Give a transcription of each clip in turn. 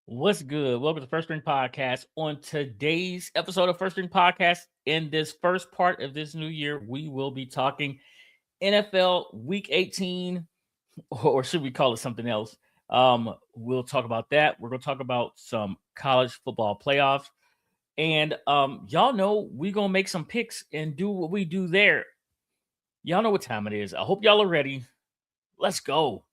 What's good? Welcome to First String Podcast. On today's episode of First String Podcast, in this first part of this new year, we will be talking NFL Week 18, or should we call it something else? We'll talk about that. We're going to talk about some college football playoffs. And y'all know we're going to make some picks and do what we do there. Y'all know what time it is. I hope y'all are ready. Let's go.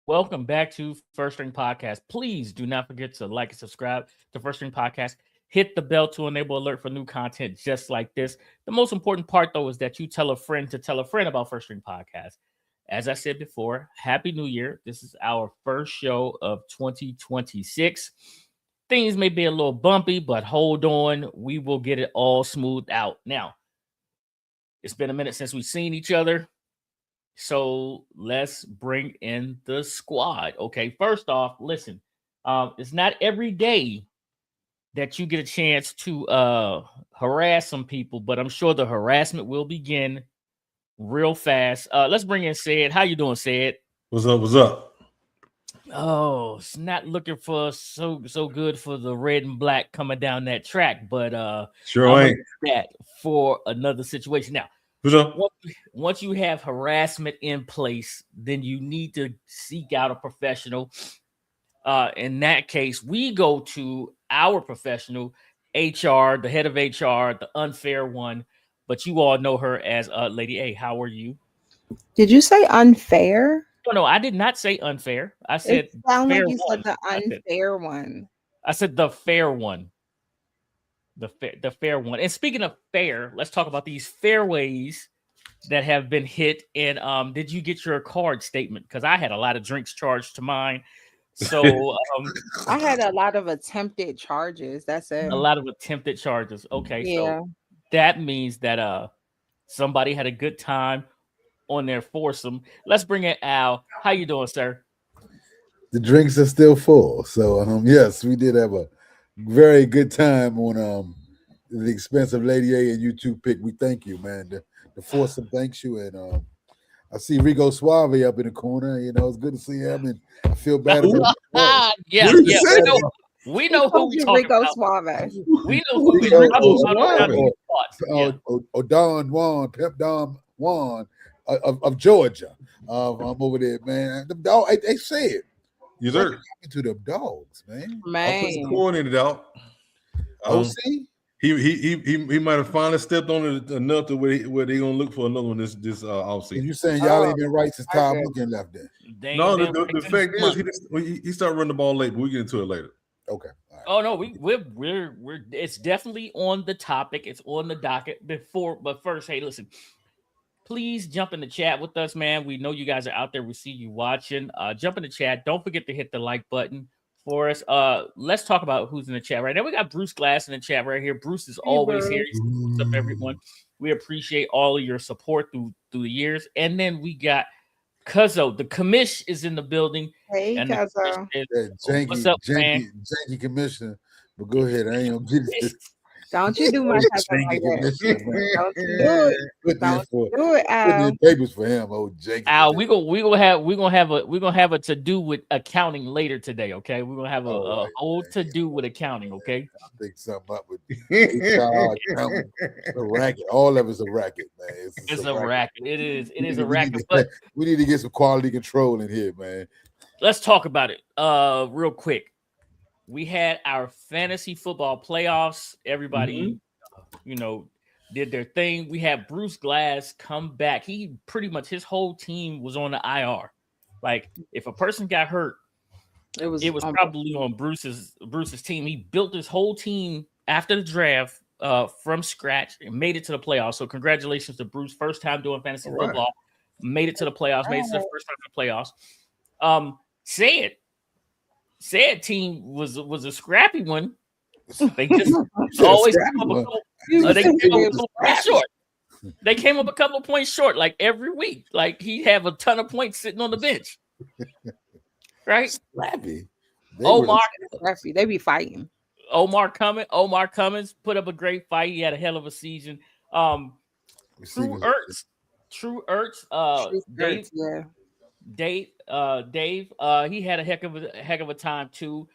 Welcome back to First String Podcast. Please do not forget to like and subscribe to First String Podcast. Hit the bell to enable alert for new content just like this. The most important part, though, is that you tell a friend to tell a friend about First String Podcast. As I said before, Happy New Year. This is our first show of 2026. Things may be a little bumpy, but hold on. We will get it all smoothed out. Now, it's been a minute since we've seen each other. So let's bring in the squad. Okay, first off, listen, it's not every day that you get a chance to harass some people, but I'm sure the harassment will begin real fast. Let's bring in Sid. How you doing, Sid? What's up? What's up? Oh, it's not looking for so good for the red and black coming down that track, but Sure ain't. That for another situation. Now, once you have harassment in place, then you need to seek out a professional. In that case, we go to our professional, HR, the head of HR, the unfair one. But you all know her as Lady A. How are you? Did you say unfair? No, I did not say unfair. I said it sounded like you one. said the unfair one. I said the fair one. The fair one. And speaking of fair, let's talk about these fairways that have been hit. And did you get your card statement? Because I had a lot of drinks charged to mine. So I had a lot of attempted charges. That's it. A lot of attempted charges. Okay, yeah. So that means that somebody had a good time on their foursome. Let's bring in Al. How you doing, sir? The drinks are still full. So yes, we did have a very good time on the expense of Lady A and YouTube pick. We thank you, man. The foursome thanks you, and I see Rico Suave up in the corner. You know, it's good to see him, and I feel bad about yeah. We know who we talking Rico about. Suave. We know who we talking about. Don Juan, Pep Don Juan of Georgia. I'm over there, man. The dog, they said. You sir. To the dogs, man. I'll put some corn in it out. See? He might have finally stepped on it enough to where they gonna look for another one this offseason. You saying y'all ain't been right since Tom Looking left there? No, the fact is he started running the ball late, but we get into it later. Okay. Right. Oh no, we're it's definitely on the topic. It's on the docket but first, hey, listen. Please jump in the chat with us, man. We know you guys are out there. We see you watching. Jump in the chat. Don't forget to hit the like button for us. Let's talk about who's in the chat right now. We got Bruce Glass in the chat right here. Bruce is always here. What's up, everyone? We appreciate all of your support through the years. And then we got Cuzzo. The commish is in the building. Hey, Cuzzo. What's up, man? Janky commissioner. But go ahead. I ain't gonna get it. Don't you do my cousin like that. Don't do it, Al. Put papers for him, old Jake. Al, we're gonna have a to do with accounting later today. Okay, we're gonna have a whole to do with accounting. Okay, I think something up with a racket. All of it's a racket, man. It's a racket. It is a racket. But we need to get some quality control in here, man. Let's talk about it real quick. We had our fantasy football playoffs. Everybody, did their thing. We had Bruce Glass come back. He pretty much his whole team was on the IR. Like if a person got hurt, it was probably on Bruce's team. He built his whole team after the draft from scratch and made it to the playoffs. So congratulations to Bruce. First time doing fantasy football. Made it to the playoffs. Made it to the first time in the playoffs. Said team was a scrappy one. They just always came up a couple, points short. They came up a couple of points short like every week. Like he have a ton of points sitting on the bench. Right? Scrappy. They be fighting. Omar Cummins put up a great fight. He had a hell of a season. True Ertz. Dave, he had a heck of a time too.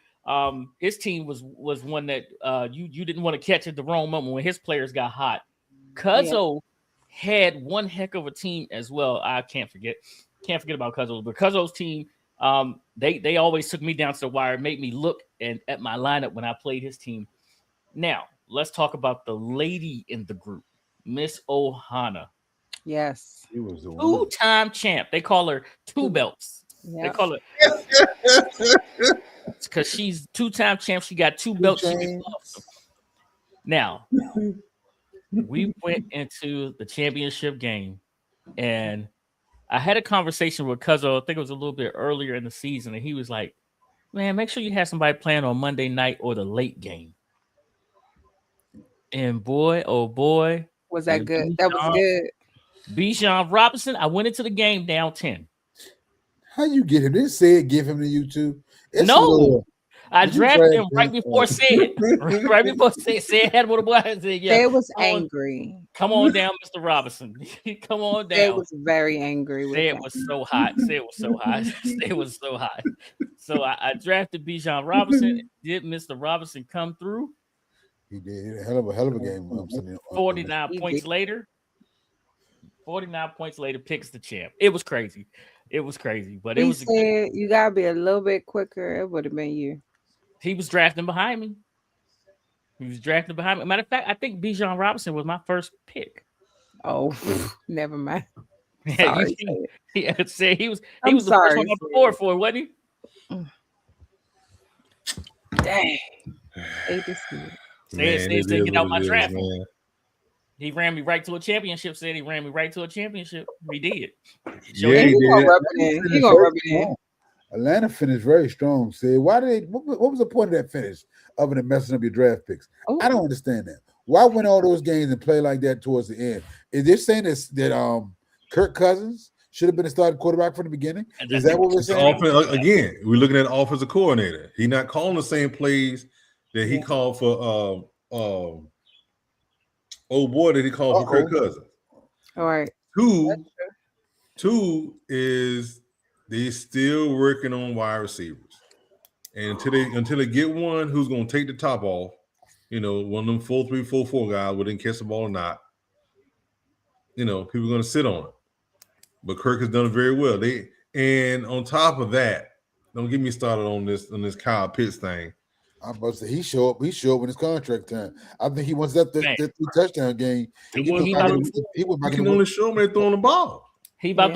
His team was one that you didn't want to catch at the wrong moment when his players got hot. Cuzzo had one heck of a team as well. I can't forget about Cuzzo, but Cuzzo's team, they always took me down to the wire, made me look at my lineup when I played his team. Now let's talk about the lady in the group, Miss Ohana. Yes, she was the two-time champ. They call her two belts. Yep. They call it because she's two-time champ. She got two belts. She was awesome. Now we went into the championship game, and I had a conversation with Cuzzo. I think it was a little bit earlier in the season, and he was like, "Man, make sure you have somebody playing on Monday night or the late game." And boy, oh boy, was that good? That was good. Bijan Robinson. I went into the game down 10. How you get him? They said give him to you too. No, I drafted him right before said. Right before said had one of the boys. Said, yeah, it was angry. Come on down, Mr. Robinson. Come on down. It was very angry. It was so hot. It was so hot. It was so hot. So I drafted Bijan Robinson. Did Mr. Robinson come through? He did a hell of a game. 49 points later. 49 points later, picks the champ. It was crazy. But it was. Said you gotta be a little bit quicker. It would have been you. He was drafting behind me. Matter of fact, I think Bijan Robinson was my first pick. Oh, never mind. Sorry. He said he was the first one on the board for it, wasn't he? Dang. Said get out my draft. Man. He ran me right to a championship. He did. Yeah, he gonna rub it in. Atlanta finished very strong. Said, what was the point of that finish other than messing up your draft picks? I don't understand that. Why win all those games and play like that towards the end? Is this saying that Kirk Cousins should have been a starting quarterback from the beginning? Is that what we're saying? Again, we're looking at offensive coordinator. He's not calling the same plays that he called for that he called for Kirk Cousins. All right. Two is they're still working on wide receivers. And until they get one who's going to take the top off, one of them 4-3, 4-4 guys, whether they can catch the ball or not, people are going to sit on it. But Kirk has done it very well. And on top of that, don't get me started on this Kyle Pitts thing. I'm about to say he show up when his contract time. I think he wants that 3-touchdown game. He can only show him they throwing the ball. He's about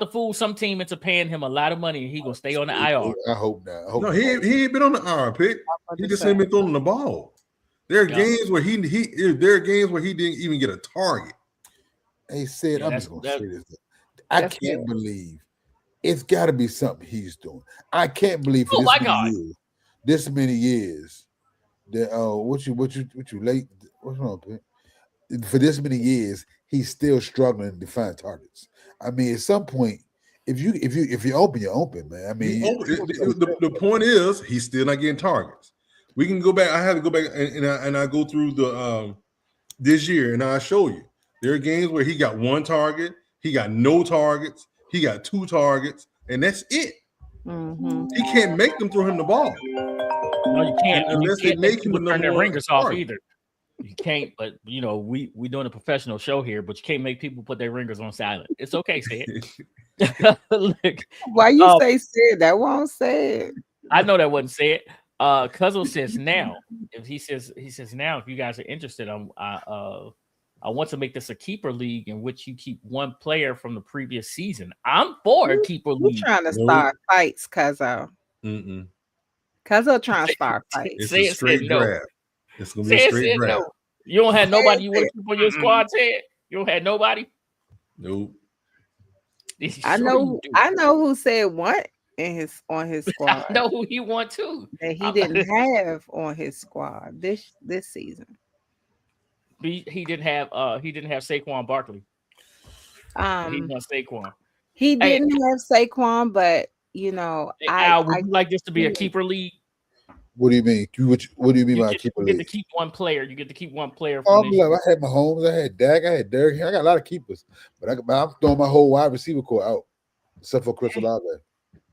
to fool some team into paying him a lot of money, and he gonna stay on the IR. I hope not. He ain't been on the IR pick. He just ain't been throwing the ball. There are games where he didn't even get a target. They said, I'm just gonna say this. I can't believe it's got to be something he's doing. I can't believe for this many years that what you late? What's wrong, Pitt? For this many years, he's still struggling to find targets. I mean, at some point, if you open, you're open, man. I mean, the point is he's still not getting targets. We can go back. I have to go back and I go through the this year, and I show you there are games where he got one target, he got no targets, he got 2 targets, and that's it. Mm-hmm. He can't make them throw him the ball. No, you can't. Unless they make him turn their ringers off either. You can't, but we doing a professional show here, but you can't make people put their ringers on silent. It's okay, say it. Look, why you say said that won't say it? I know that wasn't said. Cuzzo says now. If he says now, if you guys are interested, I want to make this a keeper league in which you keep one player from the previous season. I'm for a keeper You league. trying to start fights, Cuzzo. Cuzzo trying to start fights. It's Say a straight no. draft. It's gonna be a straight draft. No. You don't have nobody you want to keep on your squad, Ted? You don't have nobody? Nope. I know who said what on his squad. I know who he want too. That he didn't have on his squad this season. He didn't have Saquon Barkley. He wants Saquon. He didn't have Saquon, but you know, would you like this to be a keeper league? What do you mean? What do you mean by keeper league? You get to keep one player. You get to keep one player. I had Mahomes, I had Dak, I had Derrick. I got a lot of keepers, but I'm throwing my whole wide receiver core out, except for Chris Olave.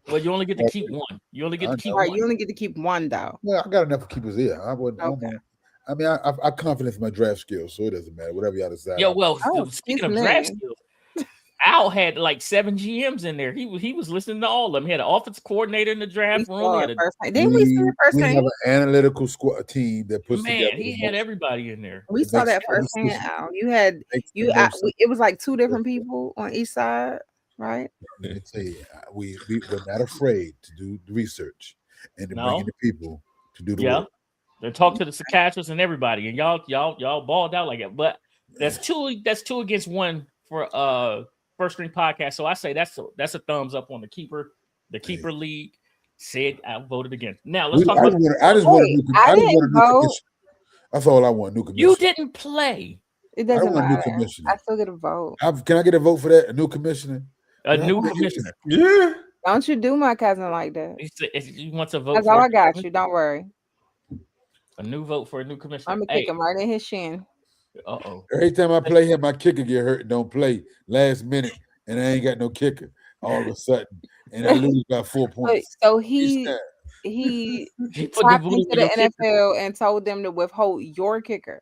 Well, you only get to keep one. You only get to keep one. You only get to keep one, though. Well, I got enough keepers here. I mean, I confidence in my draft skills, so it doesn't matter. Whatever y'all decide. Speaking of draft skills, Al had like 7 GMs in there. He was listening to all of them. He had an offense coordinator in the draft room. Didn't we see it first We have an analytical squad team that puts together. He had everybody in there. We saw that firsthand, Al. It was like 2 different people on each side, right? Let me tell you, we're not afraid to do the research and to bring in the people to do the work. They talk to the psychiatrists and everybody, and y'all balled out like that. But that's two against one for First String Podcast. So I say that's a thumbs up on the keeper league. Said I voted against. Now let's talk about. I just want a new commissioner. That's all I want. New commissioner. You didn't play. It doesn't matter. I still get a vote. Can I get a vote for that? A new commissioner. New commissioner. Yeah. Don't you do my cousin like that? He wants a vote. That's all I got you. Don't worry. A new vote for a new commissioner. I'm gonna kick him right in his shin. Every time I play him, my kicker get hurt and don't play last minute, and I ain't got no kicker all of a sudden, and I lose by 4 points. So he tapped into the NFL and told them to withhold your kicker.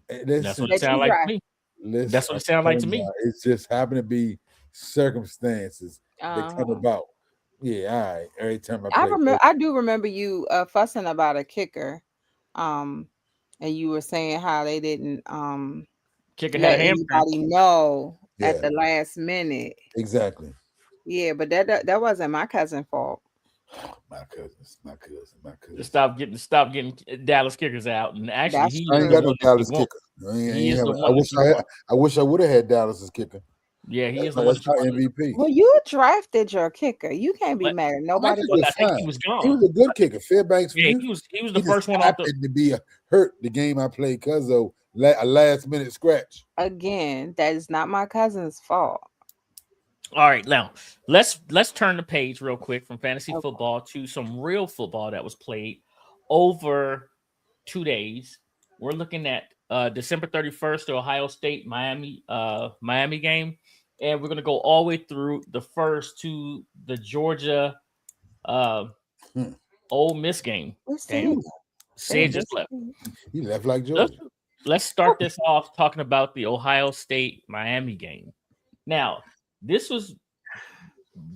That's what it sounds like to me. That's what it sounds like to me. It's just happened to be circumstances that come about. Yeah, all right. Every time I do remember you fussing about a kicker. And you were saying how they didn't kicker let anybody know at the last minute. Exactly. Yeah, but that wasn't my cousin's fault. My cousin. Stop getting Dallas kickers out. And actually, I ain't got no Dallas kicker. I wish I would have had Dallas's kicker. Yeah, he is the MVP. Well, you drafted your kicker. You can't be mad at nobody. I think he was gone. He was a good kicker. Fairbanks. Yeah, he was the first one off to be hurt the game I played because of a last minute scratch. Again, that is not my cousin's fault. All right, now let's turn the page real quick from fantasy football to some real football that was played over 2 days. We're looking at December 31st, the Ohio State Miami game. And we're going to go all the way through the first to the Georgia Ole Miss game. Sid just left. He left like Georgia. Let's start this off talking about the Ohio State Miami game. Now, this was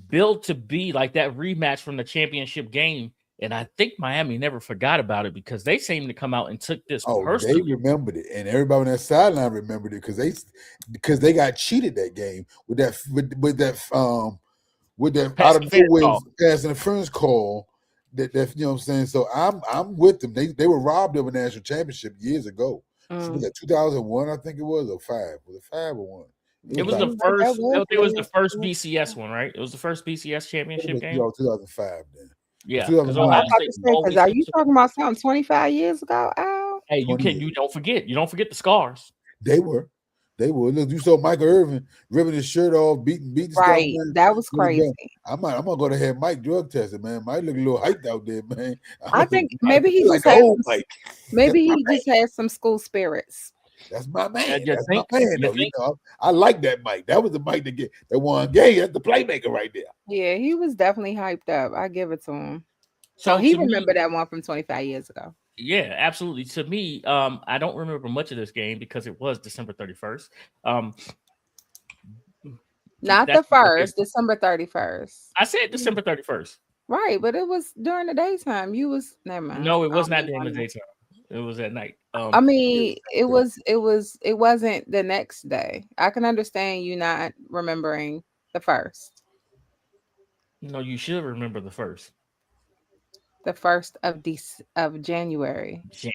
built to be like that rematch from the championship game. And I think Miami never forgot about it because they seemed to come out and took this personally. They remembered it, and everybody on that sideline remembered it because they got cheated that game with that out of nowhere pass interference call. That you know what I'm saying. So I'm with them. They were robbed of a national championship years ago. So was that 2001? I think it was, or 5. Was it 5 or 1? It was the first. It was the first BCS one, right? It was the first BCS championship game. 2005 then. Yeah, because are you talking about something 25 years ago, Al? Hey, you don't forget the scars. They were. Look, you saw Michael Irvin ripping his shirt off, beating right. Stuff, that was crazy. I'm gonna go to have Mike drug tested, man. Mike look a little hyped out there, man. I think maybe he just had some school spirits. That's my man. That's my man, though. You know, I like that Mike. That was the Mike that won game. That's the playmaker right there. Yeah, he was definitely hyped up. I give it to him. So he remembered that one from 25 years ago. Yeah, absolutely. To me, I don't remember much of this game because it was December 31st. Not the first, December 31st. I said December 31st. Right, but it was during the daytime. You was never mind. No, it was not during the daytime. It was at night. I mean, it wasn't the next day. I can understand you not remembering the first. No, you should remember The first of January. January.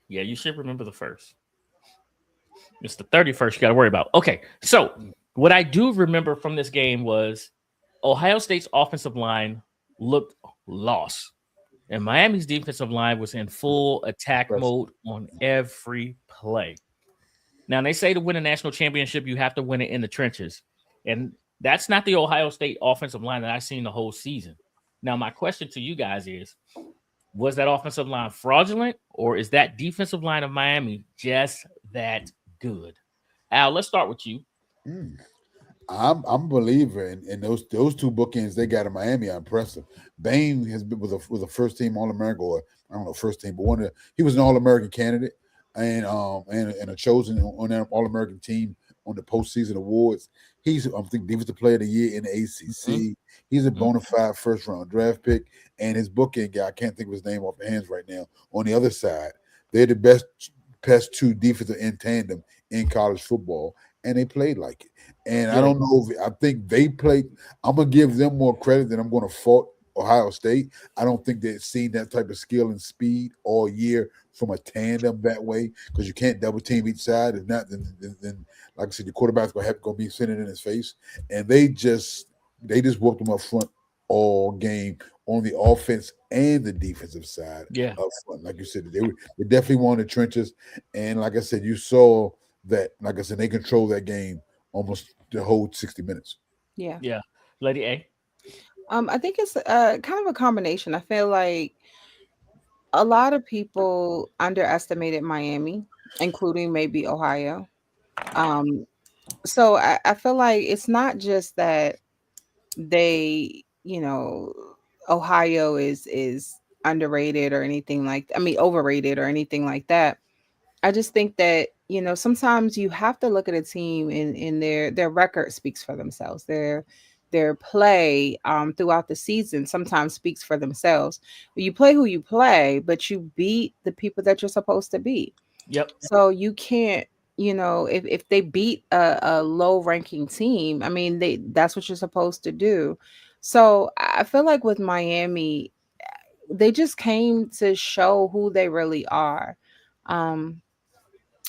Yeah, you should remember the first. It's the 31st you got to worry about. Okay, so what I do remember from this game was Ohio State's offensive line looked lost, and Miami's defensive line was in full attack mode on every play. Now, they say to win a national championship, you have to win it in the trenches, and that's not the Ohio State offensive line that I've seen the whole season. Now, my question to you guys is, was that offensive line fraudulent, or is that defensive line of Miami just that good? Al, let's start with you. I'm a believer in those two bookends they got in Miami are impressive. Bain has been with a first team All American, or I don't know first team, but he was an All American candidate and a chosen on that All American team on the postseason awards. He's I think defensive player of the year in the ACC. Mm-hmm. He's a bona fide first round draft pick, and his bookend guy I can't think of his name off the hands right now. On the other side, they're the best two defensive in tandem in college football, and they played like it. And I don't know I think they played. I'm gonna give them more credit than I'm gonna fault Ohio State. I don't think they've seen that type of skill and speed all year from a tandem that way, because you can't double team each side. If not, then like I said, your quarterback's gonna be sitting in his face. And they just worked them up front all game on the offense and the defensive side. Yeah. Up front. Like you said, they definitely won the trenches. And like I said, you saw that, like I said, they control that game almost the whole 60 minutes. Yeah. Yeah. Lady A. I think it's kind of a combination. I feel like a lot of people underestimated Miami, including maybe Ohio. So I feel like it's not just that they, Ohio is underrated or anything like, I mean, overrated or anything like that. I just think that, sometimes you have to look at a team in their record speaks for themselves. Their play throughout the season sometimes speaks for themselves. You play who you play, but you beat the people that you're supposed to beat. Yep. So you can't, if they beat a low ranking team, I mean, that's what you're supposed to do. So I feel like with Miami, they just came to show who they really are.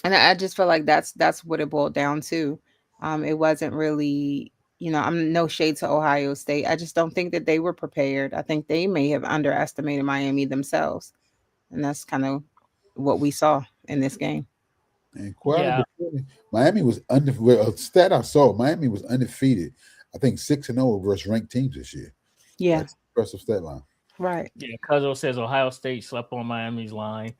And I just feel like that's what it boiled down to. It wasn't really, I'm no shade to Ohio State. I just don't think that they were prepared. I think they may have underestimated Miami themselves. And that's kind of what we saw in this game. And Yeah. Miami was a stat I saw. Miami was undefeated. I think 6-0 versus ranked teams this year. Yeah. That's an impressive stat line. Right. Yeah. Cuzzo says Ohio State slept on Miami's line.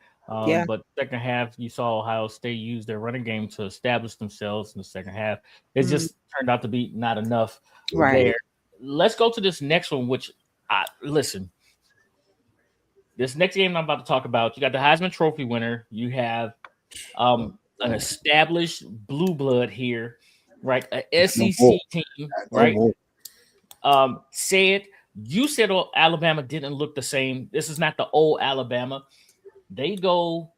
Yeah. But second half, you saw Ohio State use their running game to establish themselves in the second half. It just turned out to be not enough Right. there. Let's go to this next one, which listen. This next game I'm about to talk about, you got the Heisman Trophy winner. You have an established blue blood here, right? A SEC team, right? You said Alabama didn't look the same. This is not the old Alabama. They go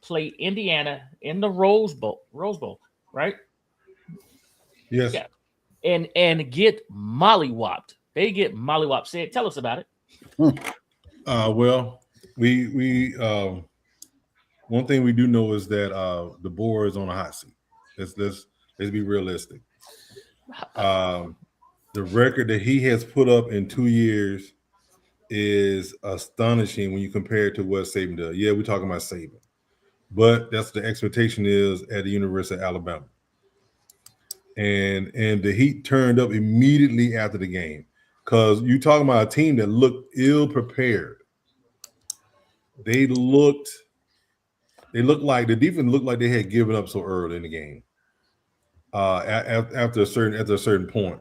play Indiana in the Rose Bowl, right? Yes. Yeah. And get mollywopped. They get mollywopped. Tell us about it. Well, we one thing we do know is that the board is on a hot seat. Let's be realistic. The record that he has put up in 2 years is astonishing when you compare it to what Saban does. Yeah, we're talking about Saban, but that's the expectation is at the University of Alabama. And the heat turned up immediately after the game because you talking about a team that looked ill prepared. They looked like the defense looked like they had given up so early in the game. After a certain point,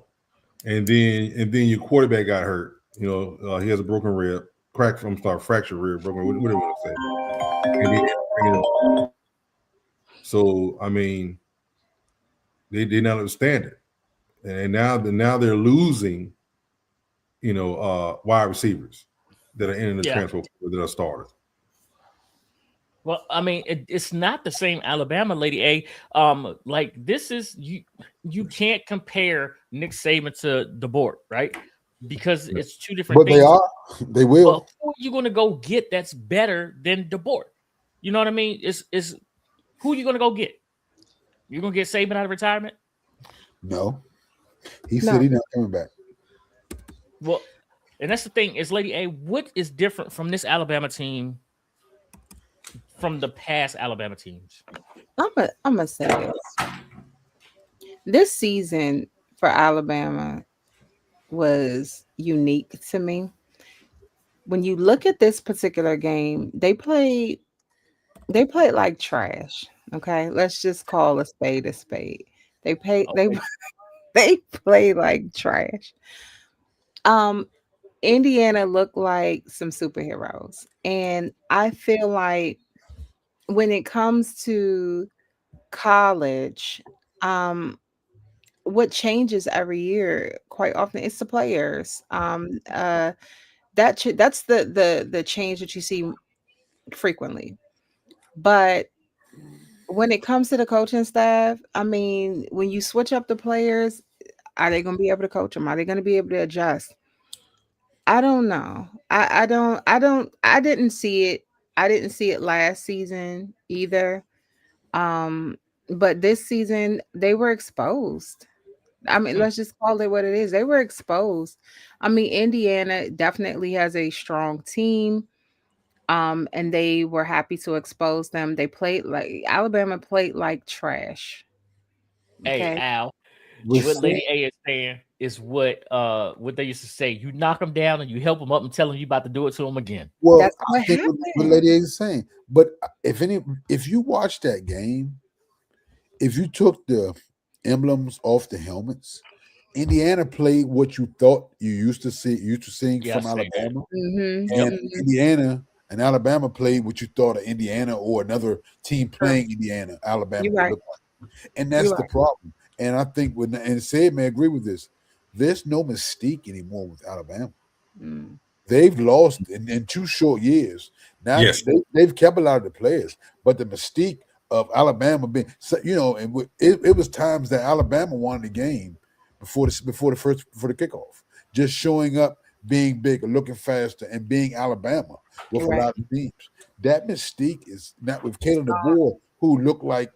and then your quarterback got hurt. He has a broken rib, fractured rib, broken. What do you want to say? So I mean, they did not understand it, and now they're losing. Wide receivers that are in the transfer that are starters. Well, I mean, it's not the same Alabama, Lady A. Like this is you. You can't compare Nick Saban to DeBoer, right? Because it's two different But they things. are. They But will. who are you going to go get that's better than DeBoer? You know what I mean? It's who you going to go get? You're going to get Saban out of retirement? No. He said No, he's not coming back. Well, and that's the thing is, Lady A, what is different from this Alabama team from the past Alabama teams? I'm gonna say this. This season for Alabama was unique to me. When you look at this particular game, they played like trash. Okay, let's just call a spade a spade. They pay they Okay. they play like trash. Um, Indiana looked like some superheroes, and I feel like when it comes to college, um, what changes every year quite often it's the players. That's the change that you see frequently. But when it comes to the coaching staff, I mean, when you switch up the players, are they going to be able to coach them? Are they going to be able to adjust? I don't know. I didn't see it. I didn't see it last season either. Um, but this season they were exposed. I mean, Hmm. let's just call it what it is. They were exposed. I mean, Indiana definitely has a strong team. And they were happy to expose them. They played like Alabama played like trash. Hey, Okay. Al, what With Lady A is saying is what they used to say. You knock them down and you help them up and tell them you about to do it to them again. Well, That's I what think what happened. Lady A is saying. But if you watch that game, if you took the emblems off the helmets, Indiana played what you thought you used to seeing Yeah, I from say that. Alabama, Mhm. Yep. and Mhm. Indiana and Alabama played what you thought of Indiana or another team True. playing Indiana, Alabama You're would right. look like. And You're that's the right. problem. And I think and Sid may agree with this. There's no mystique anymore with Alabama. Mm. They've lost in 2 short years. Now Yes. they've kept a lot of the players, but the mystique of Alabama being, and it was times that Alabama won the game before the kickoff, just showing up, being bigger, looking faster, and being Alabama with You're a right. lot of teams. That mystique is not with Kalen Uh, DeBoer, who looked like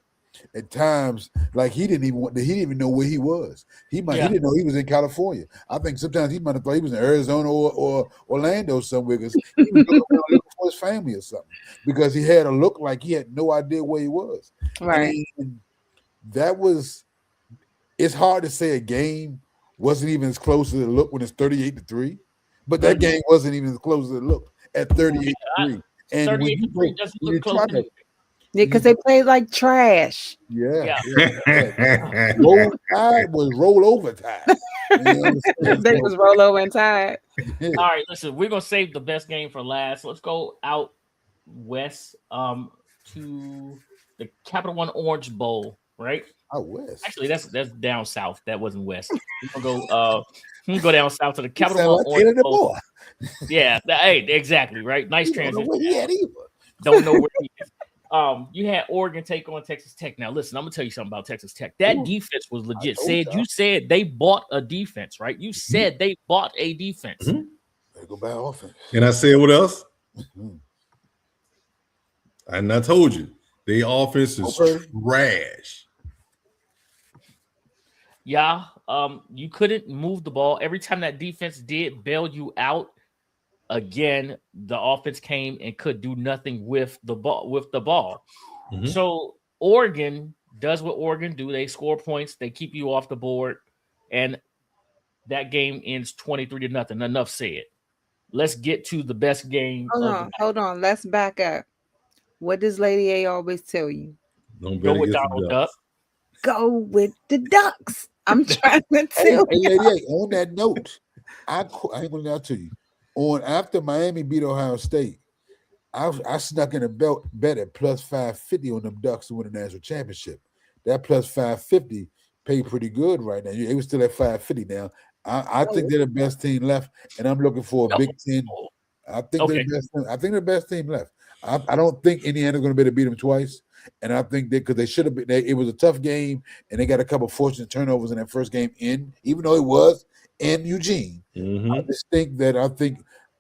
at times like he didn't even know where he was. He Yeah. didn't know he was in California. I think sometimes he might have thought he was in Arizona or Orlando somewhere because he was looking around looking for his family or something because he had a look like he had no idea where he was. right. And that was it's hard to say a game wasn't even as close as it looked when it's 38-3, but that Mhm. game wasn't even as close as it looked at 38-3. And 38 to 3 doesn't when look you close try to anyway. Yeah, because they played like trash. yeah, Yeah. yeah. Roll Tide was roll over tide. You know what I'm They saying? was roll over and tired. So, All right, listen, we're gonna save the best game for last. Let's go out west to the Capital One Orange Bowl, right? out west. Actually, that's down south. That wasn't west. We're gonna go down south to the You Capital sound One like Orange Taylor the Bowl. boy. Yeah, hey, exactly, right. Nice You don't know transition. where he at either. Don't know where he is. You had Oregon take on Texas Tech. Now, listen, I'm gonna tell you something about Texas Tech. That Ooh, defense was I legit. told You y'all. said they bought a defense, right? You said they bought a defense. Mhm. Better go buy offense. And I said, what else? Mhm. And I told you, the offense is Okay. trash. Yeah, you couldn't move the ball. Every time that defense did bail you out, again, the offense came and could do nothing with the ball. Mhm. So Oregon does what Oregon do. They score points, they keep you off the board, and that game ends 23 to nothing. Enough said. Let's get to the best game Hold of the on, hold on. Let's back up. What does Lady A always tell you? Don't go bet with against Donald the Duck. Ducks. Go with the Ducks. I'm trying to Hey, tell you. Lady A, on that note, I ain't gonna lie to you. On after Miami beat Ohio State, I snuck in a bet at plus 550 on them Ducks to win the national championship. That plus 550 paid pretty good right now. It was still at 550 now. I think they're the best team left, and I'm looking for a No. Big Ten. I think they're Okay. the best. I think they're the best team left. I don't think Indiana's going to be able to beat them twice. And I think that because they should have been, it was a tough game, and they got a couple of fortunate turnovers in that first game. Even though it was in Eugene, I Mm-hmm. just think that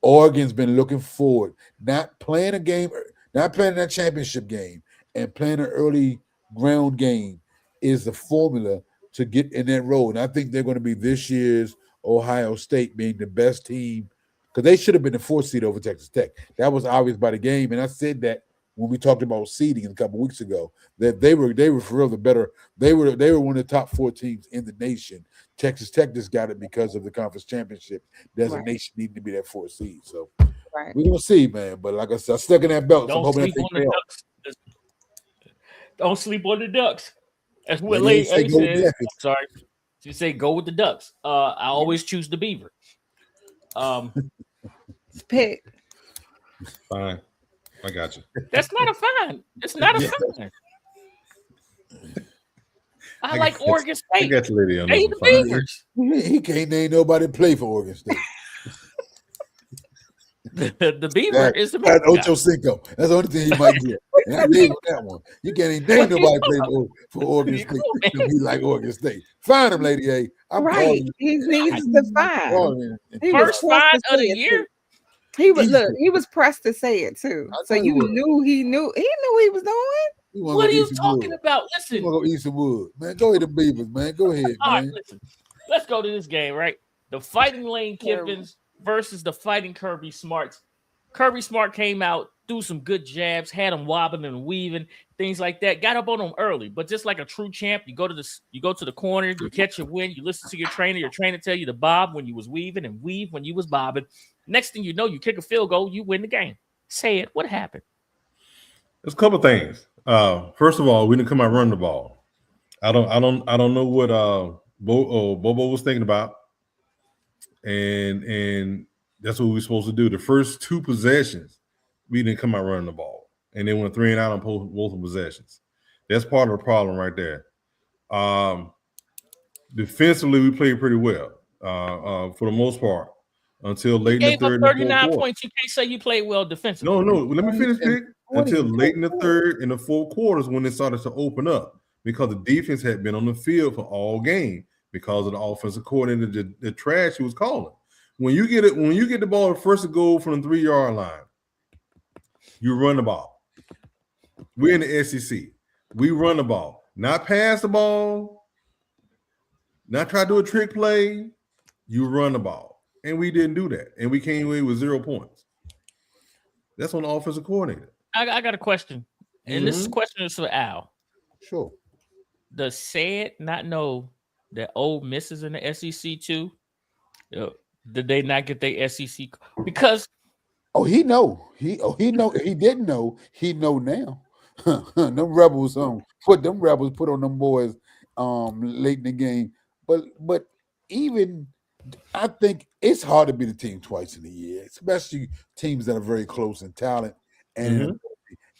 Oregon's been looking forward, not playing a game, not playing that championship game, and playing an early ground game is the formula to get in that role. And I think they're going to be this year's Ohio State being the best team because they should have been the fourth seed over Texas Tech. That was obvious by the game, and I said that when we talked about seeding a couple weeks ago that they were for real the better. They were one of the top 4 teams in the nation. Texas Tech just got it because of the conference championship designation needing to be that 4th seed. So Right. we're gonna see, man. But like I said, I stuck in that belt. So I'm Don't hoping that sleep thing on the pay off. Ducks. Don't sleep on the Ducks. That's what Lady Lady say A go with says. that. I'm sorry. She say go with the Ducks. I always choose the Beaver. Pick. Fine. I got you. That's not a fine. It's not a Yeah. fine. I like got you. Oregon I State. got you, lady. On They this the one. Fine. Beavers. He can't name nobody play for Oregon State. The Beaver is the That's mascot. Ocho Cinco. That's the only thing he might get. And I gave him that one. You can't even name nobody play for Oregon State to be like Oregon State. Find him, Lady A. I'm Right. calling He needs to find. you. He was First pressed fine to of say the it, year. too. He was Easy. look. He was pressed to say it too. I So know he you was. knew he knew what he was doing. You want What to are go you eat some talking wood. about? You Listen. want to go eat some wood. Man, go eat the Beavers, man. Go ahead, All right, man. listen. Let's go to this game, right? The Fighting Lane Terrible. Kiffins versus the Fighting Kirby Smarts. Kirby Smart came out, threw some good jabs, had him wobbling and weaving, things like that. Got up on him early, but just like a true champ, you go to the corner, you catch your win, you listen to your trainer tell you to bob when you was weaving and weave when you was bobbing. Next thing you know, you kick a field goal, you win the game. Say it. What happened? There's a couple things. First of all, we didn't come out running the ball. I don't know what Bobo was thinking about, and that's what we were supposed to do. The first 2 possessions, we didn't come out running the ball, and they went 3 and out on both possessions. That's part of the problem right there. Defensively, we played pretty well for the most part until late in the Gave up third and the fourth 39 quarter. points. You can't say you played well defensively. No. Let me finish, Pick. Until 40. late in the third and the fourth quarters when it started to open up because the defense had been on the field for all game because of the offensive coordinator, the trash he was calling. When you get the ball first to goal from the 3-yard line, you run the ball. We're in the SEC. We run the ball, not pass the ball, not try to do a trick play. You run the ball, and we didn't do that, and we came away with 0 points. That's on the offensive coordinator. I got a question, and this question is for Al. Sure. Does Said not know that Ole Miss is in the SEC too? Did they not get their SEC? Because He know. He know. He didn't know. He know now. Them rebels put on them boys late in the game. But even I think it's hard to beat a team twice in a year, especially teams that are very close in talent and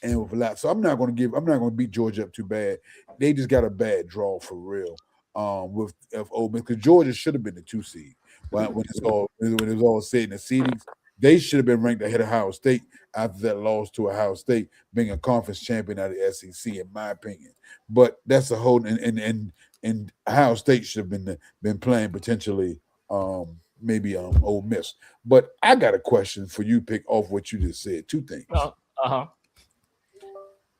with a lot. So I'm not going to beat Georgia up too bad. They just got a bad draw for real. With Ole Miss because Georgia should have been the 2 seed. When it was all said in the seedings, they should have been ranked ahead of Ohio State after that loss to Ohio State, being a conference champion out of the SEC, in my opinion. But that's a whole and Ohio State should have been playing potentially maybe Ole Miss. But I got a question for you. Pick off what you just said. 2 things.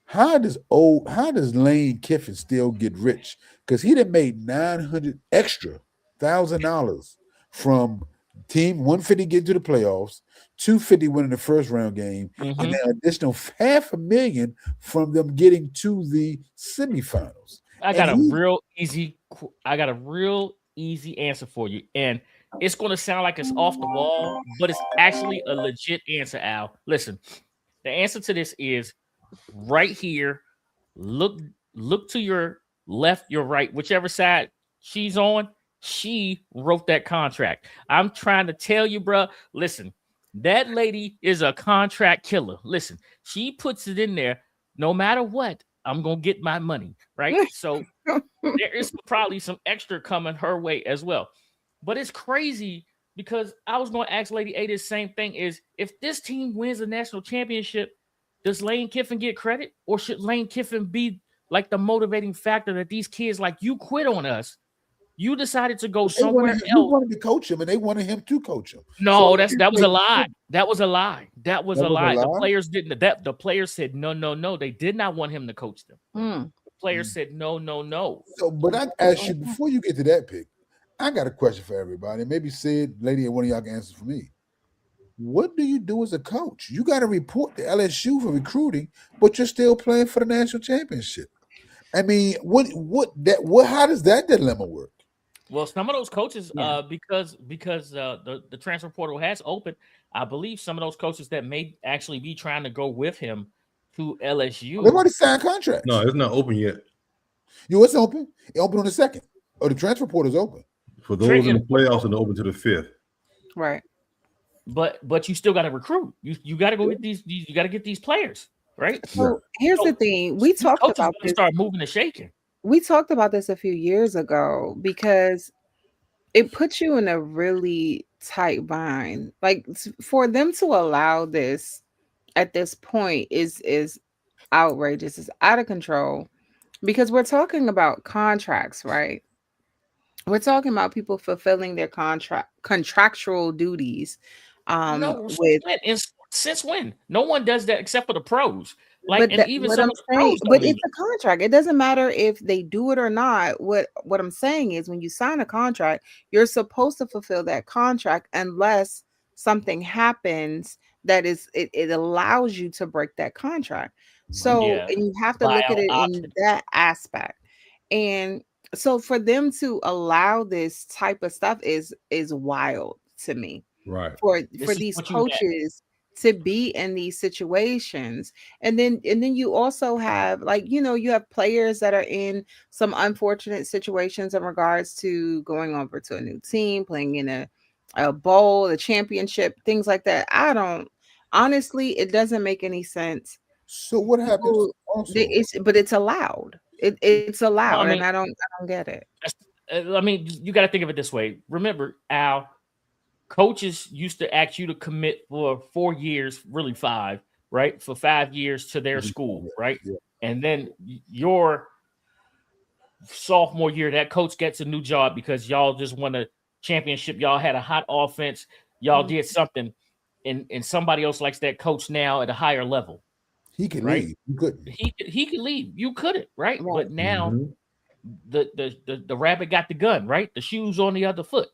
How does Lane Kiffin still get rich? Because he done made $900,000 from team 150 getting to the playoffs, 250 winning the first round game, and then additional $500,000 from them getting to the semifinals. I got a real easy answer for you, and it's going to sound like it's off the wall, but it's actually a legit answer, Al. Listen, the answer to this is right here. Look to your left, your right, whichever side she's on. She wrote that contract. I'm trying to tell you, bro. Listen, that lady is a contract killer. Listen, she puts it in there. No matter what, I'm gonna get my money, right? So there is probably some extra coming her way as well. But it's crazy because I was going to ask Lady A this same thing: is if this team wins a national championship, Does Lane Kiffin get credit, or should Lane Kiffin be like the motivating factor that these kids like you quit on us? You decided to go They wanted somewhere him, he else. wanted to coach him, and they wanted him to coach him. So No, that was a lie. That was a lie. That was that a was a lie. The lie. players didn't. That the players said no, no, no. They did not want him to coach them. Mm. The players said no, no, no. So, but I ask you before you get to that pick, I got a question for everybody. Maybe Sid, lady, and one of y'all can answer for me. What do you do as a coach? You got to report to LSU for recruiting, but you're still playing for the national championship. I mean, how does that dilemma work? Well, some of those coaches, Yeah. because the transfer portal has opened, I believe some of those coaches that may actually be trying to go with him to They've LSU. already signed contracts. No, it's not open yet. It's open. It opened on the 2nd. Or the transfer portal is open. For those in the playoffs, and open to the 5th. Right. But you still got to recruit. You got to go get these. You got to get these players, right? So here's the thing. We These talked coaches about gotta this. start moving and shaking. We talked about this a few years ago because it puts you in a really tight bind. Like for them to allow this at this point is outrageous. It's out of control because we're talking about contracts, right? We're talking about people fulfilling their contractual duties No, with since when? No one does that except for the pros. Like, but and that, even what some I'm of the saying, pros but don't it's even. a contract. It doesn't matter if they do it or not. What I'm saying is when you sign a contract, you're supposed to fulfill that contract unless something happens that it allows you to break that contract. So Yeah, and you have to look at buyout it in option. that aspect. And so for them to allow this type of stuff is wild to me Right. for This is these what you had. coaches to be in these situations. And then you also have, like, you have players that are in some unfortunate situations in regards to going over to a new team, playing in a bowl, a championship, things like that. I don't honestly, it doesn't make any sense. So what happens People, also? but it's allowed. It's allowed, Well, I and mean, I don't get it. I mean, you got to think of it this way. Remember, Al, coaches used to ask you to commit for 4 years, really 5, right? For 5 years to their school, right? Yeah. And then your sophomore year, that coach gets a new job because y'all just won a championship. Y'all had a hot offense. Y'all Mhm. did something, and somebody else likes that coach now at a higher level, He could right? leave. You couldn't. He could leave. You couldn't, right? Right. But now Mhm. the rabbit got the gun, right? The shoes on the other foot.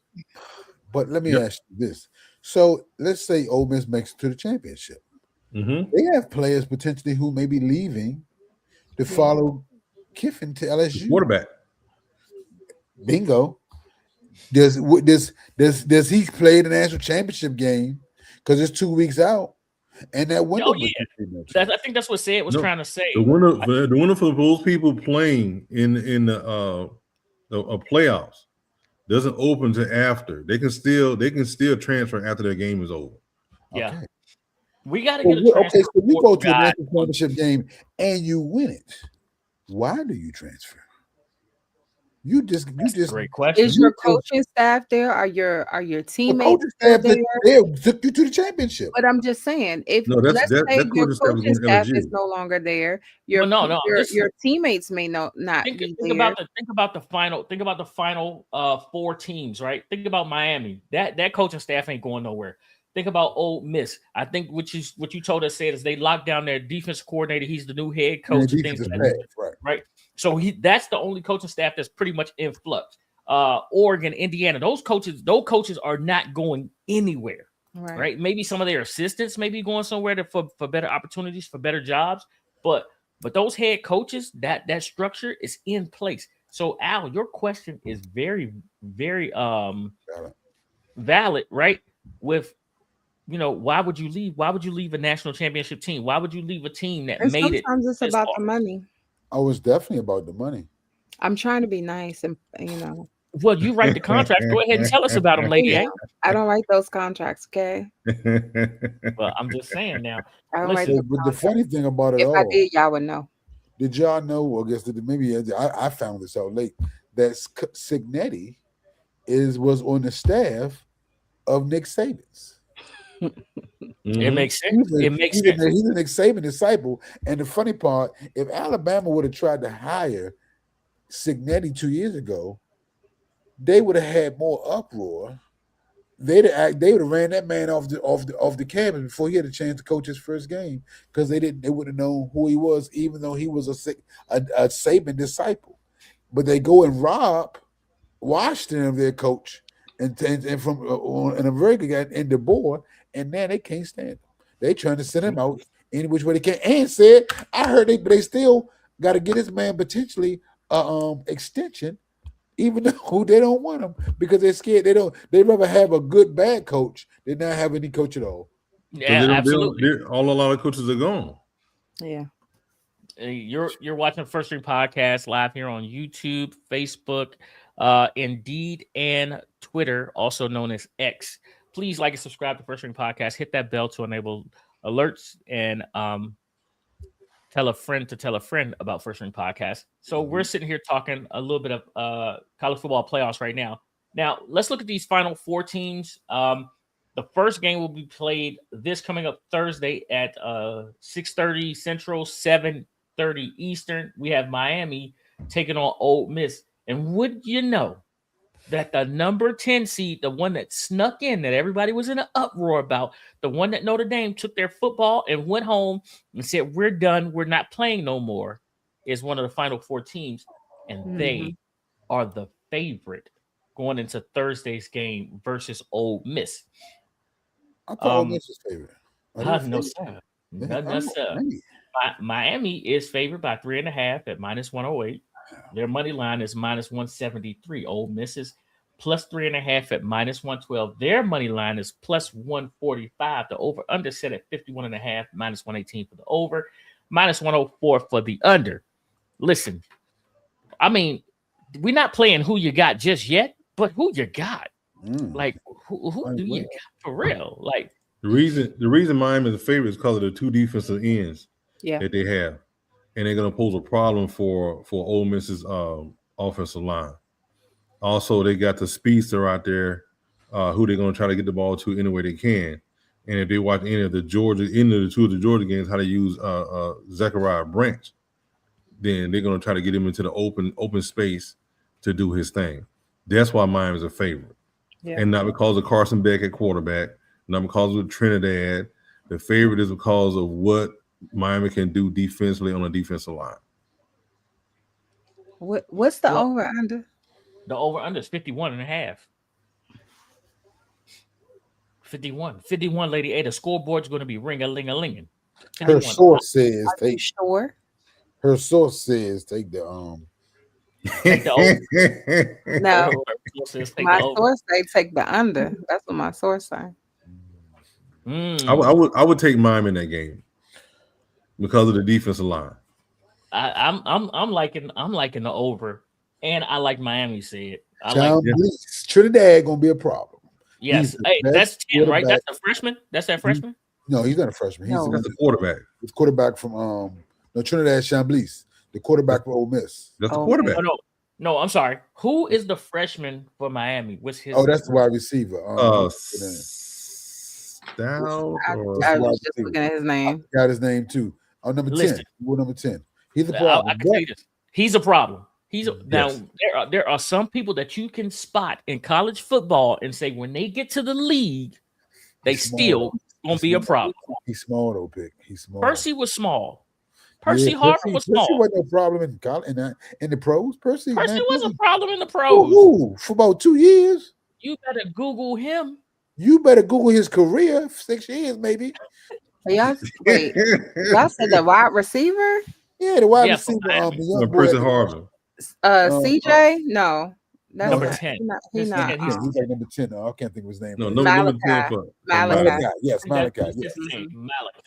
But let me Yep. ask you this. So let's say Ole Miss makes it to the championship. Mm-hmm. They have players potentially who may be leaving to Yeah. follow Kiffin to LSU. Quarterback. Bingo. Does he play the national championship game? Because it's 2 weeks out, and that window. Oh yeah, I think that's what Sid was No, trying to say. The winner for those people playing in the playoffs doesn't open to after. They can still transfer after their game is over. Yeah, Okay. we got to So get a transfer. okay, so you go portal to a guy. national championship game and you win it. Why do you transfer? That's a great question. Is your coaching staff there? Are your the teammates coaching still staff there? took you to the championship. But I'm just saying, if No, let's say that your coaching staff is coaching going to staff is LSU. no longer there, your Well, no. your teammates may not Think be think there. about the final. Think about the final 4 teams, right? Think about Miami. That coaching staff ain't going nowhere. Think about Ole Miss. I think what you told us said is they locked down their defense coordinator. He's the new head And coach. the And things defensive like that, pass, right? So that's the only coaching staff that's pretty much in flux. Oregon, Indiana, those coaches are not going anywhere, right? Maybe some of their assistants may be going somewhere for better opportunities, for better jobs, but those head coaches, that structure is in place. So Al, your question is very, very valid, right? With why would you leave? Why would you leave a national championship team? Why would you leave a team that And made it? sometimes it's this about far? the money. Oh, it's definitely about the money. I'm trying to be nice, and Well, you write the contracts. Go ahead and tell us about them, Lady A. I don't write those contracts. Okay, Well, I'm just saying now. I don't write Listen, those But the contracts. funny thing about it If I all, did, y'all would know. did y'all know? Or I guess maybe I found this out late that Signetti was on the staff of Nick Saban's. It Mhm. makes sense. It makes sense. He's an Nick Saban disciple. And the funny part, if Alabama would have tried to hire Signetti 2 years ago, they would have had more uproar. They would have ran that man off the campus before he had a chance to coach his first game because they wouldn't have known who he was, even though he was a Saban disciple. But they go and rob Washington of their coach and from and a very good guy in DeBoer, and now they can't stand him. They trying to send him out any which way they can. And said, I heard they still got to get this man potentially extension, even though they don't want him because they're scared. They'd rather have a good bad coach than not have any coach at all. Yeah, They don't, absolutely. a lot of coaches are gone. Yeah. You're watching First String Podcast live here on YouTube, Facebook, Indeed, and Twitter, also known as X. Please like and subscribe to First String Podcast. Hit that bell to enable alerts and tell a friend about First String Podcast. So we're sitting here talking a little bit of college football playoffs right now. Now let's look at these final four teams. The first game will be played this coming up Thursday at 6:30 Central, 7:30 Eastern. We have Miami taking on Ole Miss. And would you know that the number 10 seed, the one that snuck in, that everybody was in an uproar about, the one that Notre Dame took their football and went home and said, we're done, we're not playing no more, is one of the final four teams. And they are the favorite going into Thursday's game versus Ole Miss. I thought Ole Miss was favorite. No, sir. No, sir. Miami is favored by 3.5 at -108. Their money line is -173. Ole Miss is plus 3.5 at -112. Their money line is plus 145. The over under set at 51.5, -118 for the over, -104 for the under. Listen, I mean, we're not playing who you got just yet, but who you got. Like, who do you got for real? Like, the reason Miami is a favorite is because of the two defensive ends that they have, and they're going to pose a problem for Ole Miss's offensive line. Also, they got the speedster out there who they're going to try to get the ball to any way they can. And if they watch any of the two of the Georgia games, how they use Zachariah Branch, then they're going to try to get him into the open space to do his thing. That's why Miami's a favorite. Yeah. And not because of Carson Beck at quarterback, not because of Trinidad. The favorite is because of what Miami can do defensively on a defensive line. What's the over under? The over under is 51.5. 51, Lady A. The scoreboard's going to be ring-a-ling-a-linging. Her source says take. Sure. Her source says take the Take the over. No, my source say take the under. That's what my source say. I would take Miami in that game because of the defensive line. I'm liking the over, and I like Miami said. Trinidad gonna be a problem. Yes, hey, that's 10, right? That's a freshman. That's that freshman. No, he's not a freshman. He's the quarterback. He's quarterback from Trinidad Chamblis, the quarterback for Ole Miss. That's the quarterback. No, I'm sorry. Who is the freshman for Miami? What's his? Oh, that's the wide receiver. Stout. I was just looking at his name. I got his name too. Number 10. We're number 10. He's a problem. I can tell you this. He's a problem. Now there are some people that you can spot in college football and say when they get to the league, they still gonna be a problem. He's small though, Pick. He's small. Percy was small. Percy Harvin was small. Percy wasn't a problem in college in the pros. Percy was a problem in the pros. For about 2 years. You better Google him. You better Google his career. 6 years, maybe. Y'all said the wide receiver? Yeah, the wide receiver. Percy Harvin. CJ? No. That's number 10. He's not. He's like number 10. No, I can't think of his name. No, number 10. Malachi. Yes, Malachi. Yes. Malachi.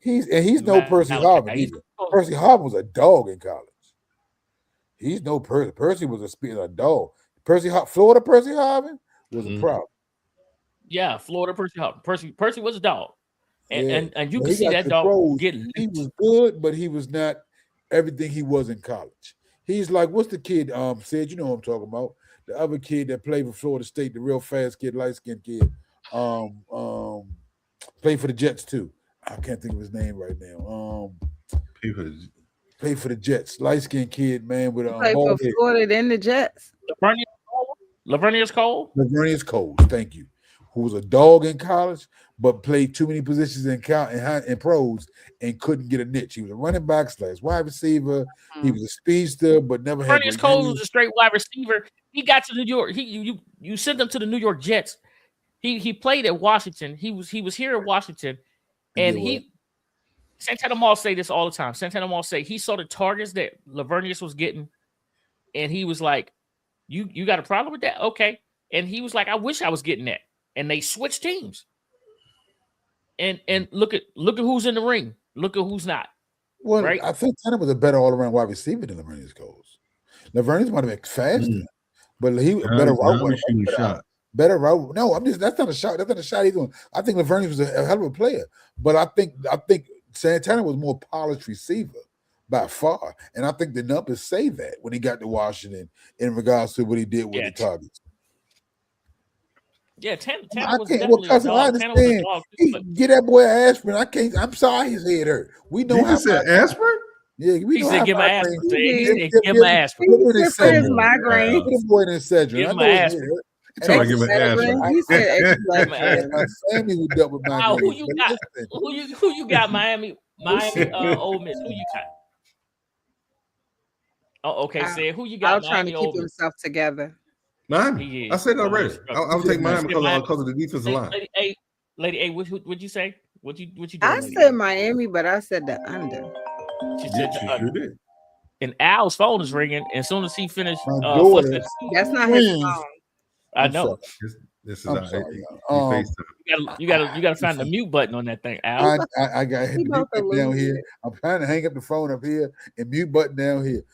He's no Percy Harvin either. Percy Harvin was a dog in college. He's no Percy. Percy was a dog. Florida Percy Harvin was a problem. Yeah, Florida Percy Harvin. Percy was a dog. And you can see that dog get licked. He was good, but he was not everything he was in college. He's like, what's the kid said? You know what I'm talking about? The other kid that played for Florida State, the real fast kid, light-skinned kid. Played for the Jets too. I can't think of his name right now. People, Played for the Jets. Light skinned kid, man, with Played for bald head. Florida, then the Jets. Lavernius Cole. Lavernius Cole, thank you. Who was a dog in college, but played too many positions in pros and couldn't get a niche. He was a running back / wide receiver. He was a speedster, but never had Lavernius great Cole hands. was a straight wide receiver. He got to New York. You sent him to the New York Jets. He played at Washington. He was here at Washington, and Santana Moss say this all the time. Santana Moss say he saw the targets that Lavernius was getting, and he was like, "You got a problem with that? Okay." And he was like, "I wish I was getting that." And they switched teams. And look at who's in the ring. Look at who's not. Well, right? I think Tanner was a better all-around wide receiver than Lavernius Cole. Lavernius might have been faster, but he was better route. Better route. No, that's not a shot. That's not a shot he's doing. I think Lavernius was a hell of a player, but I think Santana was more polished receiver by far, and I think the numbers say that when he got to Washington in regards to what he did with the targets. Yeah, Tanner was definitely a dog. Tanner was a dog. Get that boy aspirin. I can't. I'm sorry, his head hurt. We know how. Said aspirin. Yeah, we he know said, how. Give my aspirin. He said, give my aspirin. For his migraine. Put a boy in Excedrin. Give my aspirin. Trying to give an aspirin. He said, my family who dealt with migraine. Who you got? Who you got? Miami, Ole Miss. Who you got? Oh, okay. Say who you got? I was trying to keep himself together. Miami. I said it already. I would take Miami because of the defensive line. Lady A, what'd you say? What you do? I said Miami, but I said the under. She said the under. Sure did. And Al's phone is ringing. And as soon as he finished, that's not his phone. I know. This is you gotta find the mute button on that thing, Al. I got hit the mute button down here. I'm trying to hang up the phone up here and mute button down here.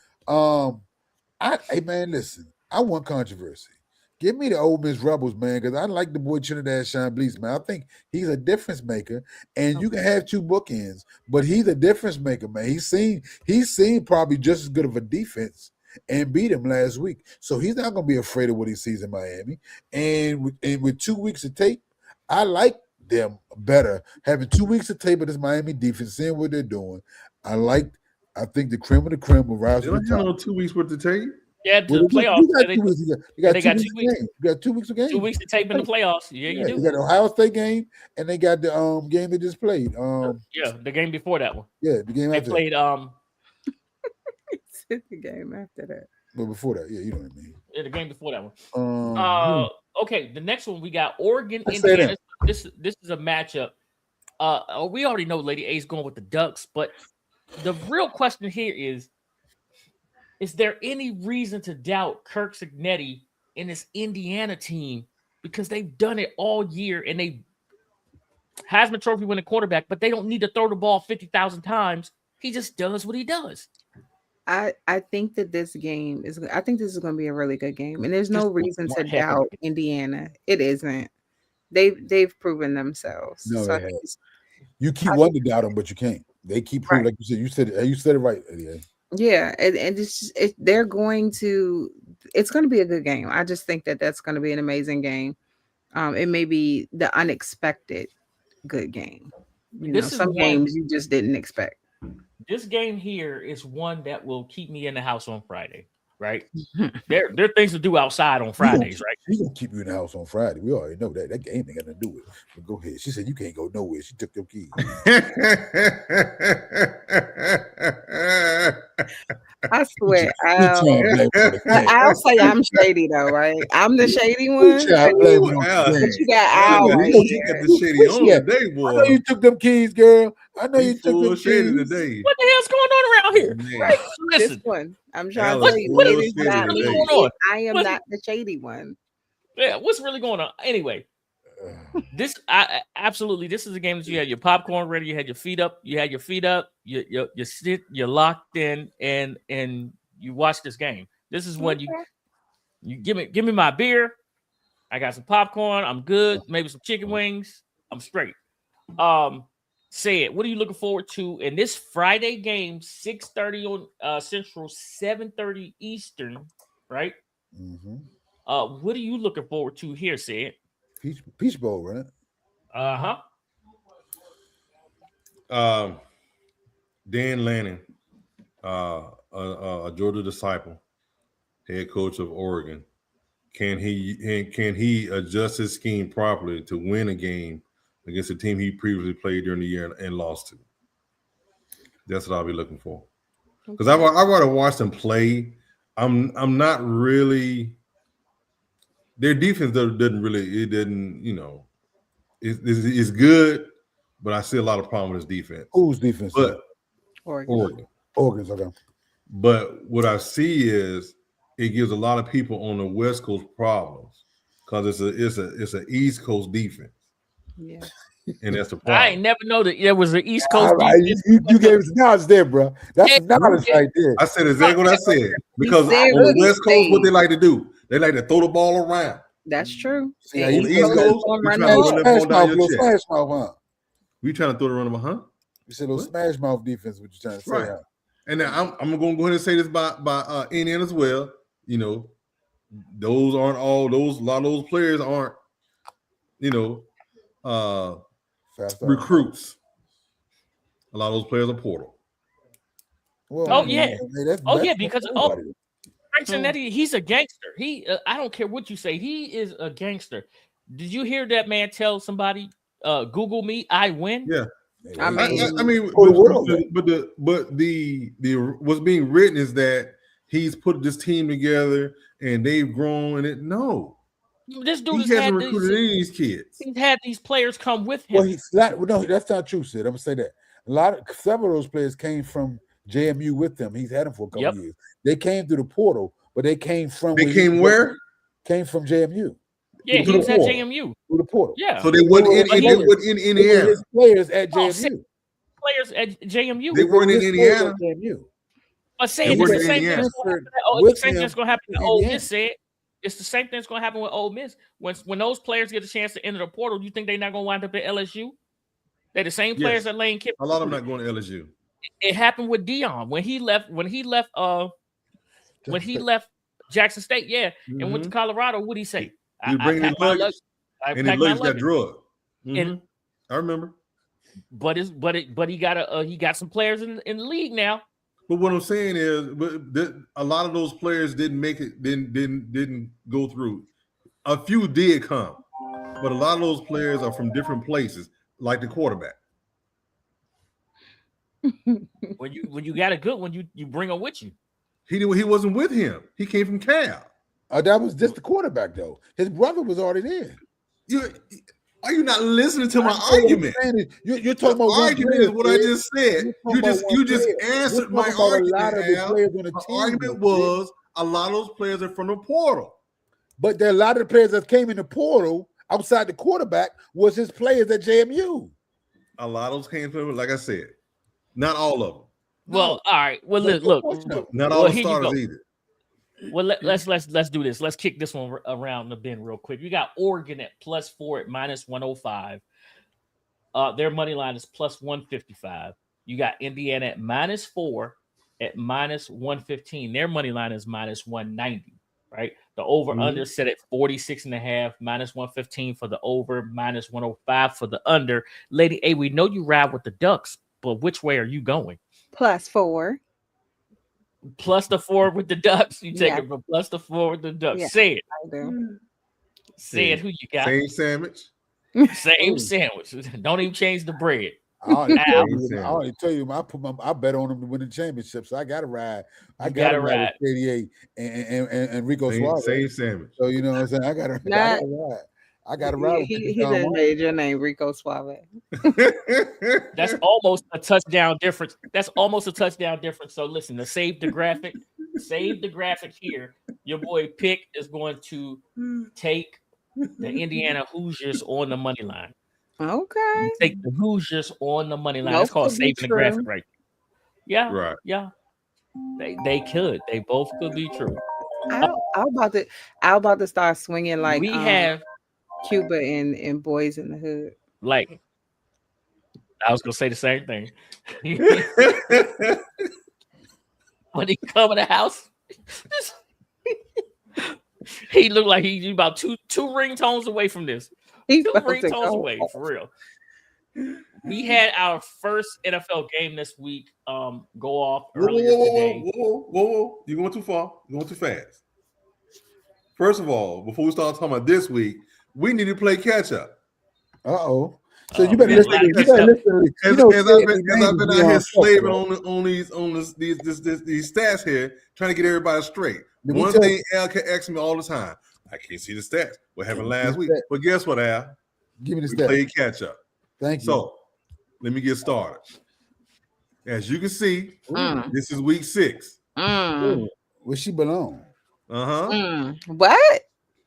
Hey man, listen. I want controversy. Give me the Ole Miss Rebels, man, because I like the boy Trinidad Sean Blease, man. I think he's a difference maker, and you can have two bookends, but he's a difference maker, man. He's seen probably just as good of a defense and beat him last week, so he's not going to be afraid of what he sees in Miami. And with 2 weeks of tape, I like them better having 2 weeks of tape of this Miami defense, seeing what they're doing. I think the cream of the cream will rise to the top. On 2 weeks worth of tape. Yeah, to the playoffs. They got 2 weeks of games. You got 2 weeks of games. 2 weeks to tape in the playoffs. Yeah, you do. You got the Ohio State game, and they got the game they just played. The game before that one. Yeah, the game after. They played the game after that. But before that, yeah, you know what I mean. Yeah, the game before that one. Okay, the next one we got Oregon, Indiana. This is a matchup. We already know Lady A is going with the Ducks, but the real question here is there any reason to doubt Kirk Cignetti and this Indiana team, because they've done it all year and they Heisman Trophy winning quarterback, but they don't need to throw the ball 50,000 times. He just does what he does. I think that this game is. I think this is going to be a really good game, and there's no reason to doubt Indiana. It isn't. They've proven themselves. No, so you keep wanting to doubt them, but you can't. They keep proving, like you said. You said it right, Eddie. Yeah, and they're going to. It's going to be a good game. I just think that that's going to be an amazing game. It may be the unexpected good game. Some games you just didn't expect. This game here is one that will keep me in the house on Friday, right? there are things to do outside on Fridays, right? She's gonna keep you in the house on Friday. We already know that. That game ain't got nothing to do with it. But go ahead. She said you can't go nowhere. She took your keys. I swear, I'll say I'm shady though, right? I'm the shady one. But you got Al right here. You got the shady on today, boy. I know you took them keys, girl. I know you took them shady keys today. What the hell's going on around here? Right? Listen, this one. I'm trying to tell you, it is not me. I am not the shady one. Yeah, what's really going on? Anyway, this is a game that you had your popcorn ready, you had your feet up, you sit, you're locked in, and you watch this game. This is when you give me my beer. I got some popcorn. I'm good. Maybe some chicken wings. I'm straight. Say it. What are you looking forward to in this Friday game? 6:30 on Central, 7:30 Eastern, right? Mm-hmm. What are you looking forward to here, Sid? Peach Bowl, right? Dan Lanning, a Georgia disciple, head coach of Oregon. Can he adjust his scheme properly to win a game against a team he previously played during the year and lost to? That's what I'll be looking for. Because I rather watch them play. I'm not really. Their defense didn't really. It didn't. It's good, but I see a lot of problem with his defense. Whose defense? But Oregon. Oregon's okay. But what I see is it gives a lot of people on the West Coast problems because it's an East Coast defense. Yeah. And that's the problem. I ain't never know that there was an East Coast defense. You gave us knowledge there, bro. That's knowledge right there. I said exactly what I said. Because on the West Coast, what they like to do, they like to throw the ball around. That's true. See, on the East Coast, we trying to run that ball down your chest. We trying to throw the run them, huh? You said little smash mouth defense. What you trying to say? Right. And now I'm going to go ahead and say this by Indiana as well. Those aren't all those. A lot of those players aren't. Recruits. A lot of those players are portal. Well, because Frank Zanetti, he's a gangster. I don't care what you say. He is a gangster. Did you hear that man tell somebody, "Google me, I win"? Yeah. I mean, but the what's being written is that he's put this team together and they've grown. This dude hasn't recruited any of these kids. He's had these players come with him. No, that's not true, Sid. I'm gonna say that several of those players came from JMU with them. He's had them for a couple years. They came through the portal, but they came from. They came where? Came from JMU. Yeah, he was at JMU through the portal. Yeah, so they weren't in Indiana. His players at JMU. Players at JMU. They weren't in Indiana. But saying it's the same thing that's going to happen to Ole Miss. Said it's the same thing that's going to happen with Ole Miss. When those players get a chance to enter the portal, do you think they're not going to wind up at LSU? They're the same players that Lane Kiffin. A lot of them not going to LSU. It happened with Dion when he left Jackson State. Yeah, and went to Colorado. What'd he say? He was bringing his luggage, and his luggage got drugged. And I remember. But he got some players in the league now. But what I'm saying is, a lot of those players didn't make it, didn't go through. A few did come, but a lot of those players are from different places, like the quarterback. When you got a good one, you bring them with you. He wasn't with him. He came from Cal. That was just the quarterback, though. His brother was already there. Are you not listening to my argument? You're talking about argument is what I just said. You just answered my argument. The argument was a lot of those players are from the portal. But there are a lot of the players that came in the portal outside the quarterback was his players at JMU. A lot of those came from, like I said, not all of them. Well, all right. Well, look. Not all the starters either. Well, let's do this. Let's kick this one around the bend real quick. We got Oregon at +4 at -105. Their money line is +155. You got Indiana at -4 at -115. Their money line is -190. Right. The over under set at 46.5, -115 for the over, -105 for the under. Lady A, we know you ride with the Ducks, but which way are you going? +4. Plus the 4 with the Ducks. You take it from +4 with the Ducks. Say it. I do. Say it. Who you got? Same sandwich. Same sandwich. Don't even change the bread. I already tell you, I bet on them to win the championship, so I got to ride. I got to ride with 88 and Rico Suave. Same sandwich. So you know what I'm saying? I got to ride. I got to ride. He just made your name Rico Suave. That's almost a touchdown difference. So listen, to save the graphic here. Your boy Pick is going to take the Indiana Hoosiers on the money line. Okay. Take the Hoosiers on the money line. That's called saving the graphic right there. Yeah. Right. Yeah. They could. They both could be true. I'm about to start swinging like we have Cuba and Boys in the Hood. Like, I was gonna say the same thing. When he come in the house, he looked like he's about two ringtones away from this. Two ringtones away, for real. We had our first NFL game this week go off Whoa, earlier today. whoa. You're going too far. You're going too fast. First of all, before we start talking about this week, we need to play catch up. So you better listen. You better listen. As I've been out here slaving on these stats here, trying to get everybody straight. One thing Al can ask me all the time: I can't see the stats. What happened last week? But guess what, Al? Give me the stats. Played catch up. Thank you. So let me get started. As you can see, this is week 6. Where she belong? What?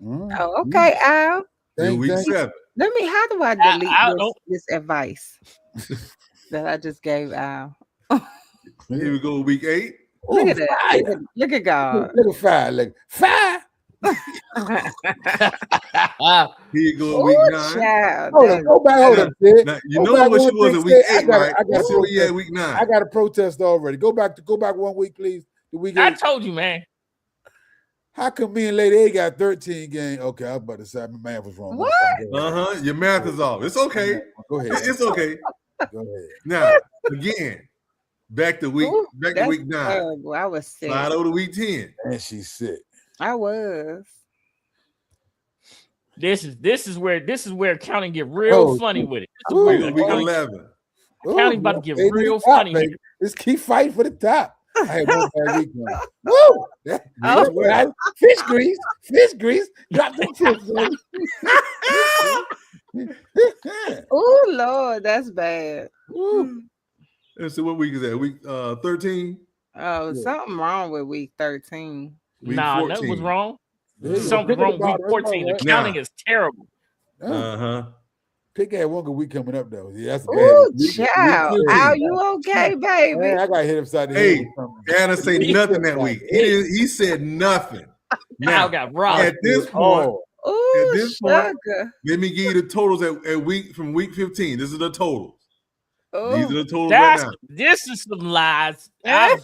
Oh, okay, Al. Week 7. How do I delete this advice that I just gave Al? Here we go, week 8. Look at that. Look at God. Look at 5. Here you go, week 9. Go back. Hold up, now, you know what she was in week 8, right? Week 9. I got a protest already. Go back 1 week, please. The week 8. I told you, man. How come me and Lady A got 13 games? Okay, I was about to say my math was wrong. What? Your math is off. It's okay. Go ahead. It's okay. Go ahead. Now, again, back to week 9. Terrible. I was sick. Slide over to week 10. And she's sick. I was. This is where counting get real funny with it. Week 11. Counting about to get real funny. Baby. Let's keep fighting for the top. I had one bad week. Woo! Fish grease. Drop the fish. Oh Lord, that's bad. And so what week is that? Week 13? Oh, something wrong with week 13. Week nah, 14. that was wrong. Something wrong with week 14. The counting is terrible. Pick had one good week coming up though. Yeah, that's bad. Ooh, child. Are you okay, baby? Man, I got hit upside the head. Hey, Anna say nothing that week. He said nothing. Now got robbed. At this point, let me give you the totals from week 15. This is the totals. These are the totals right now. This is some lies. Hey,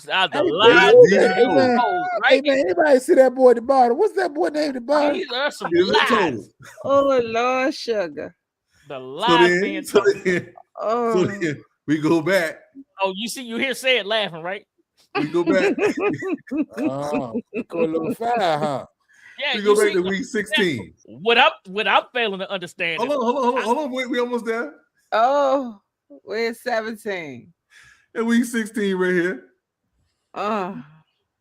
man, anybody see that boy at the bottom? What's that boy named at the bottom? These are some lies. Oh Lord, sugar. The lies being told. So then we go back. Oh, you hear say it laughing, right? We go back. Go a little fire, huh? Yeah, we go back to week 16. What I'm failing to understand. Hold on. Wait, we almost there. Oh, we're 17. And week 16 right here.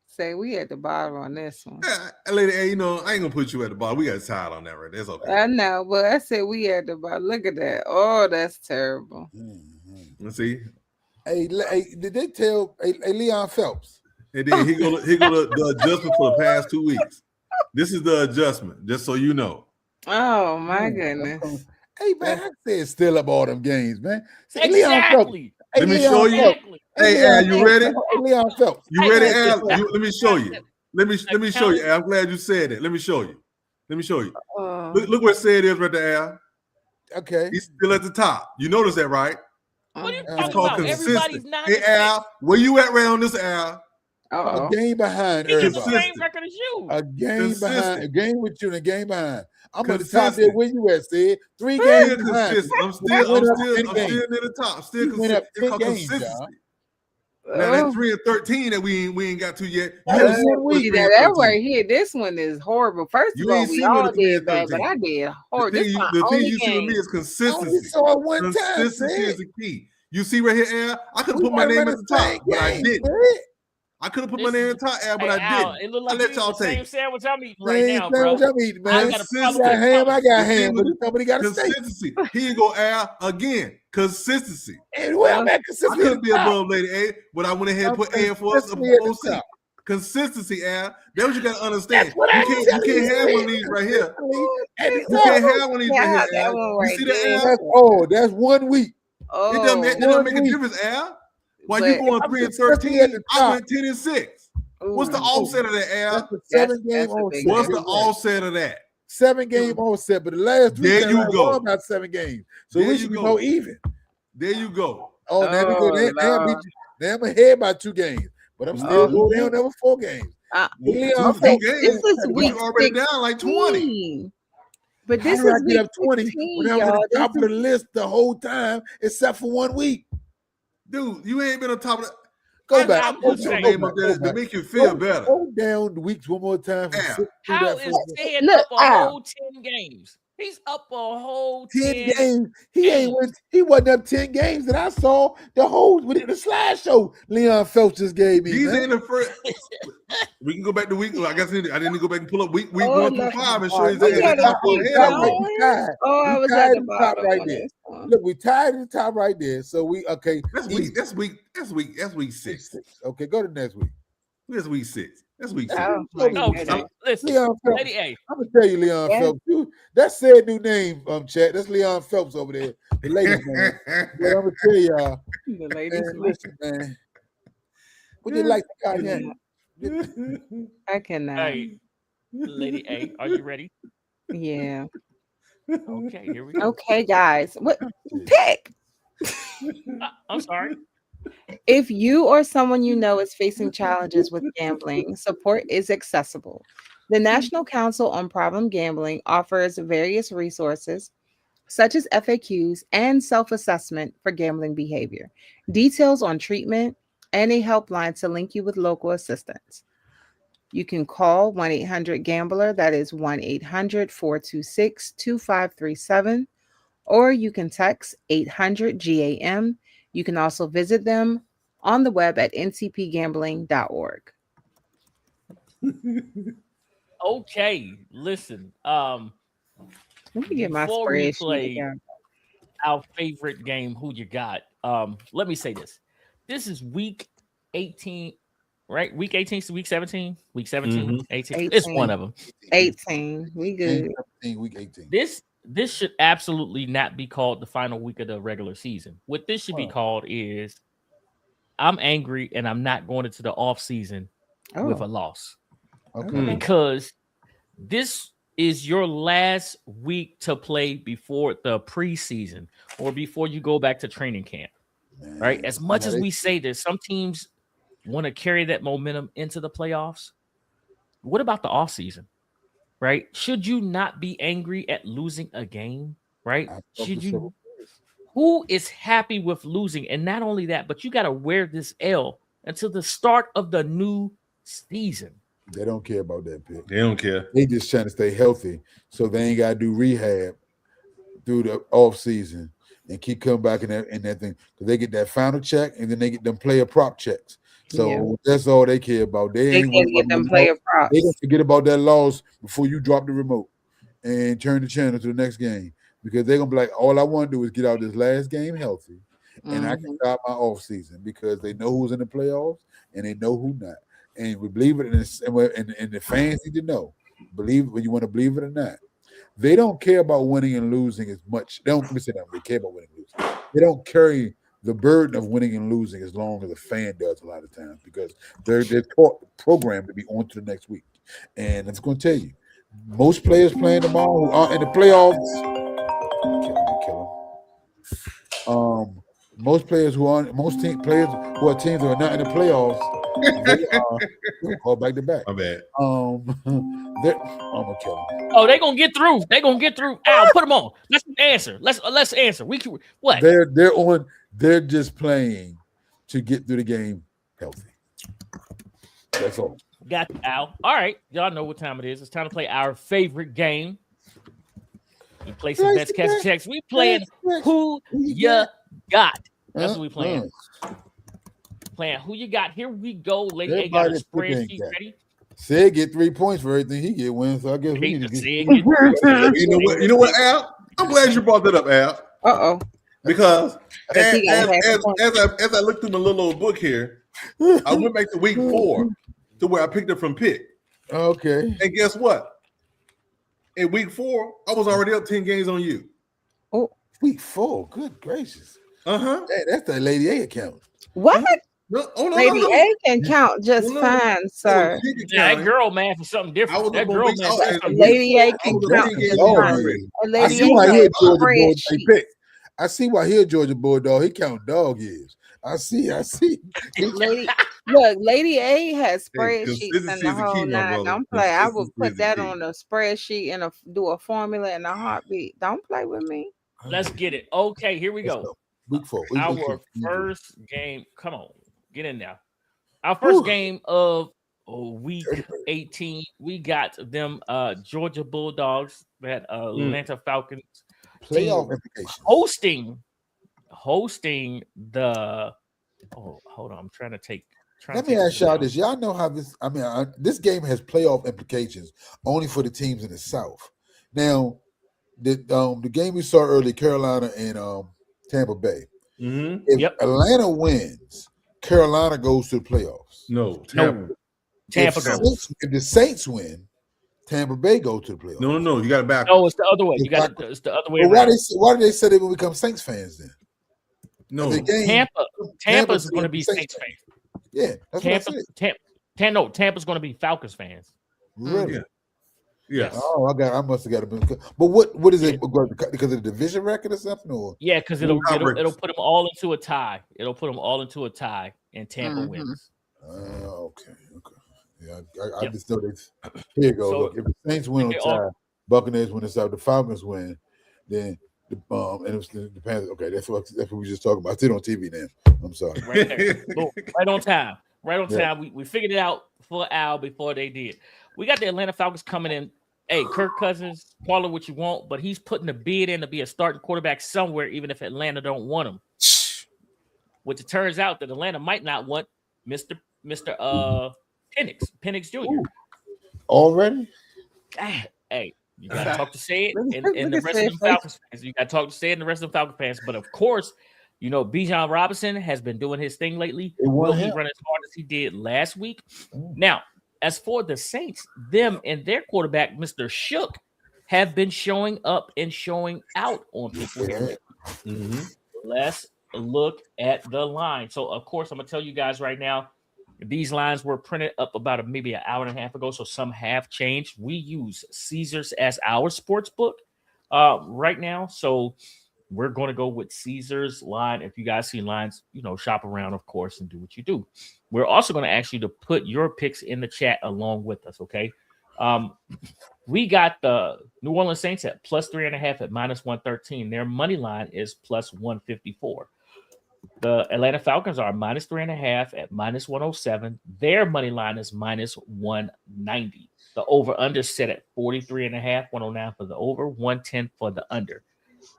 Say we at the bottom on this one. Lady A, I ain't gonna put you at the bottom. We got tired on that right there. That's okay. I know, but I said we at the bottom. Look at that. Oh, that's terrible. Let's see. Hey, did they tell Leon Phelps? And then he go to the adjustment for the past 2 weeks. This is the adjustment, just so you know. Oh my goodness. Hey man, I said still up all them games, man. Exactly. Leon Phelps. Let me show you. Hey, Al, you ready? Leon Phelps. You ready, Al? Let me show you. Let me show you. Al, I'm glad you said that. Let me show you. Look where it is right there, Al. Okay. He's still at the top. You notice that, right? What are you talking about? Everybody's not. Hey, Al, where you at around this, Al? A game behind everybody. He's the same record as you. A game behind. A game with you and a game behind. I'm at the top there. Where you at, Sid? 3 games behind. I'm still near the top. Still consistency. Now that 3 and 13 that we ain't got to yet. That right here, this one is horrible. First of all, we all did that, but I did horrible. The thing you see with me is consistency. Consistency is the key. You see right here, Al, I could have put my name at the top, but I didn't. I could have put my name at the top, Al, but I didn't. It looked like I let y'all take same sandwich I'm eating right now, bro. I'm eating, man. I got ham, but somebody got a steak. Consistency. Here you go, Al, again. Consistency. And where I'm at consistency. I could be above Lady A, but I went ahead and put A for us above C. Consistency, Al. That's what you got to understand. You can't have one of these right here. You can't have one of these right here, Al. You see that, Al? That's 1 week. It doesn't make a difference, Al. While you going 3 and 13, I went 10 and 6. What's the offset of that, Al? What's the offset of that? 7-game offset, but the last 3 there you go. About 7 games. So we should go even. There you go. Oh, now we go. Now I'm ahead by 2 games, but I'm still going down over 4 games. This is week already down like 20. But How this did I is get week up 20 16, when I was at y'all. the top of the list the whole time, except for 1 week? Dude, you ain't been on top of that. Go back. I'm Put just your saying. name up there to make you feel better. Go down the weeks one more time from Yeah. 6 through How that is first Ted Look, up a Al. whole 10 games? He's up a whole 10 10 games. He ain't win. He wasn't up 10 games that I saw the whole with the slideshow Leon Phelps just gave me. These Man. ain't the first. We can go back to week. I guess I didn't go back and pull up week Oh, 1 through look. 5 and show you We exactly gotta how far keep ahead I was. We tied. Oh, I We was tied at the at the top bottom right on there. this one. Look, we tied at the top right there. So we okay. That's week 6. Okay, go to next week. That's week 6. That's week 6. Oh my Okay, goodness. listen, Leon Phelps. Lady A. I'm gonna tell you, Leon Yeah. Phelps. That's said new name, chat. That's Leon Phelps over there, the latest man. But I'm gonna tell y'all, The ladies. man, listen, man. Would you like to got here? I cannot. Hey, Lady A, are you ready? Yeah. Okay, here we go. Okay, guys. What pick? I'm sorry. If you or someone you know is facing challenges with gambling, support is accessible. The National Council on Problem Gambling offers various resources, such as FAQs and self assessment for gambling behavior, details on treatment, and a helpline to link you with local assistance. You can call 1-800-GAMBLER, that is 1-800-426-2537, or you can text 800-GAM. You can also visit them on the web at ncpgambling.org. Okay, listen. Let me get my Before we spreadsheet play again. our favorite game, Who You Got? Let me say this. This is week 18, right? Week 18 to week 17? Week 17, 18. It's one of them. 18. We good. Week 18. This should absolutely not be called the final week of the regular season. What this should be called is I'm angry and I'm not going into the off season with a loss. Okay. Because this is your last week to play before the preseason or before you go back to training camp. Man. Right? As much as we say this, some teams want to carry that momentum into the playoffs. What about the off season? Right? Should you not be angry at losing a game? Right? Should you? Who is happy with losing? And not only that, but you got to wear this L until the start of the new season. They don't care about that pick. They don't care. They just trying to stay healthy, so they ain't got to do rehab through the off season and keep coming back in that thing because they get that final check and then they get them player prop checks. So that's all they care about. They ain't can get them player props. They don't forget about that loss before you drop the remote and turn the channel to the next game because they're gonna be like, all I want to do is get out this last game healthy, and I can start my off season because they know who's in the playoffs and they know who not. And we believe it, and the fans need to know. Believe it when you want to believe it or not. They don't care about winning and losing as much. They don't let me say that. They care about winning and losing. They don't carry the burden of winning and losing as long as a fan does a lot of times because they're taught programmed to be on to the next week. And it's going to tell you, most players playing tomorrow who aren't in the playoffs, most players who aren't, players who are teams who are not in the playoffs, they are call back to back. My bad. I'm gonna kill them. Oh, they're gonna get through. They're gonna get through. Al, put them on. Let's answer. Let's answer. We can what? They're just playing to get through the game healthy. That's all. Got you, Al. All right, y'all know what time it is. It's time to play our favorite game. We play some best catch checks. We playing Who You Got. That's what we playing. Playing Who You Got. Here we go. Lady A got a spreadsheet ready. Sid get 3 points for everything he get wins, so I guess we need to get. You know what, Al? I'm glad you brought that up, Al. Because as I looked through my little old book here, I went back to week 4 to where I picked up from pick. Okay. And guess what? In week 4, I was already up 10 games on you. Oh, week 4. Good gracious. Hey, that's that Lady A account. What? No, Lady A can count just fine, sir. Yeah, that girl man for something different. That girl man for something Lady A can count just fine. I see why he a Georgia Bulldog. I see why he a Georgia Bulldog. He count dog years. I see. Lady, look, Lady A has Hey, spreadsheets and consistency the is the key, whole my nine. brother. Don't play. I would Consistency is put the that key. on a spreadsheet and do a formula in a heartbeat. Don't play with me. Let's get it. Okay, here we Let's go. go. Week 4. Week Our 18. first game. Come on, get in there. Our first Whew. game of week Dirty bird. 18. We got them Georgia Bulldogs, that Atlanta Falcons Playoff team implications. hosting the. Oh, hold on. I'm trying to take. Let me ask y'all this. Y'all know how this, this game has playoff implications only for the teams in the South. Now, the game we saw earlier, Carolina and Tampa Bay. Mm-hmm. If Atlanta wins, Carolina goes to the playoffs. No, Tampa. Tampa goes. If the Saints win, Tampa Bay go to the playoffs. No. You got it back. No, it's the other way. It's the other way around. Why did they say they will become Saints fans then? No, Tampa's going to be Saints fans. Yeah, that's what I said. Tampa's going to be Falcons fans. Really? Yeah. Yes. Oh, I must have got it. But what is it? Because of the division record or something? Or yeah, because it'll put them all into a tie. It'll put them all into a tie, and Tampa wins. Okay. Yeah, I just know this. Here you go. So, look, if the Saints win on tie, Buccaneers win inside, the Falcons win, then and it was the Panthers. Okay, that's what we just talking about. I see it on TV now. I'm sorry. Right there. Boom. Right on time. Right on time. We figured it out for Al before they did. We got the Atlanta Falcons coming in. Hey, Kirk Cousins, call it what you want, but he's putting a bid in to be a starting quarterback somewhere, even if Atlanta don't want him. Which it turns out that Atlanta might not want Mr. Penix Jr. Ooh. Already? Hey, you gotta talk to say it and the rest of the Falcons fans. You gotta talk to say it and the rest of the Falcons fans. But of course, Bijan Robinson has been doing his thing lately. Will he run as hard as he did last week? Now, as for the Saints, them and their quarterback, Mr. Shook, have been showing up and showing out on people here. Let's look at the line. So, of course, I'm gonna tell you guys right now, these lines were printed up about maybe an hour and a half ago, so some have changed. We use Caesars as our sports book right now, so we're going to go with Caesars line. If you guys see lines, shop around, of course, and do what you do. We're also going to ask you to put your picks in the chat along with us, okay? We got the New Orleans Saints at plus 3.5 at minus 113. Their money line is plus 154. The Atlanta Falcons are minus 3.5 at minus 107. Their money line is minus 190. The over-under set at 43.5, 109 for the over, 110 for the under.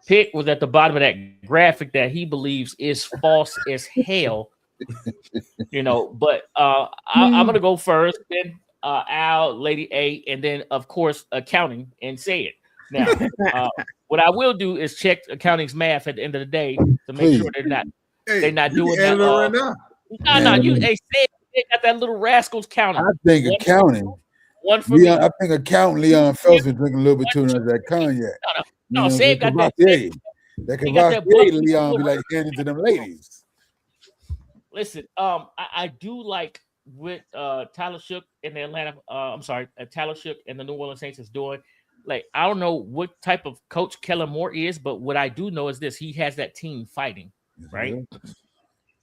Pick was at the bottom of that graphic that he believes is false as hell. But I'm going to go first, then Al, Lady A, and then, of course, accounting and say it. Now, what I will do is check accounting's math at the end of the day to make sure they're not doing that. Right now. No, they got that little rascals counting. I think accounting. One for me. I think accounting Leon Phelps been drinking a little bit too much of that cognac. No, Save got that. That Cavassier Leon be like handing to them ladies. Listen, I do like what Tyler Shook and the Atlanta. Tyler Shook and the New Orleans Saints is doing. Like, I don't know what type of coach Kellen Moore is, but what I do know is this: he has that team fighting. Right.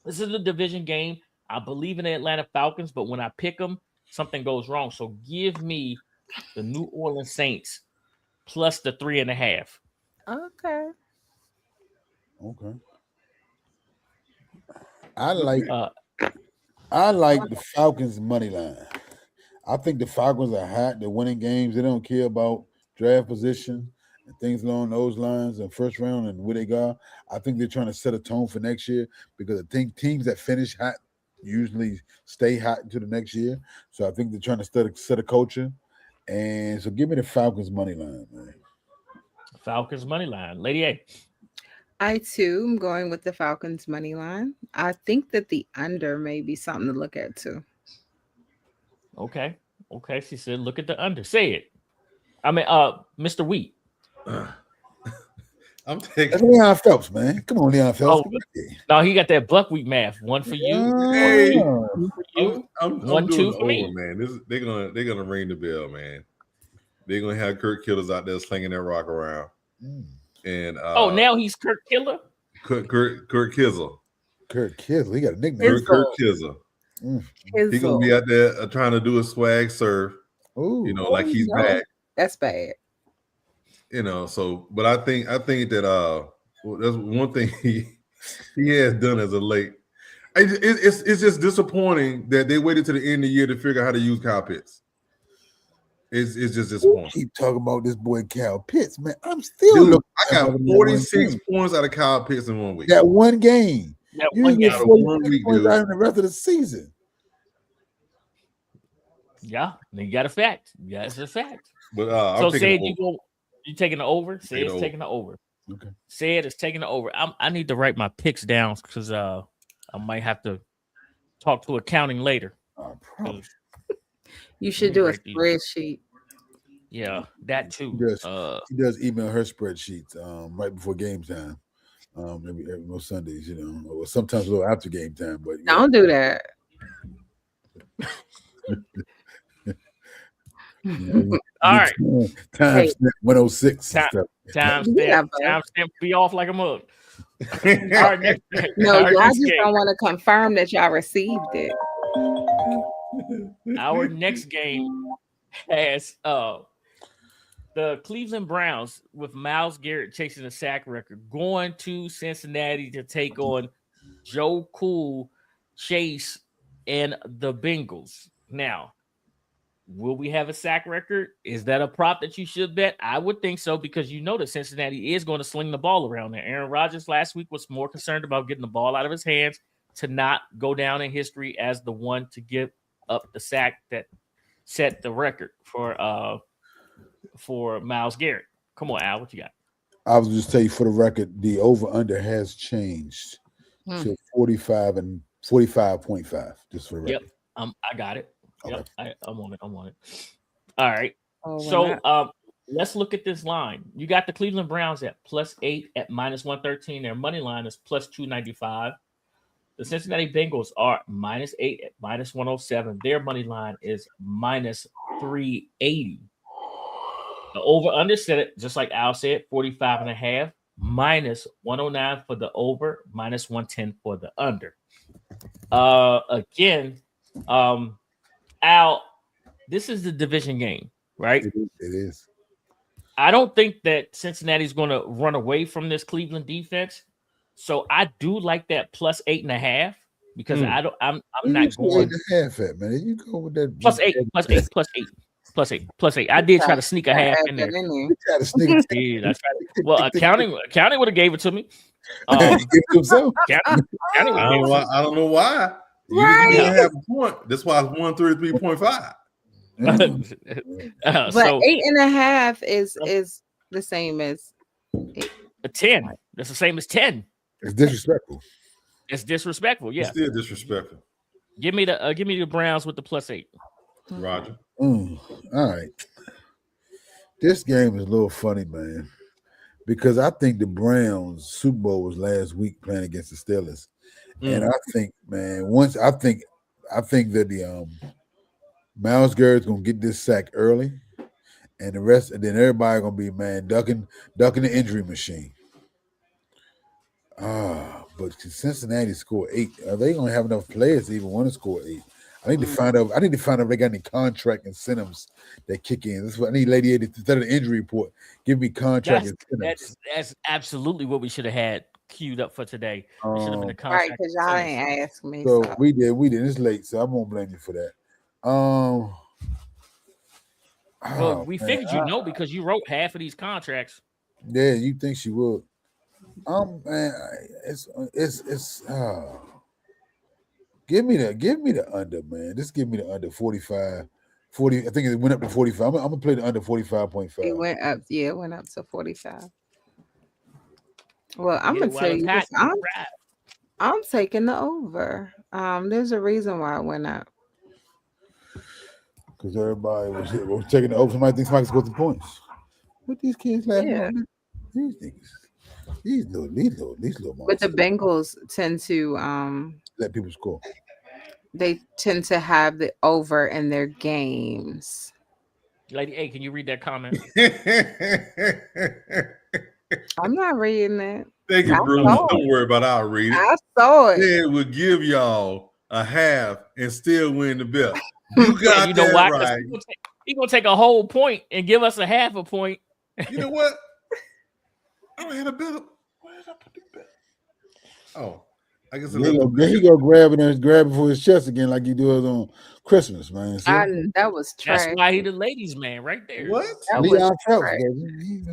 This is a division game. I believe in the Atlanta Falcons, but when I pick them, something goes wrong. So give me the New Orleans Saints plus the 3.5. Okay. I like the Falcons money line. I think the Falcons are hot. They're winning games. They don't care about draft position and things along those lines and first round and where they go. I think they're trying to set a tone for next year because I think teams that finish hot usually stay hot into the next year. So I think they're trying to set a culture. And so give me the Falcons money line, man. Falcons money line. Lady A. I too am going with the Falcons money line. I think that the under may be something to look at too. Okay. She said, look at the under. Say it. I mean, Mr. Wheat. I'm taking That's Leon Phelps, man. Come on, Leon Phelps. No, he got that buckwheat math. One for you. Hey, two for you. I'm 1-2 doing for me. Man. They're gonna ring the bell, man. They're gonna have Kurt Killers out there slinging that rock around. And now he's Kurt Killer. Kurt Kizzle. Kirk Kizzle, he got a nickname. Kirk Kizzle. He gonna be out there trying to do a swag surf. Ooh. Like he's back. That's bad. So but I think that that's one thing he has done as of late. It's just disappointing that they waited to the end of the year to figure out how to use Kyle Pitts. It's just disappointing. Keep talking about this boy Kyle Pitts, man. I'm still looking. I got 46 points out of Kyle Pitts in 1 week. That one game. You get 46 points out in the rest of the season. Yeah, you got a fact. Yeah, it's a fact. But so say you taking the over. Say it's taking the over. Okay. Say it's taking the over. I need to write my picks down because I might have to talk to accounting later. You should do a spreadsheet. Yeah, that too. She does email her spreadsheets right before game time. Every most Sundays, or sometimes a little after game time. But don't do that. All right. Time stamp 106. Time stamp be off like a mug. Y'all just don't want to confirm that y'all received it. Our next game has the Cleveland Browns with Myles Garrett chasing the sack record going to Cincinnati to take on Joe Cool, Chase, and the Bengals. Now, will we have a sack record? Is that a prop that you should bet? I would think so because you know that Cincinnati is going to sling the ball around there. Aaron Rodgers last week was more concerned about getting the ball out of his hands to not go down in history as the one to give up the sack that set the record for Myles Garrett. Come on, Al, what you got? I was just tell you for the record, the over-under has changed to 45 and 45.5, just for the record. Yep, I got it. Okay. Yep, I'm on it. All right. So let's look at this line. You got the Cleveland Browns at +8 at -113. Their money line is +295. The Cincinnati Bengals are -8 at -107. Their money line is -380. The over-under set it, just like Al said, 45.5, -109 for the over, -110 for the under. Again, Al, this is the division game, right? It is. I don't think that Cincinnati's going to run away from this Cleveland defense. So I do like that +8.5 because I'm not going 8.5 at, man. You go with that +8. I did try to sneak a half in there. Try to sneak it. Well, accounting would have gave it to me. I don't know why. You didn't have a point. That's why it's 133.5. But 8.5 is the same as a 10. That's the same as 10. It's disrespectful. It's disrespectful. Yeah, it's still disrespectful. Give me the Browns with the +8. Roger. All right. This game is a little funny, man, because I think the Browns Super Bowl was last week playing against the Steelers, and I think, man, I think that the Myles Garrett's gonna get this sack early, and the rest, and then everybody gonna be, man, ducking the injury machine. But Cincinnati scored 8. Are they gonna have enough players to even want to score 8? I need to find out. If they got any contract incentives that kick in. This is what I need, Lady A, instead of the injury report. Give me contract incentives. That's absolutely what we should have had queued up for today. It should have been a contract. Right, because y'all ain't asked me. So we did. It's late, so I won't blame you for that. Well, we figured because you wrote half of these contracts. Yeah, you think she would? Man, it's give me the under, man. Just give me the under 45. 40. I think it went up to 45. I'm gonna play the under 45.5. It went up. Yeah, it went up to 45. Well, I'm gonna tell you this. I'm taking the over. There's a reason why it went up. Because everybody was taking the over. Somebody thinks somebody scored the points. What these kids laughing at? These things. These little monsters. But the Bengals tend to let people score. They tend to have the over in their games. Lady A, can you read that comment? I'm not reading it. Thank you, Bruce. Don't worry about it. I'll read it. I saw it. Ted will give y'all a half and still win the belt. You got you know that why? right. He's gonna take a whole point and give us a half a point. You know what? I don't have a belt. Where did I put the belt? Oh, I guess he go grab it for his chest again like he does on Christmas, man. That was trash. That's why he the ladies' man right there. What? Leon Phelps, baby.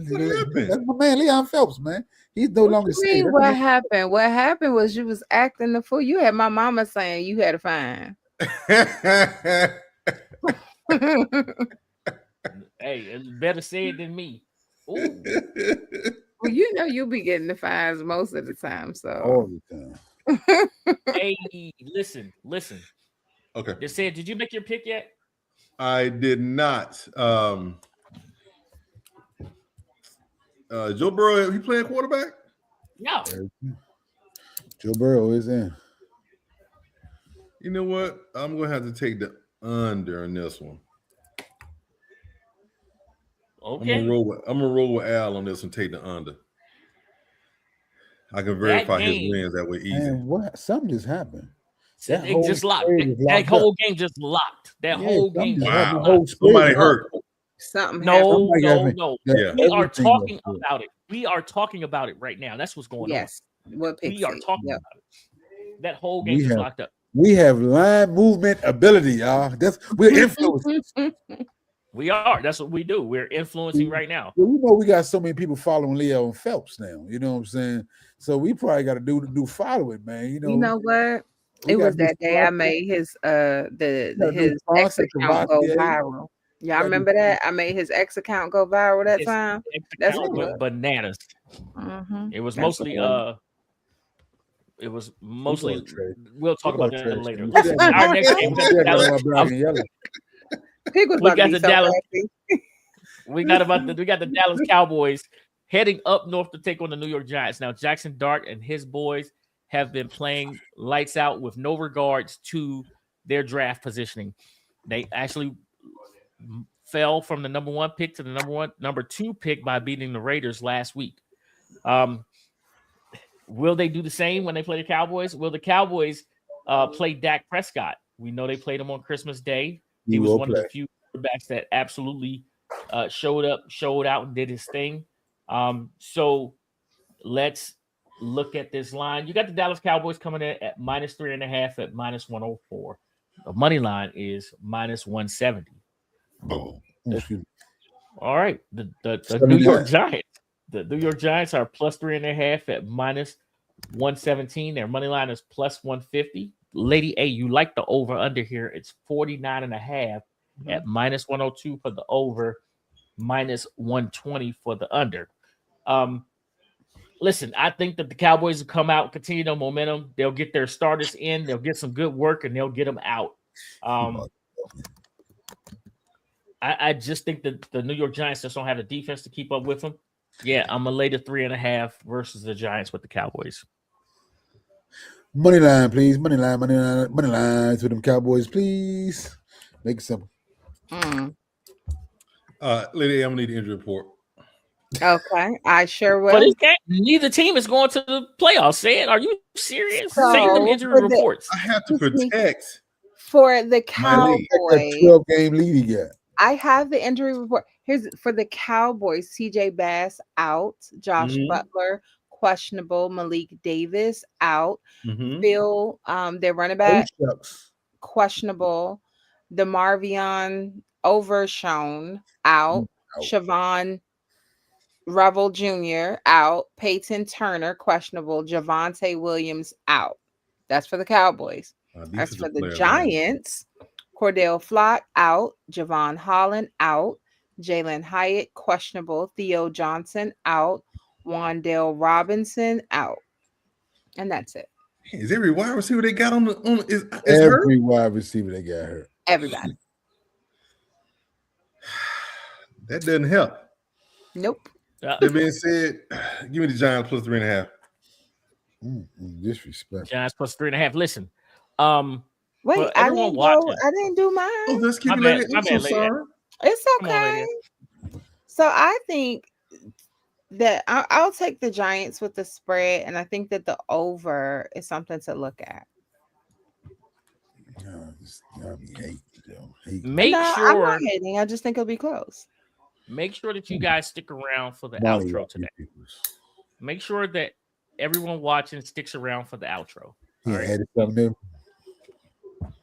That's my man, Leon Phelps, man. He's no longer state. What happened? What happened was you was acting the fool. You had my mama saying you had a fine. Hey, it's better said than me. Ooh. Well, you know you'll be getting the fines most of the time. So all the time. Hey, listen. Okay. They said, did you make your pick yet? I did not. Joe Burrow, he playing quarterback? No. Joe Burrow is in. You know what? I'm gonna have to take the under on this one. Okay. I'm gonna roll with Al on this and take the under. I can verify his wins that way easy. Man, what? Something just happened. It just locked. That whole game just locked. That whole game. Wow. Somebody hurt. Something. No. Yeah. We are talking about it. We are talking about it right now. That's what's going on. Yes. We are talking about it. That whole game just locked up. We have line movement ability, y'all. We're influencing. We are. That's what we do. We're influencing right now. Well, you know, we got so many people following Leo and Phelps now. You know what I'm saying? So we probably got to do following, man. You know what? It was that day I made his his X account go viral. Y'all remember that? I made his X account go viral that time. That's what bananas. Mm-hmm. It was mostly we'll talk about that later. Listen, our next game we got the Dallas Cowboys heading up north to take on the New York Giants. Now, Jackson Dart and his boys have been playing lights out with no regards to their draft positioning. They actually fell from the number 1 pick to the number 2 pick by beating the Raiders last week. Will they do the same when they play the Cowboys? Will the Cowboys play Dak Prescott? We know they played him on Christmas Day. He was one of the few quarterbacks that absolutely showed out, and did his thing. So let's look at this line. You got the Dallas Cowboys coming in at -3.5 at -104. The money line is -170. All right. The New York Giants. The New York Giants are +3.5 at -117. Their money line is +150. Lady A, you like the over under here. It's 49.5 at -102 for the over, -120 for the under. Listen, I think that the Cowboys will come out, continue their momentum. They'll get their starters in. They'll get some good work, and they'll get them out. I just think that the New York Giants just don't have the defense to keep up with them. Yeah, I'm going to lay the 3.5 versus the Giants with the Cowboys. Money line, please. Money line to them Cowboys, please. Make it simple. Lady, I'm going to need the injury report. Okay, I sure will. For this game, neither team is going to the playoffs. Saying, are you serious? Say them injury reports. I have to protect for the Cowboys. 12-game lead he got. I have the injury report. Here's for the Cowboys: C.J. Bass out, Josh Butler questionable, Malik Davis out, Phil their running back questionable, DeMarvion Overshown out, Siobhan Revel Jr. out, Peyton Turner questionable, Javonte Williams out. That's for the Cowboys. That's for the Giants. Cordell Flott out, Javon Holland out, Jalen Hyatt questionable, Theo Johnson out, Wandale Robinson out, and that's it. Is every wide receiver they got on is every wide receiver they got hurt? Everybody. That doesn't help. Nope. That being said, give me the Giants +3.5. Disrespect. Giants +3.5. Listen, wait, I didn't do mine. Oh, let's keep it. I'm so sorry. It's okay. So I think that I'll take the Giants with the spread, and I think that the over is something to look at. Y'all be hating, yo. Hate. Make No, I'm not sure hating. I just think it'll be close. that you guys stick around for the Molly, outro today. Make sure that everyone watching sticks around for the outro. Yeah, All right, added something there.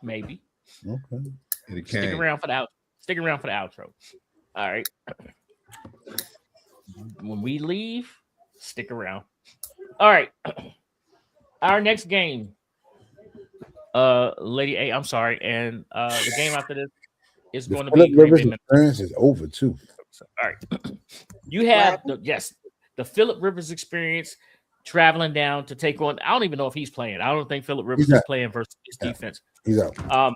maybe Okay. It stick came. around for the stick around for the outro. All right. When we leave, stick around. All right. Our next game, Lady A. I'm sorry, and the game after this is The going to Philip be Green Bay. Rivers experience is over too. All right. You have the Philip Rivers experience traveling down to take on. I don't even know if he's playing. I don't think Philip Rivers is playing versus his defense. He's out.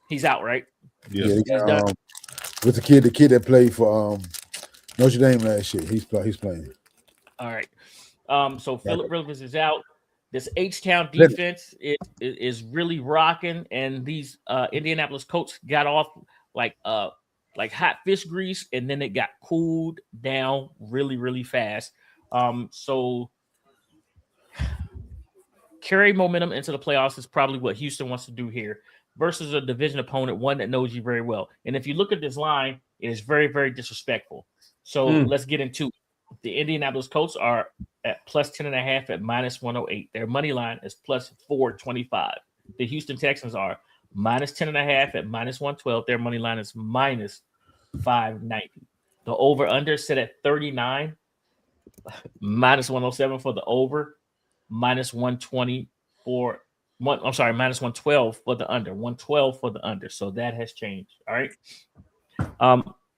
He's out, right? Yeah. Yeah, He's done. with the kid that played for Notre Dame last year. He's playing. All right. So Philip Rivers is out. This H-Town defense is really rocking, and these Indianapolis Colts got off like hot fish grease, and then it got cooled down really, really fast. So carry momentum into the playoffs is probably what Houston wants to do here versus a division opponent, one that knows you very well. And if you look at this line, it is very, very disrespectful. So let's get into it. The Indianapolis Colts are at plus 10.5 at minus 108. Their money line is plus 425. The Houston Texans are minus 10.5 at minus 112. Their money line is minus 590. The over-under set at 39, minus 107 for the over, minus 120 for minus 112 for the under, 112 for the under. So that has changed. All right.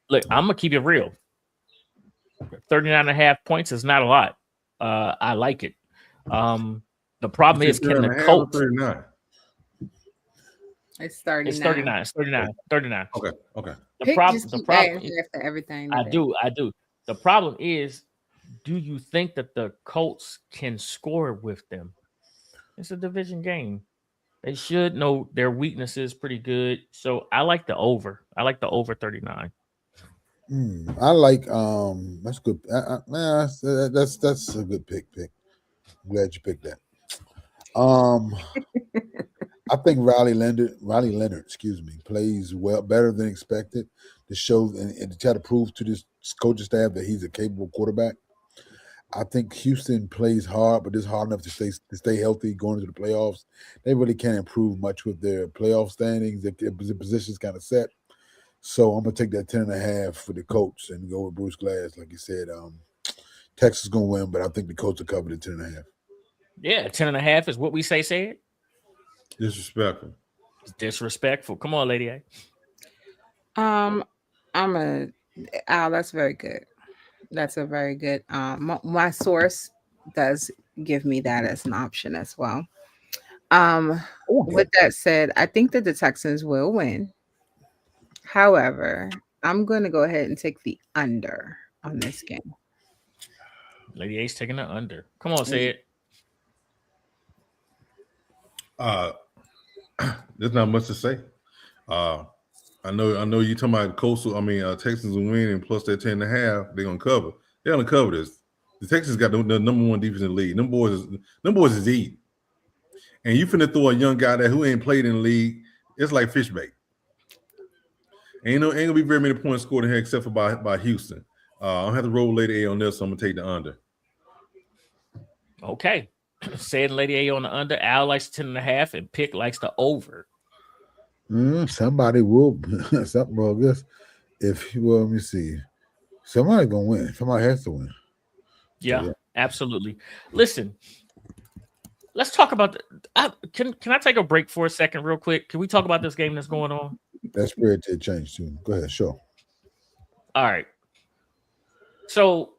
Look, I'm gonna keep it real. 39.5 points is not a lot. I like it. The problem is, can the Colts? 39. It's 39. It's 39. It's 39. Okay. The problem after everything. I do. The problem is, do you think that the Colts can score with them? It's a division game. They should know their weaknesses pretty good. So I like the over. I like the over 39. I like that's good. That's a good pick. I'm glad you picked that. I think Riley Leonard, plays well, better than expected to show and to try to prove to this coaching staff that he's a capable quarterback. I think Houston plays hard, but it's hard enough to stay healthy going into the playoffs. They really can't improve much with their playoff standings. Their position's kind of set. So I'm gonna take that 10.5 for the Colts and go with Bruce Glass, like you said. Texas is gonna win, but I think the Colts will cover the 10.5. Yeah, 10.5 is what we say it. Disrespectful. It's disrespectful. Come on, Lady A. That's very good. That's a very good. My source does give me that as an option as well. With that said, I think that the Texans will win. However, I'm going to go ahead and take the under on this game. Lady A's taking the under. Come on, say it. There's not much to say. I know you talking about Texans will win, and plus that 10.5, they're gonna cover. They're gonna cover this. The Texans got the number one defense in the league. Them boys is eating. And you finna throw a young guy there who ain't played in the league. It's like fish bait. Ain't gonna be very many points scored in here except for by Houston. I'll have to roll Lady A on this, so I'm gonna take the under. Okay. Saying Lady A on the under. Al likes 10.5 and Pick likes the over. Somebody will something wrong. Guess let me see. Somebody's gonna win. Somebody has to win. Yeah, absolutely. Listen, let's talk about can I take a break for a second real quick? Can we talk about this game that's going on? That spread did change too. Go ahead, sure. All right. So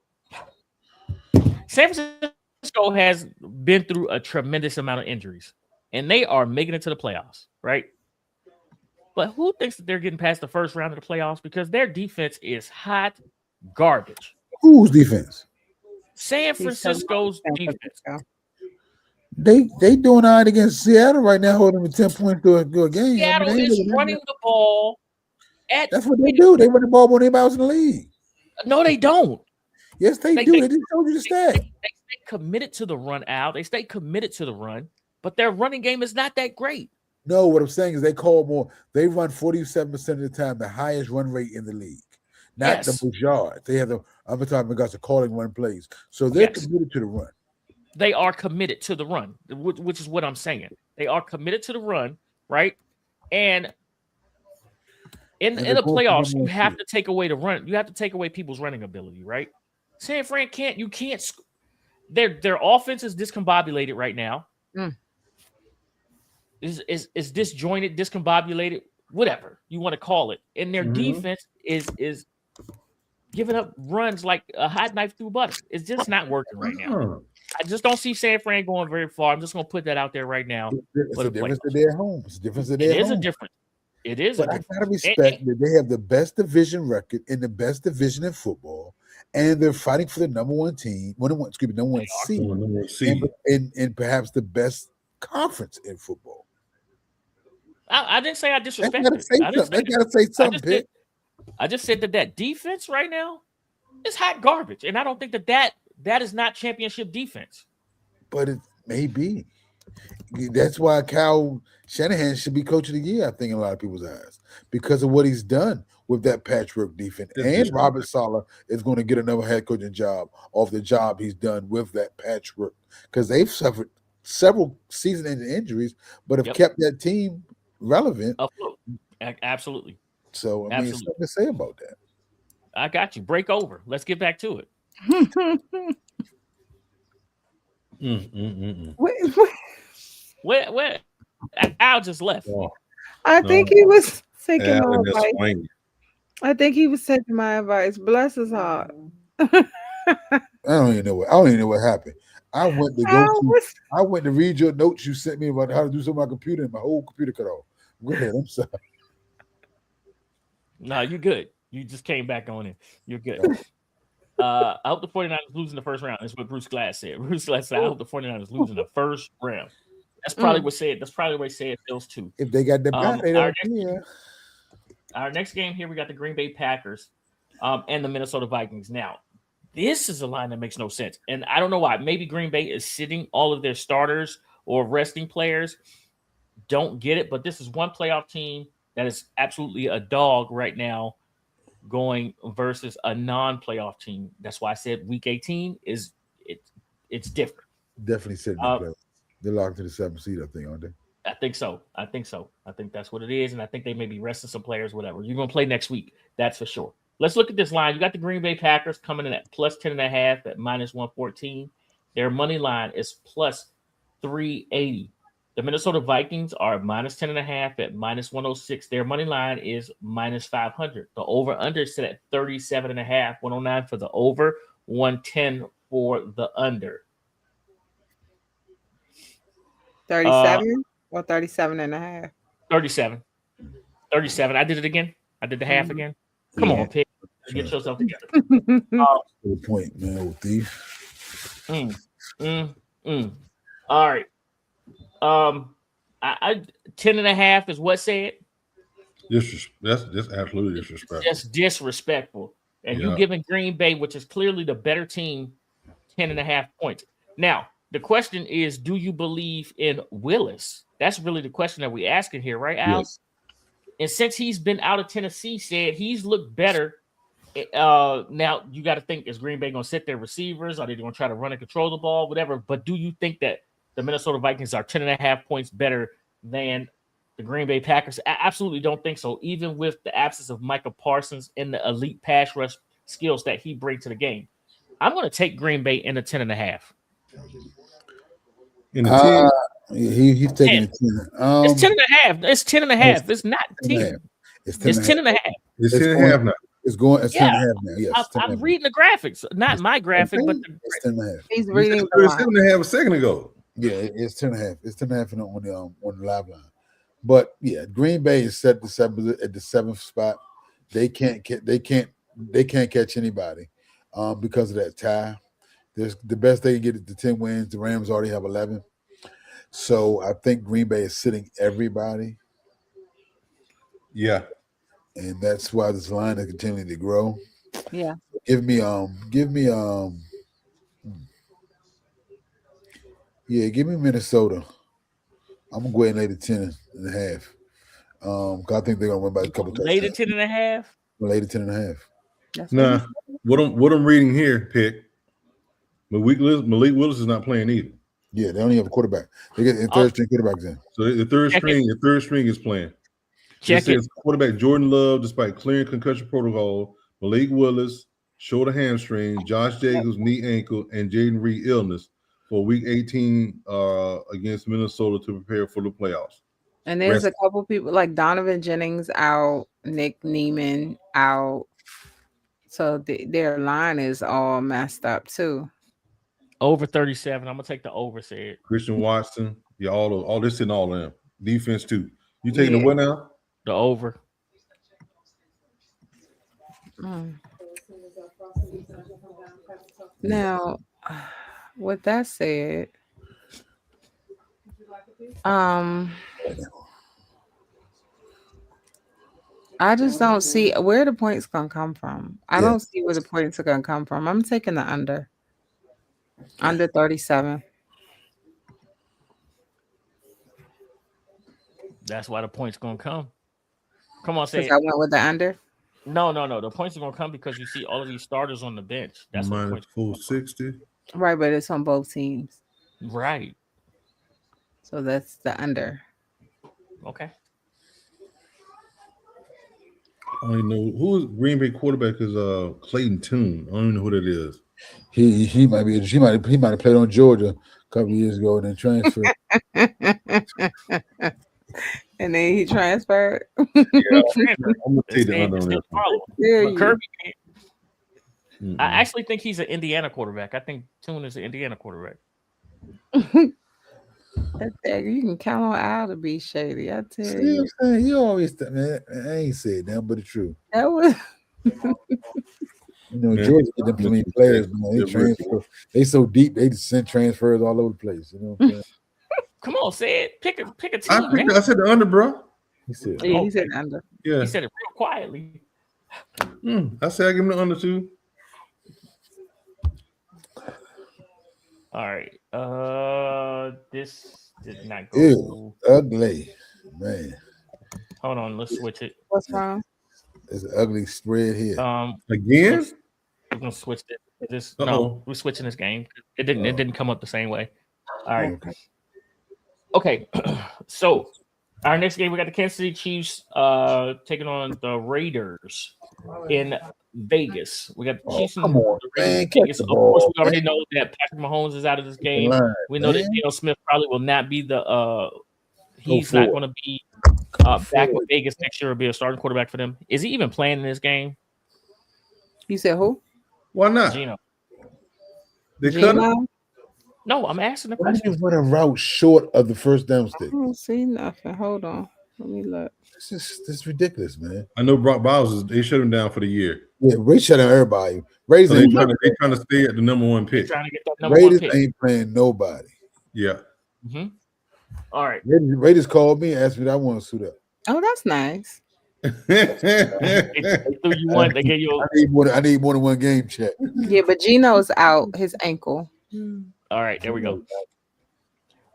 San Francisco has been through a tremendous amount of injuries, and they are making it to the playoffs, right? But who thinks that they're getting past the first round of the playoffs? Because their defense is hot garbage. Whose defense? San Francisco's defense. They doing all right against Seattle right now, holding them 10 points to a good game. Seattle is running the ball. That's what they do. They run the ball more than anybody else in the league. No, they don't. Yes, they do. They just told you the stat. They stay committed to the run out. They stay committed to the run, but their running game is not that great. No, what I'm saying is they call more. They run 47% of the time, the highest run rate in the league. Not the most yards. They have the. I'm talking in regards to calling run plays. So they're committed to the run. They are committed to the run, which is what I'm saying. They are committed to the run, right? And in the playoffs, you have to take away the run. You have to take away people's running ability, right? San Fran can't. You can't. Their offense is discombobulated right now. Is disjointed, discombobulated, whatever you want to call it. And their defense is giving up runs like a hot knife through butter. It's just not working right now. I just don't see San Fran going very far. I'm just going to put that out there right now. It's a difference that they're home. It's a difference that they're home. It is a difference. It is but a I difference. gotta respect that they have the best division record in the best division in football, and they're fighting for the number one team, number one seed, and perhaps the best conference in football. I didn't say I disrespect it. They gotta say something. I just said that defense right now is hot garbage, and I don't think that is not championship defense. But it may be. That's why Kyle Shanahan should be coach of the year, I think, in a lot of people's eyes, because of what he's done with that patchwork defense. And Robert Saleh is going to get another head coaching job off the job he's done with that patchwork, because they've suffered several season-ending injuries, but have kept that team relevant. Absolutely. So, I mean, something to say about that. I got you. Break over. Let's get back to it. Where Al just left. I think he was taking my advice. I think he was taking my advice. Bless his heart. I don't even know what happened. I went to read your notes you sent me about how to do something on my computer, and my whole computer cut off. Go ahead. I'm sorry. No, you're good. You just came back on it. You're good. I hope the 49ers losing the first round. That's what Bruce Glass said. Bruce Glass said, I hope the 49ers losing the first round. That's probably what said. That's probably what he said feels too. If they got the our next game here, we got the Green Bay Packers and the Minnesota Vikings. Now, this is a line that makes no sense. And I don't know why. Maybe Green Bay is sitting all of their starters or resting players. Don't get it. But this is one playoff team that is absolutely a dog right now going versus a non-playoff team. That's why I said week 18 it's different. Definitely sitting in the playoffs. They're locked to the 7th seed, I think, aren't they? I think so. I think that's what it is. And I think they may be resting some players, whatever. You're going to play next week. That's for sure. Let's look at this line. You got the Green Bay Packers coming in at plus 10.5 at minus 114. Their money line is plus 380. The Minnesota Vikings are minus 10.5 at minus 106. Their money line is minus 500. The over-under is set at 37.5, 109 for the over, 110 for the under. 37 or 37.5? 37. 37. I did it again. I did the half again. Come on, Pig. Get yourself together. Good point, man, thief. All right. I 10.5 is what said. That's absolutely disrespectful. That's disrespectful. And you giving Green Bay, which is clearly the better team, 10.5 points. Now, the question is, do you believe in Willis? That's really the question that we're asking here, right, Al? Yes. And since he's been out of Tennessee, said he's looked better. Now you got to think, is Green Bay going to sit their receivers? Are they going to try to run and control the ball? Whatever. But do you think that the Minnesota Vikings are 10.5 points better than the Green Bay Packers? I absolutely don't think so. Even with the absence of Micah Parsons and the elite pass rush skills that he brings to the game, I'm going to take Green Bay in the 10.5. In the 10, he's taking 10. It's 10.5. It's 10.5. It's not 10. It's 10.5. It's 10.5 now. It's going. It's 10.5 now. Yes, I'm reading the graphics, not my graphic, but it's 10.5. He's reading. It was 7.5 a second ago. Yeah, it's 10.5. It's 10.5 on the live line. But yeah, Green Bay is set at the 7th spot. They can't catch anybody because of that tie. There's the best they can get is the 10 wins. The Rams already have 11. So I think Green Bay is sitting everybody. Yeah. And that's why this line is continuing to grow. Yeah. Give me give me Minnesota. I'm gonna go ahead and lay the 10.5. 'Cause I think they're gonna win by a couple Later touchdowns. 10.5. Lay the 10.5. That's what Nah, what I'm reading here, pick. Malik Willis is not playing either. Yeah, they only have a quarterback. They get Oh. third string quarterbacks in. So the third Check string is playing. Check It says quarterback Jordan Love, despite clearing concussion protocol, Malik Willis, shoulder hamstring, Josh Jacobs, knee ankle, and Jaden Reed illness for week 18 against Minnesota to prepare for the playoffs. And there's a couple people like Donovan Jennings out, Nick Neiman out. So their line is all messed up too. Over 37. I'm gonna take the over. Said Christian Watson, yeah, all this and all of them. Defense too. You taking the what now? The over. Now, with that said, I just don't see where the points gonna come from. I don't see where the points are gonna come from. I'm taking the under 37. That's why the points gonna come. Come on, say I went with the under. No. The points are gonna come because you see all of these starters on the bench. That's what the minus points 460. Right, but it's on both teams. Right. So that's the under. Okay. I don't even know who Green Bay quarterback is. Clayton Tune. I don't even know who that is. He might have played on Georgia a couple of years ago and then transferred. And then he transferred. Yeah, I'm gonna take the under on that. Kirby. I actually think he's an Indiana quarterback. I think Tune is an Indiana quarterback. You can count on Al to be shady. I tell See you. what I'm saying? You always man, I ain't said nothing but the truth. That was Georgia get them many players, man. They transfer. They so deep, they just send transfers all over the place. You know what I'm saying? Come on, say it. Pick a team. I said the under, bro. He said, he said under. Yeah. He said it real quietly. I said I give him the under too. All right. This did not go. Ew, ugly, man. Hold on, let's switch it. What's wrong? It's an ugly spread here. Again? We're gonna switch this. No, we're switching this game. It didn't come up the same way. All right. Okay. So our next game, we got the Kansas City Chiefs taking on the Raiders in Vegas. We got the Chiefs in Vegas. Of course, we already know that Patrick Mahomes is out of this game. We know that Daniel Smith probably will not be he's not going to be back in Vegas next year or be a starting quarterback for them. Is he even playing in this game? You said who? Why not? Gino. They cut him? No, I'm asking the Why question. did you run a route short of the first down stick? I don't see nothing. Hold on. Let me look. This is ridiculous, man. I know Brock Bowers, they shut him down for the year. Yeah, Ray shut down everybody. Raiders So they trying to stay at the number one pick. Trying to get that number Raiders one pick. ain't playing nobody. Yeah. Mm-hmm. All right. Raiders called me and asked me that I want to suit up. Oh, that's nice. They threw you one. They gave you. I need more than one game check. Yeah, but Gino's out his ankle. All right, there we go.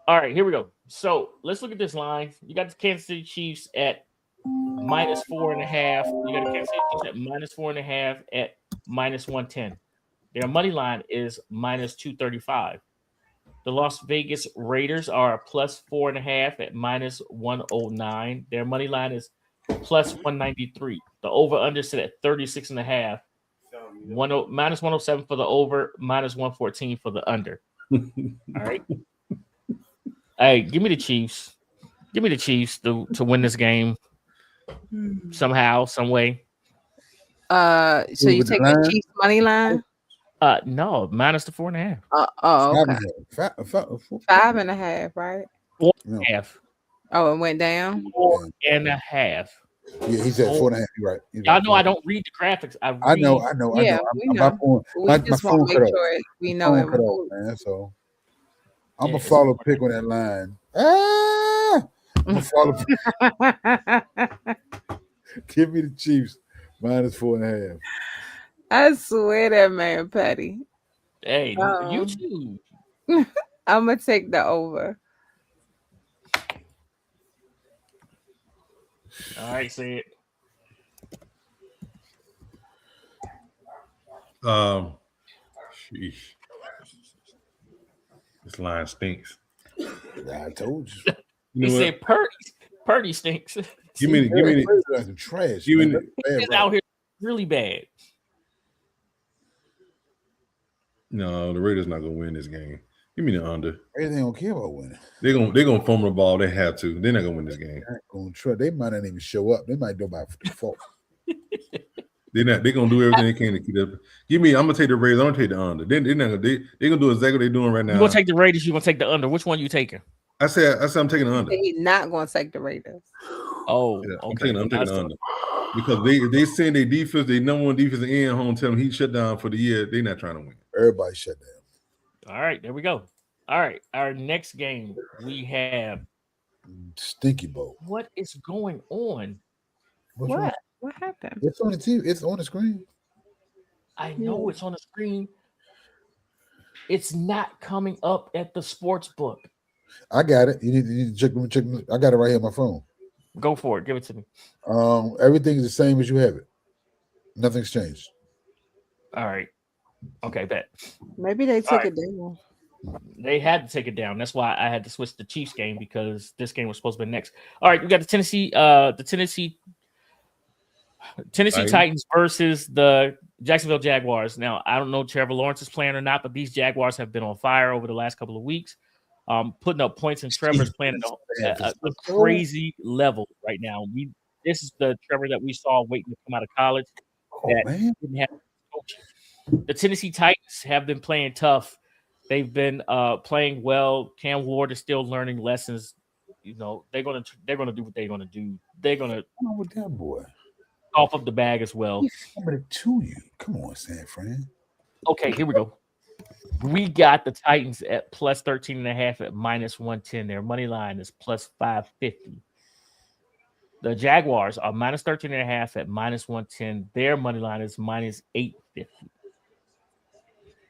All right, here we go. So let's look at this line. You got the Kansas City Chiefs at -4.5. You got the Kansas City Chiefs at -4.5 at -110. Their money line is -235. The Las Vegas Raiders are +4.5 at -109. Their money line is +193. The over/under sit at 36.5. -107 for the over, -114 for the under. All right. Hey, give me the Chiefs. Give me the Chiefs to win this game somehow, some way. So you take the Chiefs money line? No, -4.5. Okay. 5.5. 5.5, right? 4.5. Oh, it went down. 4.5. Yeah, he said 4.5. You're right. Y'all know I don't read the graphics. I know. Yeah, we know. We just want to make sure we know it. Man, so I'm gonna follow pick on that line. I'm gonna follow. Give me the Chiefs -4.5. I swear that man petty. Hey, you Um, choose. I'm gonna take the over. All right, say it. Sheesh. This line stinks. I told you. You He know what? said Purdy stinks. Give me That's some trash, give man. me That's bad He's right. out here really bad. no. The Raiders not gonna win this game. Give me the under. Raiders don't care about winning. They're gonna fumble the ball. They have to. They're not gonna win this game. They're not gonna try. They might not even show up. They might do by default. They're not. They're gonna do everything they can to keep up. Give me. I'm gonna take the Raiders. I'm gonna take the under. They're not gonna. They're gonna do exactly what they're doing right You now. gonna take the Raiders? You gonna take the under? Which one you taking? I said I'm taking the under. He's not gonna take the Raiders. Oh, Yeah, okay. I'm taking the under because they send their defense, their number one defense in home, tell them he shut down for the year. They're not trying to win. Everybody shut down. All right, there we go. All right, our next game we have. Stinky bowl. What is going on? What's wrong? What happened? It's on the TV. It's on the screen. I know it's on the screen. It's not coming up at the sports book. I got it. You need to check. I got it right here on my phone. Go for it. Give it to me. Everything's the same as you have it. Nothing's changed. All right. Okay, bet. Maybe they took it down. They had to take it down. That's why I had to switch the Chiefs game because this game was supposed to be next. All right, we got the Tennessee Titans versus the Jacksonville Jaguars. Now, I don't know if Trevor Lawrence is playing or not, but these Jaguars have been on fire over the last couple of weeks, putting up points, and Trevor's playing at a crazy level right now. This is the Trevor that we saw waiting to come out of college. Didn't have coaching. The Tennessee Titans have been playing tough. They've been playing well. Cam Ward is still learning lessons. You know, they're gonna do what they're gonna do. They're gonna with that boy off of the bag as well. He's coming to you. Come on, San Fran. Okay, here we go. We got the Titans at plus 13.5 at minus 110. Their money line is plus 550. The Jaguars are minus 13.5 at minus 110. Their money line is minus 850.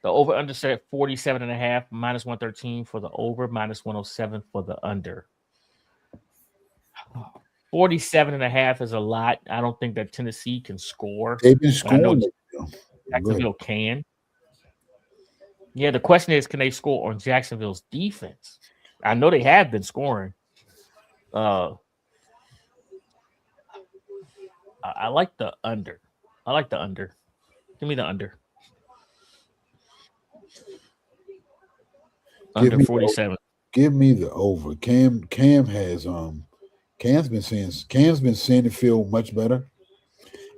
The over under set at 47.5, minus 113 for the over, minus 107 for the under. 47.5 is a lot. I don't think that Tennessee can score. They've been scoring. I know Jacksonville can. Yeah, the question is, can they score on Jacksonville's defense? I know they have been scoring. I like the under. I like the under. Give me the under. Under 47. Give me the over. Cam has Cam's been seeing the field much better.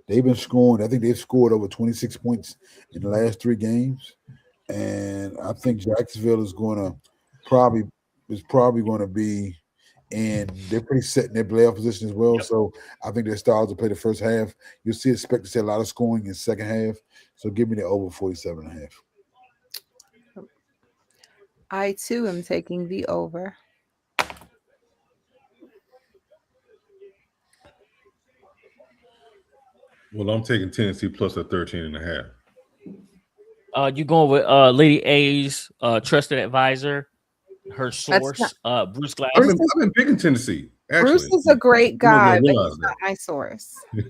They've been scoring. I think they've scored over 26 points in the last 3 games. And I think Jacksonville is probably going to be they're pretty set in their playoff position as well. Yep. So I think their styles to play the first half. You'll expect to see a lot of scoring in the second half. So give me the over 47.5. I too am taking the over. Well, I'm taking Tennessee plus a 13.5. You going with Lady A's trusted advisor, her source, Bruce Glass. I've been picking Tennessee. Actually. Bruce is a great guy, but he's not my source. I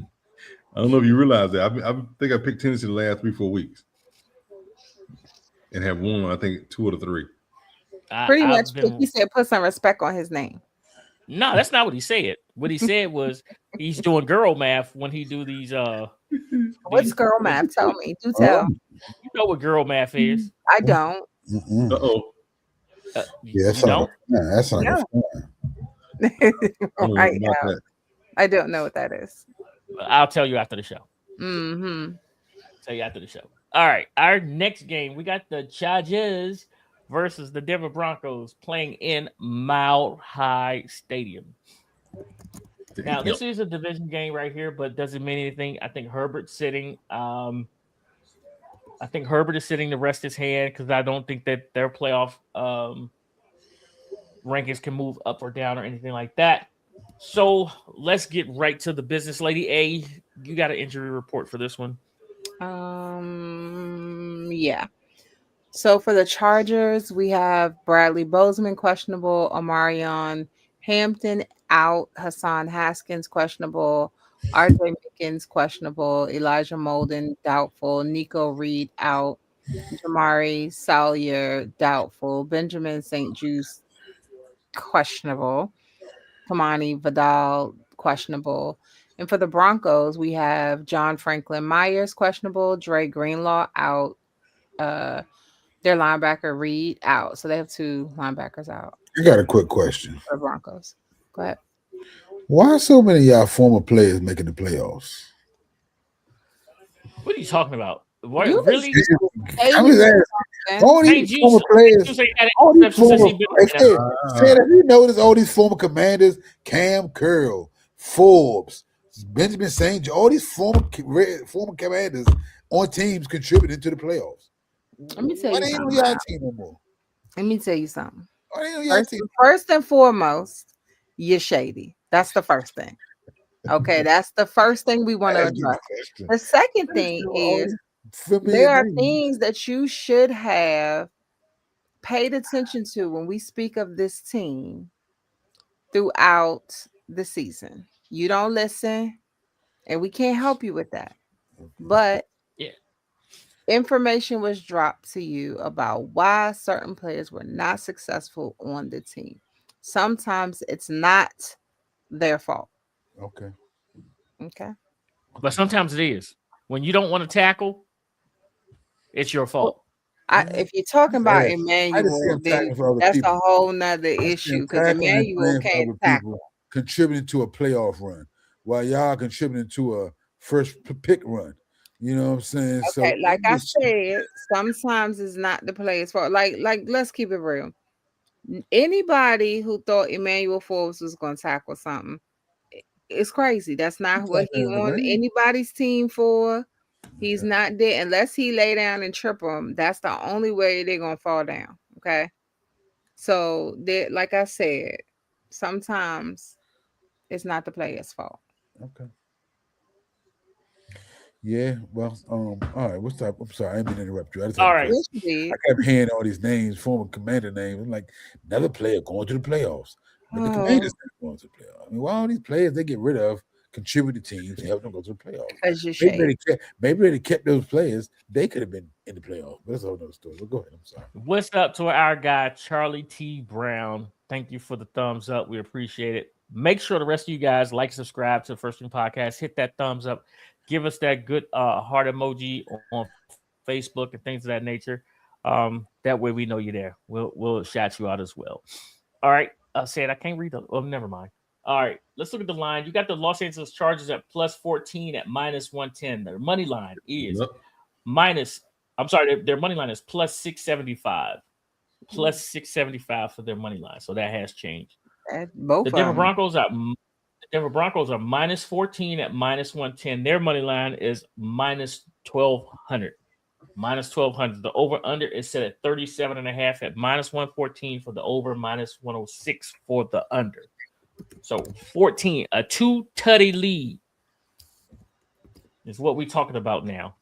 don't know if you realize that. I think I picked Tennessee the last 3-4 weeks and have won, I think, 2 out of 3. Pretty much, he said put some respect on his name. No, that's not what he said. What he said was he's doing girl math when he do these. What's girl math? Tell me. Do tell. You know what girl math is? I don't. Uh-oh. That's not right now. I don't know what that is. I'll tell you after the show. Mm-hmm. Tell you after the show. All right. Our next game, we got the Chargers versus the Denver Broncos playing in Mile High Stadium. Now, this is a division game right here, but does it mean anything? I think Herbert's sitting. I think Herbert is sitting to rest his hand because I don't think that their playoff rankings can move up or down or anything like that. So let's get right to the business. Lady A, you got an injury report for this one? Yeah. So for the Chargers, we have Bradley Bozeman questionable, Omarion Hampton out, Hassan Haskins questionable, RJ Mickens questionable, Elijah Molden doubtful, Nico Reed out, Jamari Salyer doubtful, Benjamin St. Juice questionable, Kamani Vidal questionable. And for the Broncos, we have John Franklin Myers questionable, Dre Greenlaw out, uh their linebacker Reed out. So they have two linebackers out I got a quick question. for the Broncos. Go ahead. Why so many of y'all former players making the playoffs? What are you talking about? What You was really? I'm hating just on asking. something. All Saint these Juice, former Saint players, Juice ain't had all an these interception since former, he been they in the NFL. said, have you noticed all these former commanders, Cam Curl, Forbes, Benjamin St. all these former commanders on teams contributing to the playoffs? Let me tell Why you they ain't on something. y'all Now. team no more? Let me tell you something. Why they ain't on y'all First, team? first and foremost, you're shady. That's the first thing. Okay, that's the first thing we want to That's a good address. question. The second I just thing know all is these familiar there are names. things that you should have paid attention to when we speak of this team throughout the season. You don't listen, and we can't help you with that. But Yeah. information was dropped to you about why certain players were not successful on the team. Sometimes it's not their fault. Okay. Okay. But sometimes it is. When you don't want to tackle, it's your Well, fault. if you're talking about Yeah. I just see Emmanuel, them then tackling for other that's people. a whole nother I see issue them because tackling and Emmanuel playing for can't other people, tackle. contributing to a playoff run, while y'all contributing to a first pick run. You know what I'm saying? So Okay, like I said, sometimes it's not the player's fault. Like let's keep it real. Anybody who thought Emmanuel Forbes was going to tackle something, it's crazy. That's not he's what out he there in the on rain. anybody's team for. He's Okay. not there unless he lay down and trip them. That's the only way they're gonna fall down. Okay, so like I said, sometimes it's not the player's fault. Okay. Yeah. Well. All right. What's up? I'm sorry. I didn't mean to interrupt you. I just had All a right. question. Yes, you I did. kept hearing all these names, former commander names. I'm like, another player going to the playoffs, but the commanders Oh, not going to the playoffs. I mean, why all these players they get rid of contribute to teams to help them go to the playoffs? because you're Maybe shady. they kept those players. They could have been in the playoffs. But that's a whole other story. But go ahead. I'm sorry. What's up to our guy, Charlie T. Brown? Thank you for the thumbs up. We appreciate it. Make sure the rest of you guys like, subscribe to the First Thing Podcast. Hit that thumbs up. Give us that good heart emoji on Facebook and things of that nature. That way we know you're there. We'll shout you out as well. All right. Said I can't read the. Oh, never mind. All right. Let's look at the line. You got the Los Angeles Chargers at plus 14 at minus 110. Their money line is Yep. minus. I'm sorry. Their money line is plus 675. Plus 675 for their money line. So that has changed. The Both of Denver them. Broncos are minus 14 at minus 110. Their money line is minus 1200. Minus 1200. The over under is set at 37.5 at minus 114 for the over, minus 106 for the under. So 14, a 2 tutty lead is what we're talking about now.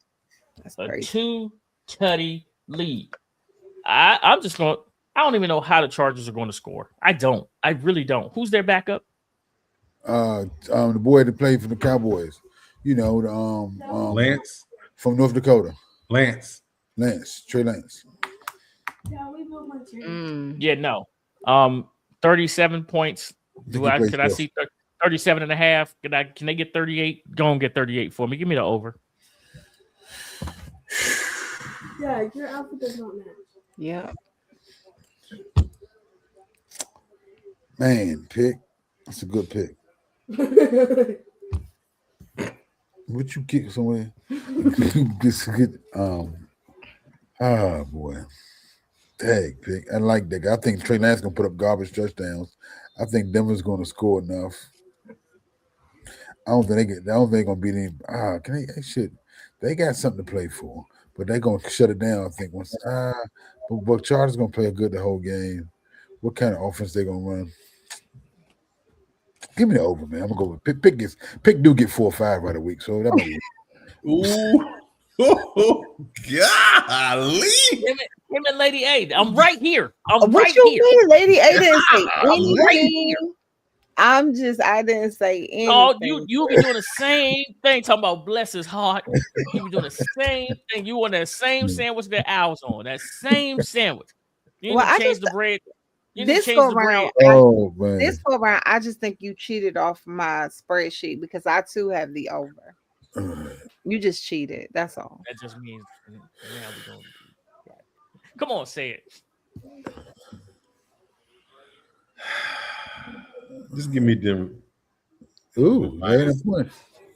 That's A crazy. 2 tutty lead. I'm just going. I don't even know how the Chargers are going to score. I don't. I really don't. Who's their backup? The boy that played for the Cowboys, you know, Lance. from North Dakota, Lance. Trey Lance. Mm. Yeah, no. 37 points. Think he plays Could I for see 37 and a half? Can they get 38? Go and get 38 for me. Give me the over. Yeah, your outfit does not match. Yeah. man pick. That's a good pick. Would you kick somewhere? Boy. Tag pick. I like that guy. I think Trey Lance gonna put up garbage touchdowns. I think Denver's gonna score enough. I don't think they're gonna beat any. Can they shit? They got something to play for, but they're gonna shut it down. I think once. But Chargers gonna play good the whole game. What kind of offense they gonna run? Give me the over, man. I'm gonna go with pick. Pick do get 4 or 5 right a week, so that might be. Ooh. Oh, golly. Him and Lady A. I'm right here. I'm What right you here. mean, Lady A didn't say I'm right anything? here. I didn't say anything. Oh, you be doing the same thing. Talking about bless his heart. You be doing the same thing. You want that same sandwich that I was on. That same sandwich. You Well, need to I change just the bread. You need to this change go the round. bread. Oh man. This go round. I just think you cheated off my spreadsheet because I too have the over. You just cheated. That's all. That just means now we're going. Come on, say it. Just give me them. Ooh, Minus man,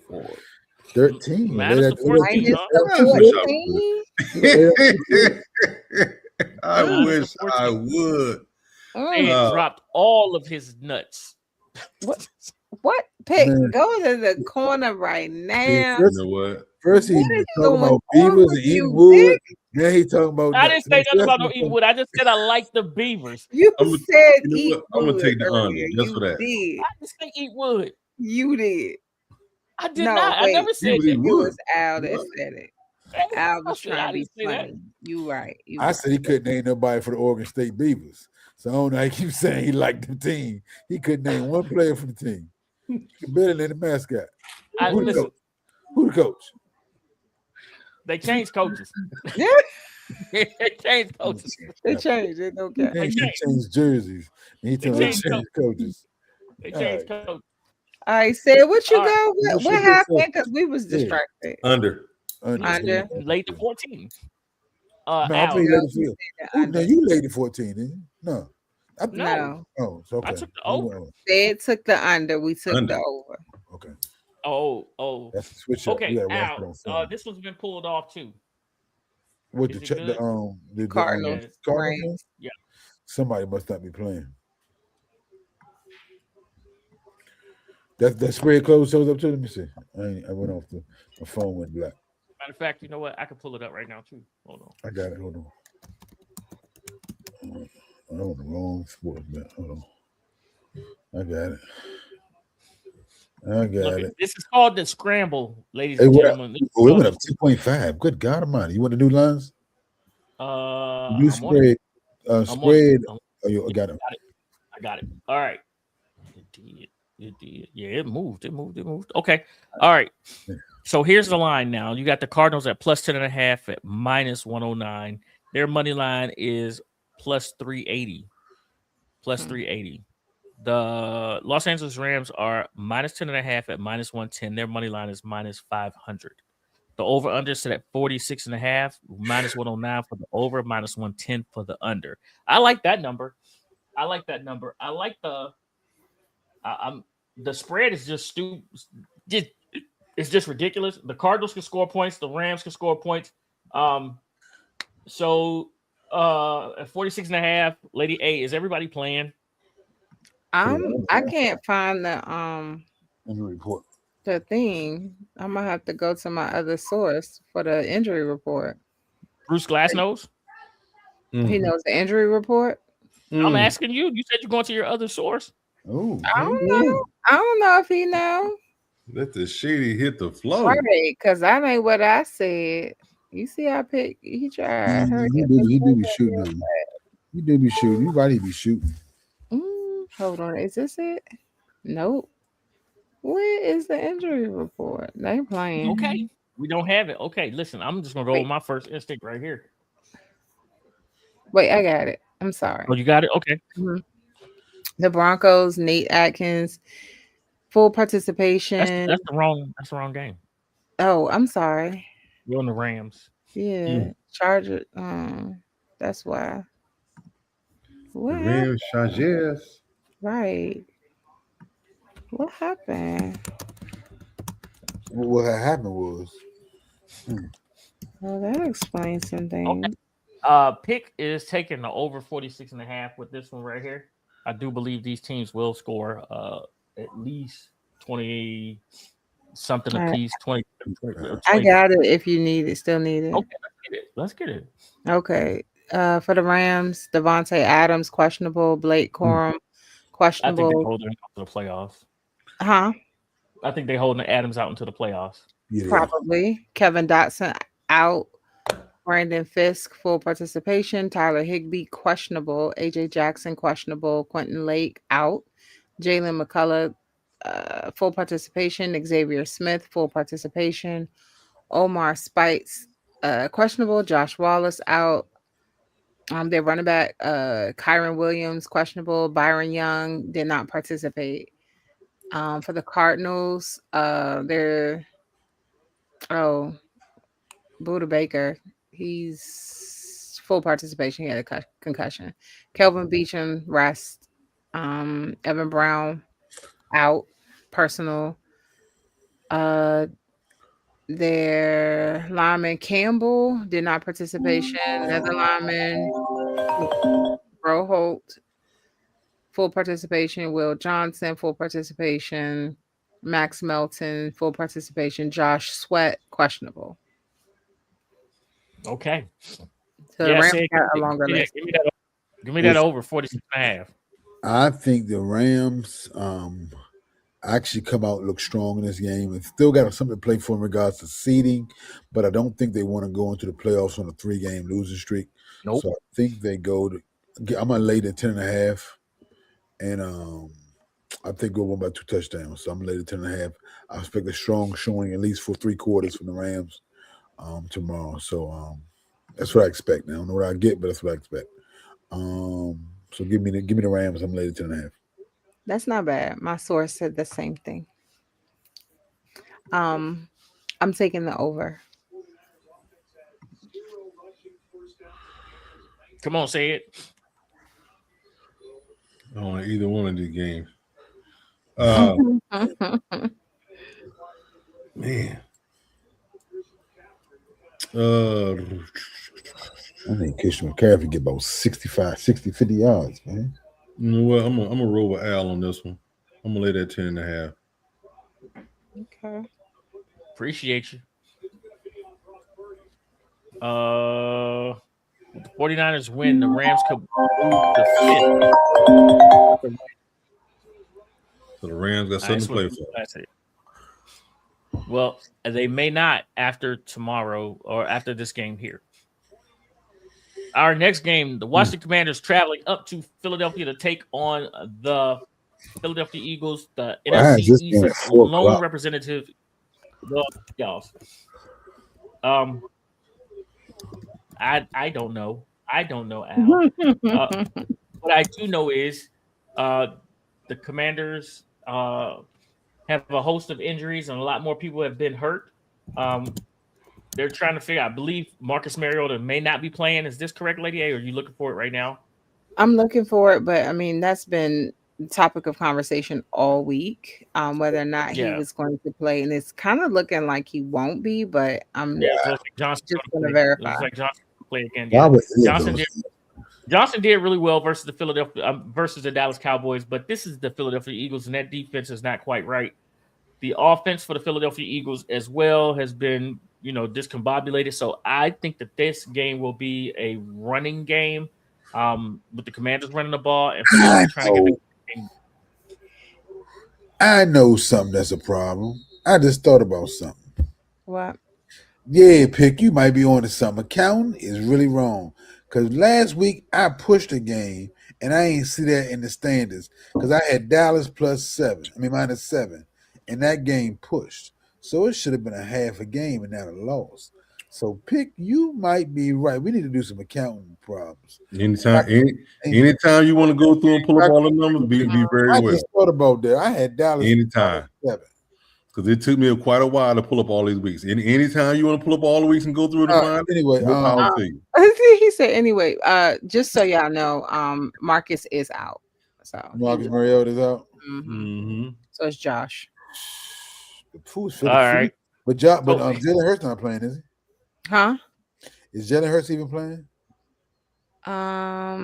a point. 13. Minus the 14, Minus huh? the 14. I Minus wish the 14. I would. They had dropped all of his nuts. What? Pick, Man. go to the corner right now. You know what? First he What was is talking going about on beavers with and eating you, wood. Now he talking about I didn't nuts. say nothing about no That's eating wood. I just said I like the beavers. You I'm gonna- said you know eat what? I'm gonna wood take the under earlier. just You for that. did. I just say eat wood. You did. I did No, not. I wait. never said would eat that. It wood. was Al that What? said it. Hey, Al I was trying to be didn't say that. funny. You right. You I right. said he couldn't name nobody for the Oregon State Beavers. So I don't know. He keeps saying he liked the team. He couldn't name one player for the team. He could barely name the mascot. Who the Listen, coach? Who the coach? they changed coaches. Yeah, They changed coaches. they changed it. Okay. He changed. changed jerseys. And he told me changed change coaches. They All changed right. coaches. All right, Sid, what you All right. go? What What you happened? say? Because we was Yeah. distracted. Under. Under. Late to 14. No, I Al. think Girl, lady you 14. said Who, under. no, you lady 14, didn't you? No. No. Oh, it's okay. I took the over. Sid took the under. We took Under. the over. Okay. Oh. That's a switch up. Okay, We gotta watch it Al. on film. This one's been pulled off too. What Is the it check good? the Cardinals. Cardinals Right. game? Yeah. Somebody must not be playing. That spread close shows up too. Let me see. I went off my phone went black. Matter of fact, you know what? I can pull it up right now too. Hold on. I got it. Hold on. I'm on the wrong sports bet. Hold on. I got it. Look, this is called the scramble, ladies Hey, and what up? gentlemen. Oh, it went up 2.5. Good God Almighty! You want the new lines? New I'm on spread. it. I'm on it. Spread. Oh, you got it. I got it. All right. It did. Yeah, it moved. Okay. All right. So here's the line now. You got the Cardinals at plus 10.5 at minus 109. Their money line is plus 380. Plus 380. The Los Angeles Rams are minus 10.5 at minus 110. Their money line is minus 500. The over under set at 46.5, minus 109 for the over, minus 110 for the under. I like that number. I like the spread is just stupid. It's just ridiculous. The Cardinals can score points. The Rams can score points. So at 46.5, Lady A, is everybody playing? I can't find Injury report. the thing. I'm gonna have to go to my other source for the injury report. Bruce Glassnose? He knows the injury report. I'm asking you. You said you're going to your other source. Oh, I don't know. I don't know if he know. Let the shady hit the floor. Right, because that ain't what I said. You see, I picked. He tried. he do be shooting. You do be shooting. You might be shooting. Hold on. Is this it? Nope. Where is the injury report? They playing. Okay. We don't have it. Okay, listen, I'm just gonna go with my first instinct right here. Wait, I got it. I'm sorry. Oh, you got it? Okay. The Broncos, Nate Atkins, full participation. That's the wrong game. Oh, I'm sorry. You're on the Rams. Yeah, Charger. That's why. What happened? Rams Chargers. Right. What happened? What had happened was Well, that explains some things. Pick is taking the over 46.5 with this one right here. I do believe these teams will score at least 20 something All right. apiece. 20. I got it. If you need it, still need it. Okay, let's get it. Okay. For the Rams, Devontae Adams questionable, Blake Corum I think questionable. they're holding him out to the playoffs. Huh? I think they're holding Adams out into the playoffs. yeah. Probably. Kevin Dotson out. Brandon Fisk, full participation. Tyler Higbee, questionable. AJ Jackson, questionable. Quentin Lake, out. Jalen McCullough, full participation. Xavier Smith, full participation. Omar Spites, questionable. Josh Wallace, out. Their running back, Kyron Williams, questionable. Byron Young did not participate. For the Cardinals, they're oh Buda Baker, he's full participation. He had a concussion. Kelvin Beecham rest. Evan Brown out. Personal. Uh, their lineman Campbell did not participation. Another lineman Bro Holt full participation. Will Johnson full participation. Max Melton full participation. Josh Sweat questionable. Okay. So the Yeah, Rams say got a longer list. Give me that over 46 and a half. I think the Rams actually come out and look strong in this game and still got something to play for in regards to seeding, but I don't think they want to go into the playoffs on a 3-game losing streak. Nope. So I think they go to I'm gonna lay the 10.5, and I think we'll win by 2 touchdowns. So I'm gonna lay the 10.5. I expect a strong showing at least for 3 quarters from the Rams tomorrow. So that's what I expect. Now I don't know what I get, but that's what I expect. So give me the Rams. I'm later 10.5. That's not bad. My source said the same thing. I'm taking the over. Come on, say it. I don't want either one of these games. Man. I think Christian McCaffrey get about 65, 60, 50 yards, man. You know what? I'm gonna roll with Al on this one. I'm gonna lay that 10.5. Okay. Appreciate you. The 49ers win. The Rams could move to 5th. So the Rams got something to play for. That's it. Well, they may not after tomorrow or after this game here. Our next game, the Washington Commanders traveling up to Philadelphia to take on the Philadelphia Eagles, the NFC East lone representative, the Eagles. I don't know. I don't know, Al. What I do know is the Commanders have a host of injuries, and a lot more people have been hurt. They're trying to figure out. I believe Marcus Mariota may not be playing. Is this correct, Lady A? Or are you looking for it right now? I'm looking for it, but I mean that's been the topic of conversation all week. Whether or not he was going to play, and it's kind of looking like he won't be. But I'm just like Johnson just going to verify. Looks like Johnson will play again. Yeah. Johnson did really well versus the versus the Dallas Cowboys, but this is the Philadelphia Eagles, and that defense is not quite right. The offense for the Philadelphia Eagles as well has been, discombobulated. So I think that this game will be a running game with the Commanders running the ball and trying to get the game. I know something that's a problem. I just thought about something. What? Yeah, Pick, you might be on to something. Counting is really wrong. Because last week I pushed a game and I ain't see that in the standards because I had Dallas -7, and that game pushed. So it should have been a half a game and not a loss. So Pick, you might be right. We need to do some accounting problems. Anytime you want to go through and pull up all the numbers, be very well. I just thought about that. I had Dallas anytime. 7. Because it took me quite a while to pull up all these weeks. Anytime you want to pull up all the weeks and go through it and find anyway, he said anyway. Just so y'all know, Marcus is out. So Marcus Mariota is out. So it's Josh. All right, but Jalen Hurts not playing, is he? Huh? Is Jalen Hurts even playing? I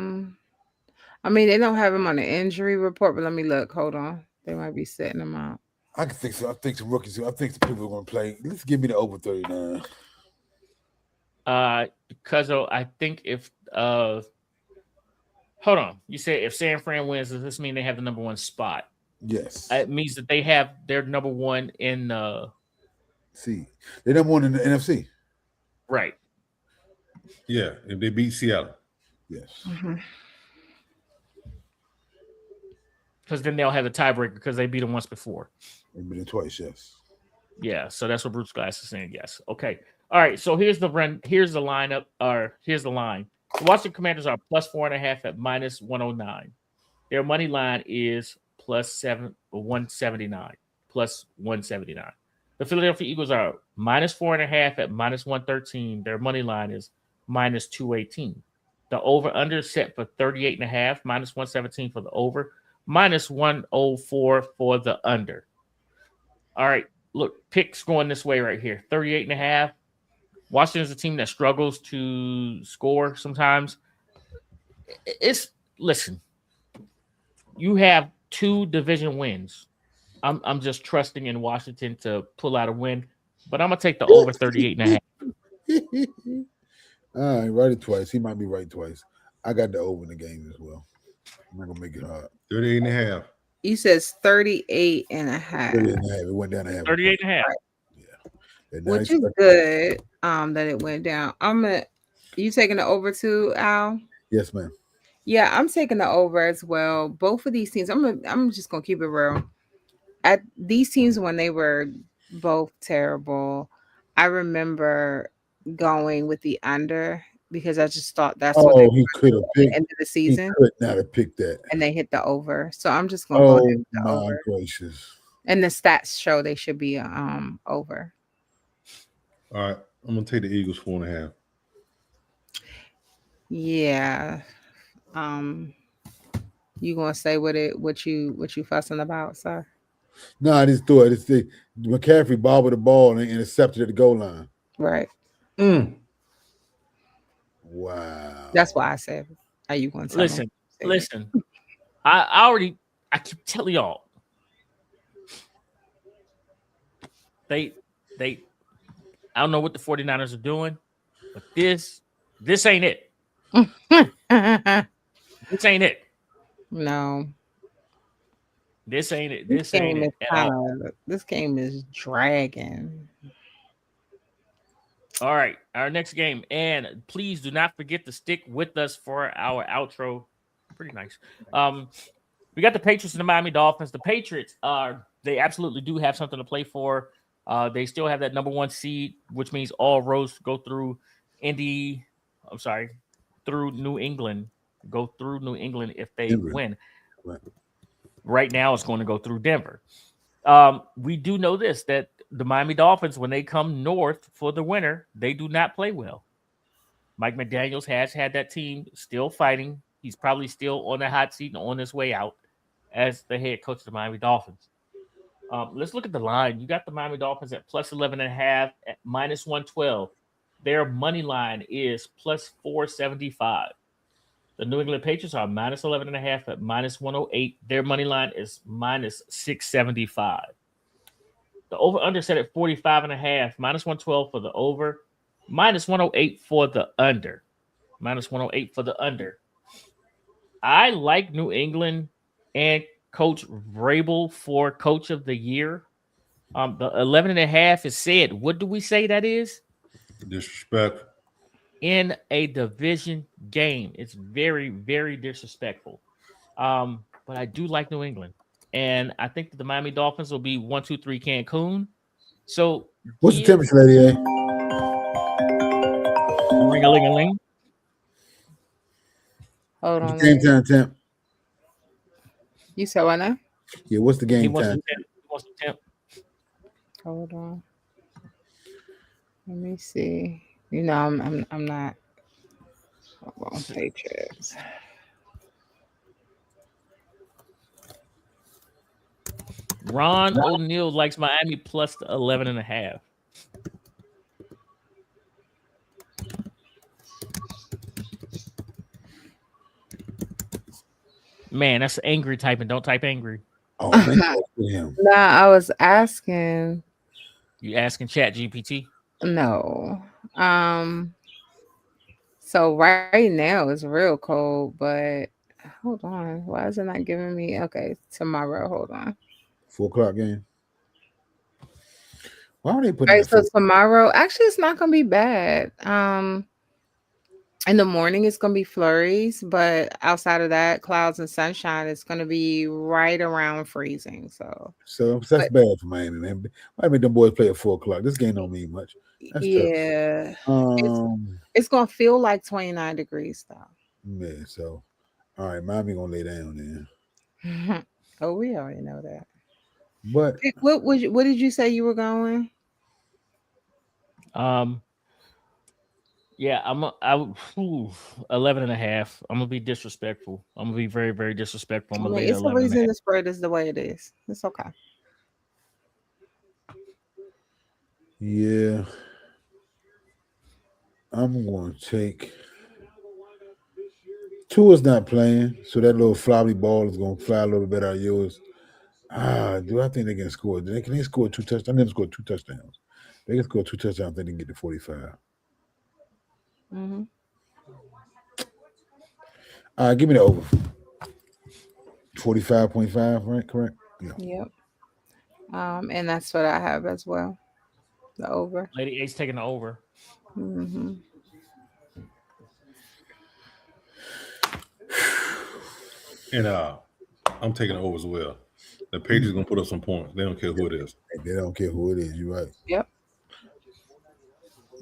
mean, they don't have him on the injury report, but let me look. Hold on, they might be setting him out. I can think so. I think some rookies. I think some people are going to play. Let's give me the over 39. Because I think if hold on, you said if San Fran wins, does this mean they have the number 1 spot? Yes. It means that they have their number 1 in see. They're number 1 in the NFC. Right. Yeah, if they beat Seattle. Yes. Mhm. Because then they'll have the tiebreaker because they beat them once before. They've been twice, yes. Yeah, so that's what Bruce Glass is saying. Yes. Okay. All right. So here's the run. Here's the lineup. Or here's the line. The Washington Commanders are +4.5 at -109. Their money line is +179. +179. The Philadelphia Eagles are -4.5 at -113. Their money line is -218. The over under set for 38.5, -117 for the over, -104 for the under. All right, look, picks going this way right here. 38.5. Washington is a team that struggles to score sometimes. It's listen, you have 2 division wins. I'm just trusting in Washington to pull out a win, but I'm gonna take the over 38.5. All right, write it twice. He might be right twice. I got the over in the game as well. I'm not gonna make it hard. 38 and a half. You says 38 and a half, 38 and a half. It went down to half. 38.5. Yeah. which is good. That it went down. You taking the over too, Al? Yes, ma'am. Yeah, I'm taking the over as well. Both of these teams, I'm just gonna keep it real. At these teams when they were both terrible, I remember going with the under because I just thought that's what they Oh, were he could have doing at the picked. end of the He season, could not have picked that. and they hit the over. So I'm just gonna go ahead Oh with the my over. gracious! And the stats show they should be over. All right, I'm gonna take the Eagles 4.5. Yeah. Um, you gonna say what you fussing about, sir? No, I just thought it's the McCaffrey bobbled the ball and intercepted at the goal line. Right. Wow. That's why I said, are you gonna tell them? Listen. I keep telling y'all. They I don't know what the 49ers are doing, but this ain't it. This ain't it. No. This ain't it. This This ain't game is it at all. this game is dragging. All right, our next game, and please do not forget to stick with us for our outro. Pretty nice. We got the Patriots and the Miami Dolphins. The Patriots they absolutely do have something to play for. They still have that number 1 seed, which means all roads go through through New England. Go through New England if they Denver. win. Right. Right now, it's going to go through Denver. We do know this, that the Miami Dolphins, when they come north for the winter, they do not play well. Mike McDaniels has had that team still fighting. He's probably still on the hot seat and on his way out as the head coach of the Miami Dolphins. Let's look at the line. You got the Miami Dolphins at +11.5 at -112. Their money line is +475. The New England Patriots are -11.5 at -108. Their money line is -675. The over-under set at 45.5, -112 for the over, -108 for the under. -108 for the under. I like New England and Coach Vrabel for Coach of the Year. The 11.5 is said. What do we say that is? Disrespect. In a division game. It's very, very disrespectful. But I do like New England. And I think that the Miami Dolphins will be 1-2-3 Cancun. So What's the temperature, Lady A? Ring-a-ling-a-ling. Hold What's on. the game time temp? You said what now? Yeah, what's the He game wants time? to tempt. Hold on. Let me see. You know, I'm not. Hold on, Patriots. Ron O'Neal likes Miami plus the 11.5. Man, that's angry typing. Don't type angry. Oh, man, him. Nah, I was asking. You asking Chat GPT? No. So right now it's real cold, but hold on. Why is it not giving me? Okay, tomorrow. Hold on. 4 o'clock game. Why are they putting All right, that so first? tomorrow, actually, it's not gonna be bad. In the morning, it's gonna be flurries, but outside of that, clouds and sunshine, it's gonna be right around freezing. So, So that's but bad for Miami, man. Why make them boys play at 4 o'clock? This game don't mean much. That's tough. yeah, it's Um, it's gonna feel like 29 degrees yeah. So all right, Miami gonna lay down there. though. Oh, we already know that. But Vic, what did you say you were going? Um, yeah, 11 and a half. I'm gonna be disrespectful. I'm gonna be very, very disrespectful. I'm I gonna mean, lay the it's a 11 and a reason half. the spread is the way it is. It's okay. yeah, I'm gonna take. Tua's not playing, so that little floppy ball is gonna fly a little bit out of yours. Do I think they can score? Can they score 2 touchdowns? I never scored 2 touchdowns. They can score 2 touchdowns. They can get to 45. Hmm. Give me the over. 45.5, right? Correct? Yeah. Yep. And that's what I have as well. The over. Lady A's taking the over. Hmm. And I'm taking it over as well. The Patriots gonna put up some points. They don't care who it is. They don't care who it is. You're right. Yep.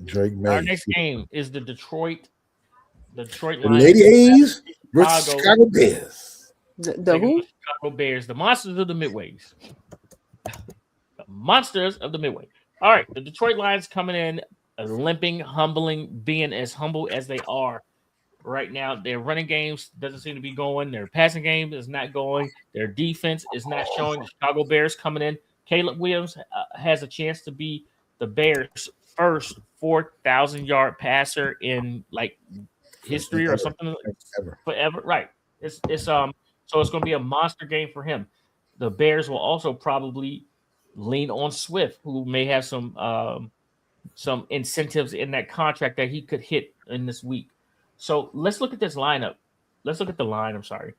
Drake Our May. next game is the Detroit The Lions Lady A's versus Chicago Chicago Bears. The taking on who? the Chicago Bears, the monsters of the midways. The monsters of the midway. All right, the Detroit Lions coming in limping, humbling, being as humble as they are right now. Their running games doesn't seem to be going. Their passing game is not going. Their defense is not showing. The Chicago Bears coming in. Caleb Williams has a chance to be the Bears' first 4,000-yard passer in like history or something Ever. forever. Right. It's so it's going to be a monster game for him. The Bears will also probably lean on Swift, who may have some incentives in that contract that he could hit in this week. So let's look at this lineup. Let's look at the line. I'm sorry.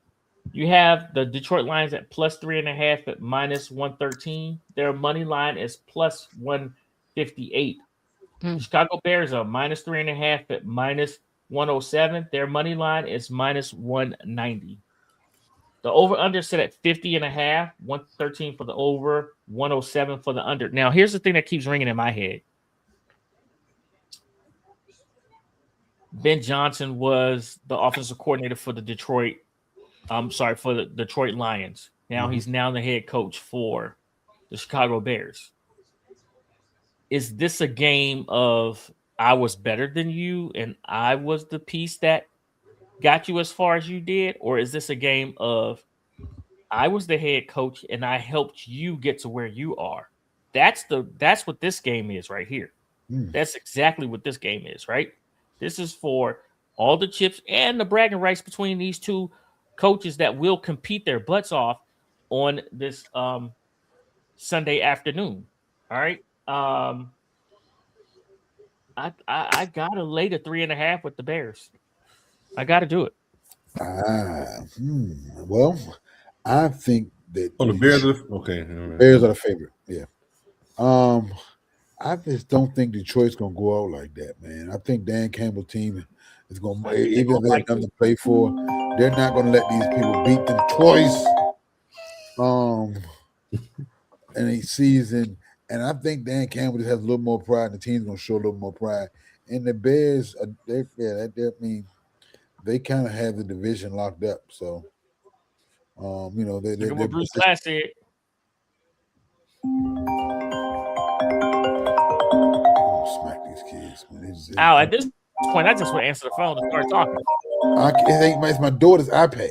You have the Detroit Lions at plus 3.5 at minus 113. Their money line is plus 158. The Mm. Chicago Bears are minus 3.5 at minus 107. Their money line is minus 190. The over under set at 50.5, 113 for the over, 107 for the under. Now, here's the thing that keeps ringing in my head. Ben Johnson was the offensive coordinator for the Detroit. I'm sorry, for the Detroit Lions. Now he's now the head coach for the Chicago Bears. Is this a game of I was better than you and I was the piece that got you as far as you did? Or is this a game of I was the head coach and I helped you get to where you are? That's what this game is right here. That's exactly what this game is, right? This is for all the chips and the bragging rights between these two coaches that will compete their butts off on this Sunday afternoon. All right. I gotta lay the 3.5 with the Bears. I gotta do it. Well, I think that Oh, the Bears are okay. All right. Bears are the favorite. Yeah. I just don't think Detroit's gonna go out like that, man. I think Dan Campbell's team is gonna, I think they even go if they have like nothing to play for, they're not gonna let these people beat them twice. In a season, and I think Dan Campbell just has a little more pride, and the team's gonna show a little more pride. And the Bears, I mean, they kind of have the division locked up. So, look at they're what Bruce Glass said. smack these kids. Man. Ow, at this point, I just want to answer the phone and start talking. It's my daughter's iPad.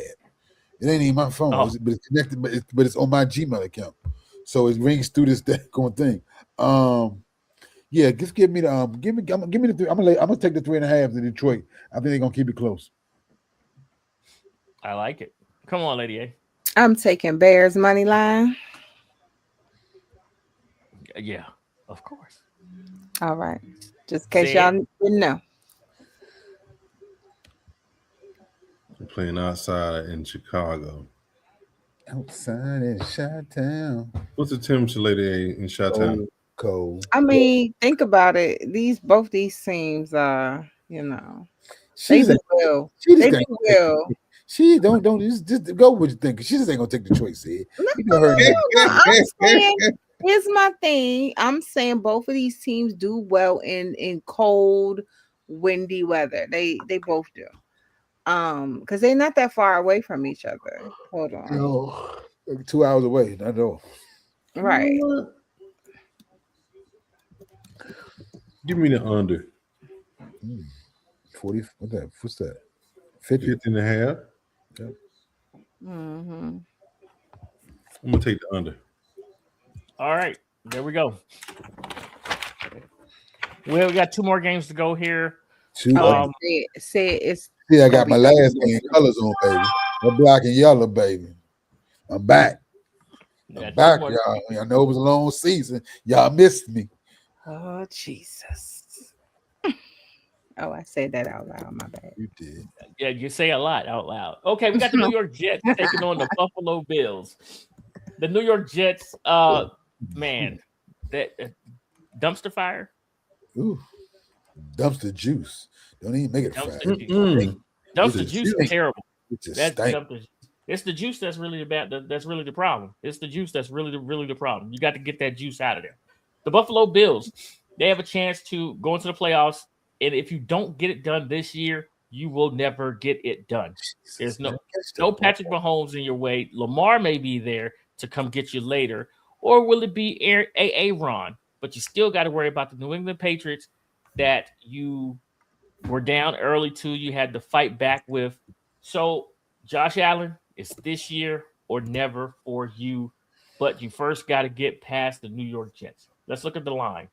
It ain't even my phone, Oh. but it's connected. But it's on my Gmail account, so it rings through this thing. Yeah, just give me the give me the 3. I'm gonna take the 3.5 to Detroit. I think they're gonna keep it close. I like it. Come on, Lady A. I'm taking Bears money line. Yeah, of course. All right. Just in case Say y'all didn't know. They're playing outside in Chicago. Outside in Chi-Town. What's the temperature, Lady A, in Chi-Town? Cold. I mean, think about it. Both these teams are, they She's do a, well. she just They got. do well. She don't just go with what you think. She just ain't gonna take the choice. Ed. No, You know her. no. I'm saying, here's my thing. I'm saying both of these teams do well in cold, windy weather. They both do. Because they're not that far away from each other. Hold on. No, like 2 hours away. Not at all. Right. You know what? Give me the under 40. What that? What's that? 50. 50 and a half. Mm-hmm. I'm gonna take the under. All right, there we go. We got 2 more games to go here. Two. Um, Say it's See, I gonna got be my double last digits. game colors on, baby. The black and yellow, baby. I'm back. yeah, I'm 2 back, more. y'all. I know it was a long season. Y'all missed me. Oh Jesus. Oh, I said that out loud. My bad. You did. Yeah, you say a lot out loud. Okay, we got the New York Jets taking on the Buffalo Bills. The New York Jets, man, that dumpster fire. Ooh, dumpster juice. Don't even make it fried. Dumpster juice. Mm-mm. Dumpster It juice stink. is terrible. It just That's stank. dumpster. It's the juice that's really the bad. That's really the problem. It's the juice that's really the problem. You got to get that juice out of there. The Buffalo Bills, they have a chance to go into the playoffs, and if you don't get it done this year, you will never get it done. There's Man, no catch the no ball. Patrick Mahomes in your way. Lamar may be there to come get you later, or will it be Aaron? But you still got to worry about the New England Patriots that you were down early to. You had to fight back with. So Josh Allen, it's this year or never for you. But you first got to get past the New York Jets. Let's look at the line.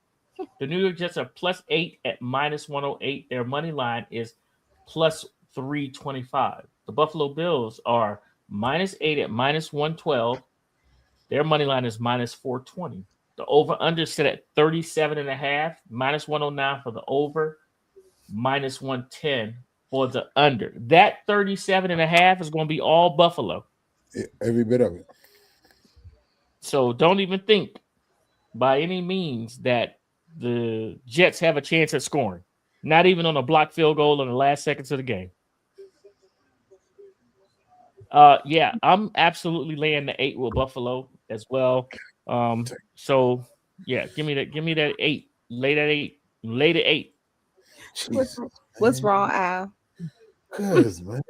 The New York Jets are +8 at -108. Their money line is +325. The Buffalo Bills are -8 at -112. Their money line is -420. The over-under set at 37.5, -109 for the over, -110 for the under. That 37.5 is going to be all Buffalo. Every bit of it. So don't even think by any means that the Jets have a chance at scoring. Not even on a blocked field goal in the last seconds of the game. Yeah, I'm absolutely laying the 8 with Buffalo as well. So yeah, give me that 8. Lay that 8. Lay the 8. What's wrong, Al? Cuz, man.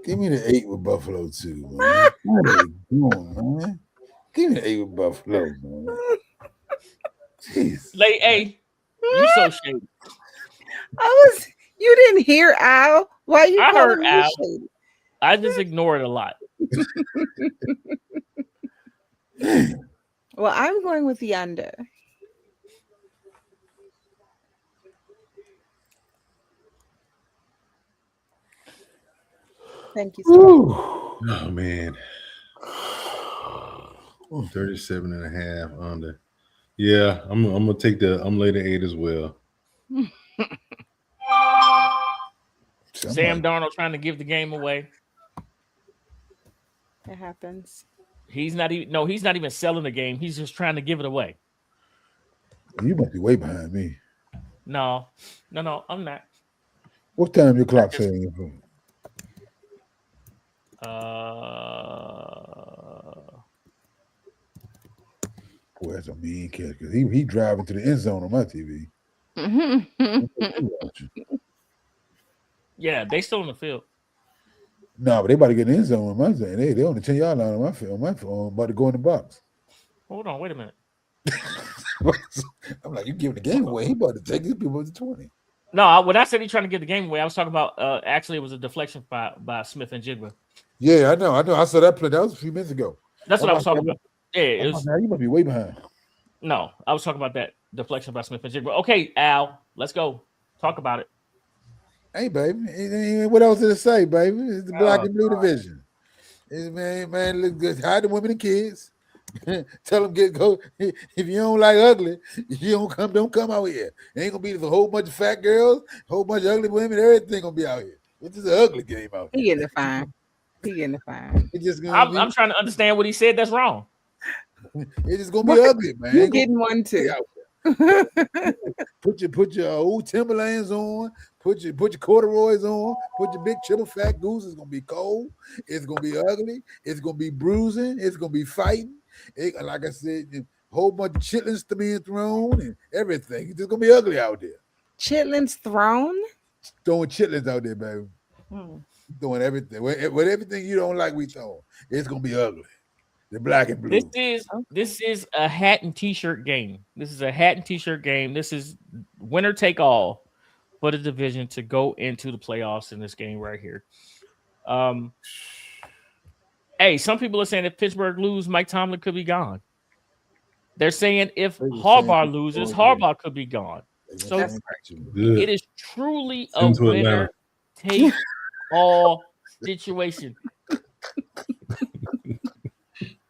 Give me the 8 with Buffalo too, man. What are they doing, man? Give me the 8 with Buffalo, man. Jeez. Lay A. You so shady. You didn't hear Al. Why are you I calling heard me Al. shady? I just ignore it a lot. Well, I'm going with the under. Thank you so much. Woo. Oh man. 37 and a half under. Yeah, I'm gonna take I'm lay the 8 as well. Sam Darnold trying to give the game away. It happens. He's not even selling the game. He's just trying to give it away. You must be way behind me. No, I'm not. What time your clock saying? Boy, that's a mean kid because he driving to the end zone on my TV. Yeah, they still in the field. No, but they about to get in the end zone on my thing. They on the 10-yard line on my phone, about to go in the box. Hold on, wait a minute. I'm like, you giving the game away. He about to take these people to 20. No, when I said he's trying to give the game away, I was talking about actually it was a deflection by Smith and Jigba. Yeah, I know. I saw that play. That was a few minutes ago. That's what I was talking about. Yeah, it was, now you must be way behind. no, I was talking about that deflection by Smith and Jigba. Okay, Al, let's go. Talk about it. Hey, baby. What else did it say, baby? It's the black and blue division. It's, man, look good. Hide the women and kids. Tell them go. If you don't like ugly, you don't come out here. It ain't gonna be a whole bunch of fat girls, a whole bunch of ugly women. Everything gonna be out here. It's just an ugly game out here. He getting the fine. It's just gonna I'm trying to understand what he said that's wrong. It's just gonna be ugly, man. You Ain't gonna getting one be too? out there. Put your old Timberlands on. Put your corduroys on. Put your big triple fat goose. It's gonna be cold. It's gonna be ugly. It's gonna be bruising. It's gonna be fighting. Like I said, a whole bunch of chitlins to be thrown and everything. It's just gonna be ugly out there. Chitlins thrown. Throwing chitlins out there, baby. Doing everything. With everything you don't like, we throw. It's gonna be ugly. The black and blue. This is a hat and t-shirt game. This is a hat and t-shirt game. This is winner take all for the division to go into the playoffs in this game right here. Hey, some people are saying if Pittsburgh lose, Mike Tomlin could be gone. They're saying if Harbaugh loses, Harbaugh could be gone. So it is truly a winner take all situation.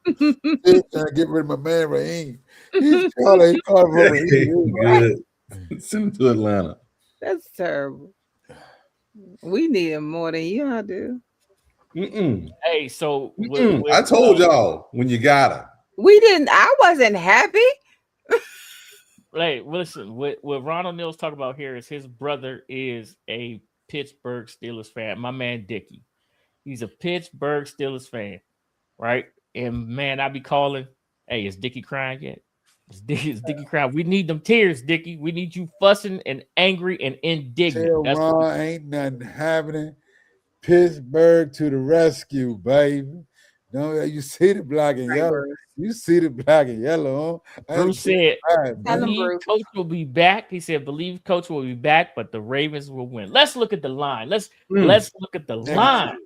Trying to get rid of my man Raheem. He's calling for Raheem. Good. Send him to Atlanta. That's terrible. We need him more than y'all do. Hey, so I told y'all when you got him. We didn't. I wasn't happy. Hey, listen. What Ron O'Neill's talking about here is his brother is a Pittsburgh Steelers fan. My man Dickie, he's a Pittsburgh Steelers fan, right? And man, I be calling. Hey, is Dickie crying yet? Is Dickie crying? We need them tears, Dickie. We need you fussing and angry and indignant. Tell Ron ain't nothing happening. Pittsburgh to the rescue, baby. No, you see the black and yellow. You see the black and yellow. Bruce said, believe Coach will be back. He said, believe Coach will be back, but the Ravens will win. Let's look at the line. Let's look at the line.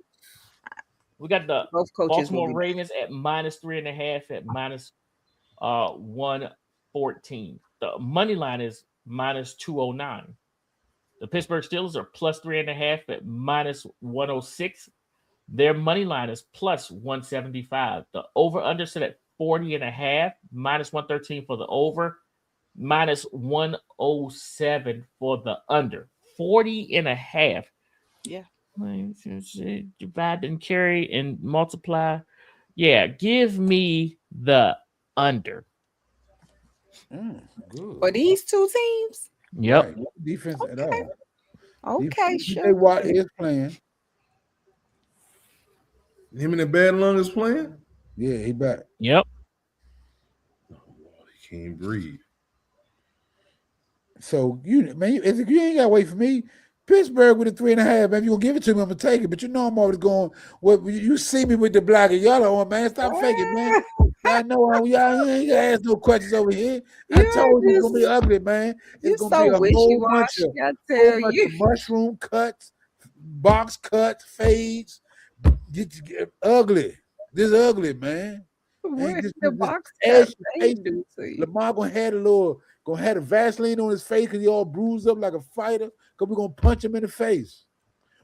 We got the Baltimore Ravens at -3.5 at -114. The money line is -209. The Pittsburgh Steelers are +3.5 at -106. Their money line is +175. The over-under set at 40.5, -113 for the over, -107 for the under. 40.5. Yeah. Divide and carry and multiply. Yeah, give me the under. Good. For these two teams? Yep. Right. No defense at all. Okay, sure. Watt is playing. Him and the bad lung is playing? Yeah, he back. Yep. Oh, he can't breathe. So you ain't gotta wait for me. Pittsburgh with a 3.5, man. If you gonna give it to me, I'm gonna take it. But you know I'm always going. Well, you see me with the black and yellow on, man. Stop faking, man. I know y'all ain't gonna ask no questions over here. I told you it's gonna be ugly, man. It's gonna be a whole bunch of mushroom cuts, box cuts, fades. Ugly. This is ugly, man. Where's the box cut do to you? Lamar gonna have a Vaseline on his face because he all bruised up like a fighter. Because we're gonna punch him in the face.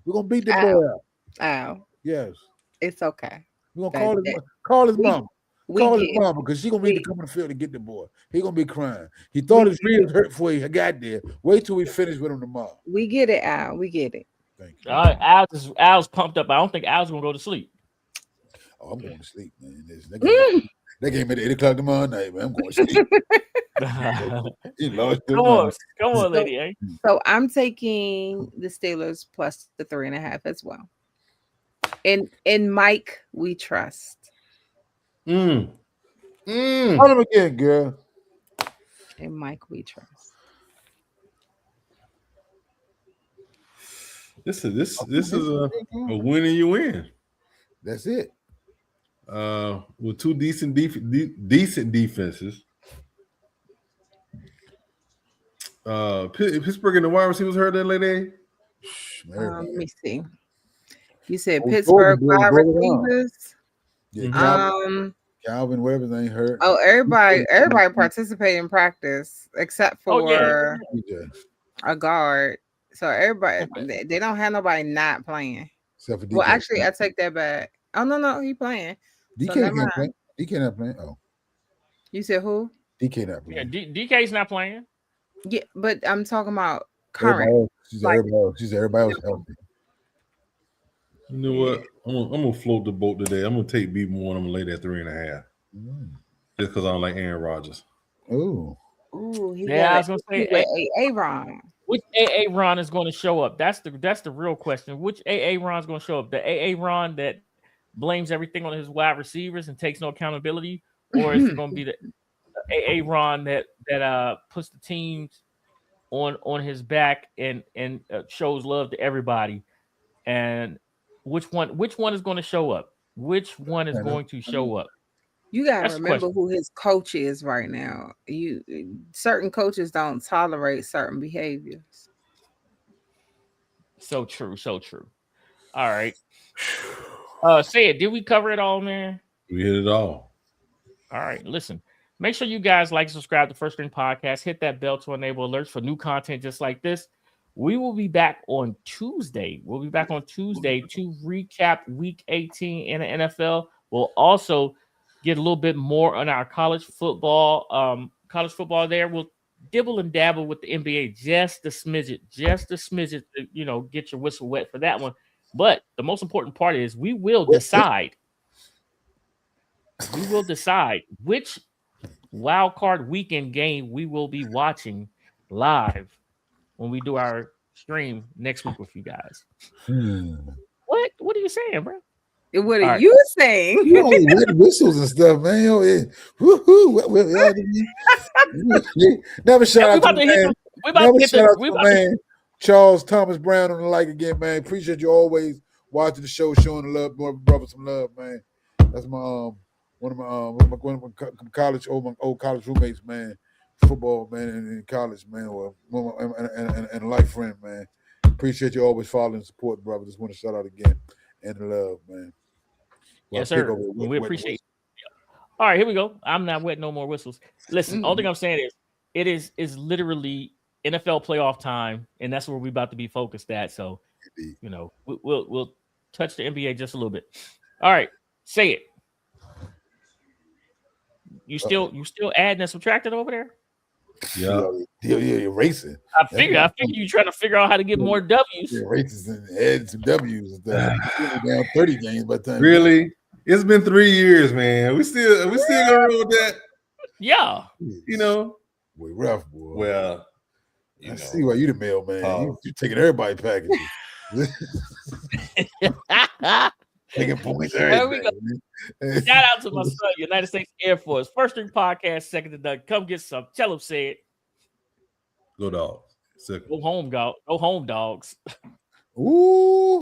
We're gonna beat the boy out. Ow. Yes. It's okay. We're gonna call his mama. Call his mama because she's gonna need to come on the field to get the boy. He gonna be crying. He thought his ribs hurt before he got there. Wait till we finish with him tomorrow. We get it, Al. We get it. Thank you. All right, Al's pumped up. I don't think Al's gonna go to sleep. Oh, I'm going to sleep, man. That game at 8 o'clock tomorrow night, man. I'm going to sleep. Come on, lady. Eh? So I'm taking the Steelers plus the 3.5 as well. In Mike, we trust. Hold him again, girl. In Mike, we trust. This is a win and you win. That's it. With two decent defenses. Pittsburgh and the wide receivers heard that lady. Let me see. You said Pittsburgh wide receivers. Yeah, Calvin Weber's ain't hurt. Oh, everybody participated in practice except for a guard. So everybody, they don't have nobody not playing. Except for DK. Well, actually, I take that back. Oh no, he playing. DK can't play. DK not playing. Oh, you said who? DK not playing. Yeah, DK's not playing. Yeah, but I'm talking about current. Everybody else healthy. You know what? I'm gonna float the boat today. I'm gonna take B1. I'm gonna lay that 3.5. just because I don't like Aaron Rodgers. Ooh. Ooh, he Yeah, I got was he gonna say, with Aaron. which AA Ron is going to show up? That's the real question. Which AA Ron is going to show up? The AA Ron that blames everything on his wide receivers and takes no accountability, or is it going to be the AA Ron that puts the teams on his back and shows love to everybody? And which one is going to show up? Which one is going to show up? You gotta That's the remember question. who his coach is right now. Certain coaches don't tolerate certain behaviors. So true, so true. All right. Say it. Did we cover it all, man? We hit it all. All right. Listen, make sure you guys like, subscribe to First String Podcast. Hit that bell to enable alerts for new content just like this. We will be back on Tuesday. We'll be back on Tuesday to recap Week 18 in the NFL. We'll also get a little bit more on our college football. There, we'll dibble and dabble with the NBA just a smidget, to, get your whistle wet for that one. But the most important part is we will decide. We will decide which wild card weekend game we will be watching live when we do our stream next week with you guys. What are you saying, bro? What are you saying? You know, weird whistles and stuff, man. Yo, yeah. Never shout out to the man. Charles Thomas Brown on the like again, man. Appreciate you always watching the show, showing the love, more brother some love, man. That's my one of my college old college roommates, man. Football, man, in college, man, and a life friend, man. Appreciate you always following and supporting, brother. Just want to shout out again and the love, man. Well, yes, sir. We appreciate it. All right, here we go. I'm not wetting no more whistles. Listen, all thing I'm saying is is literally NFL playoff time, and that's where we're about to be focused at. So, we'll touch the NBA just a little bit. All right, say it. You still adding and subtracting over there? Yeah, you're racing. I figure you trying to figure out how to get more W's. Yeah, races and add some W's. Down 30 games by the time. Really? It's been 3 years, man. We still gonna roll with that. Yeah. Boy, rough, boy. Well, I see why you the mailman. You taking everybody packages. Taking points. There we go. Shout out to my son, United States Air Force. First String Podcast, second to none. Come get some. Tell him, say it. Go dogs. Go home, dogs. Ooh.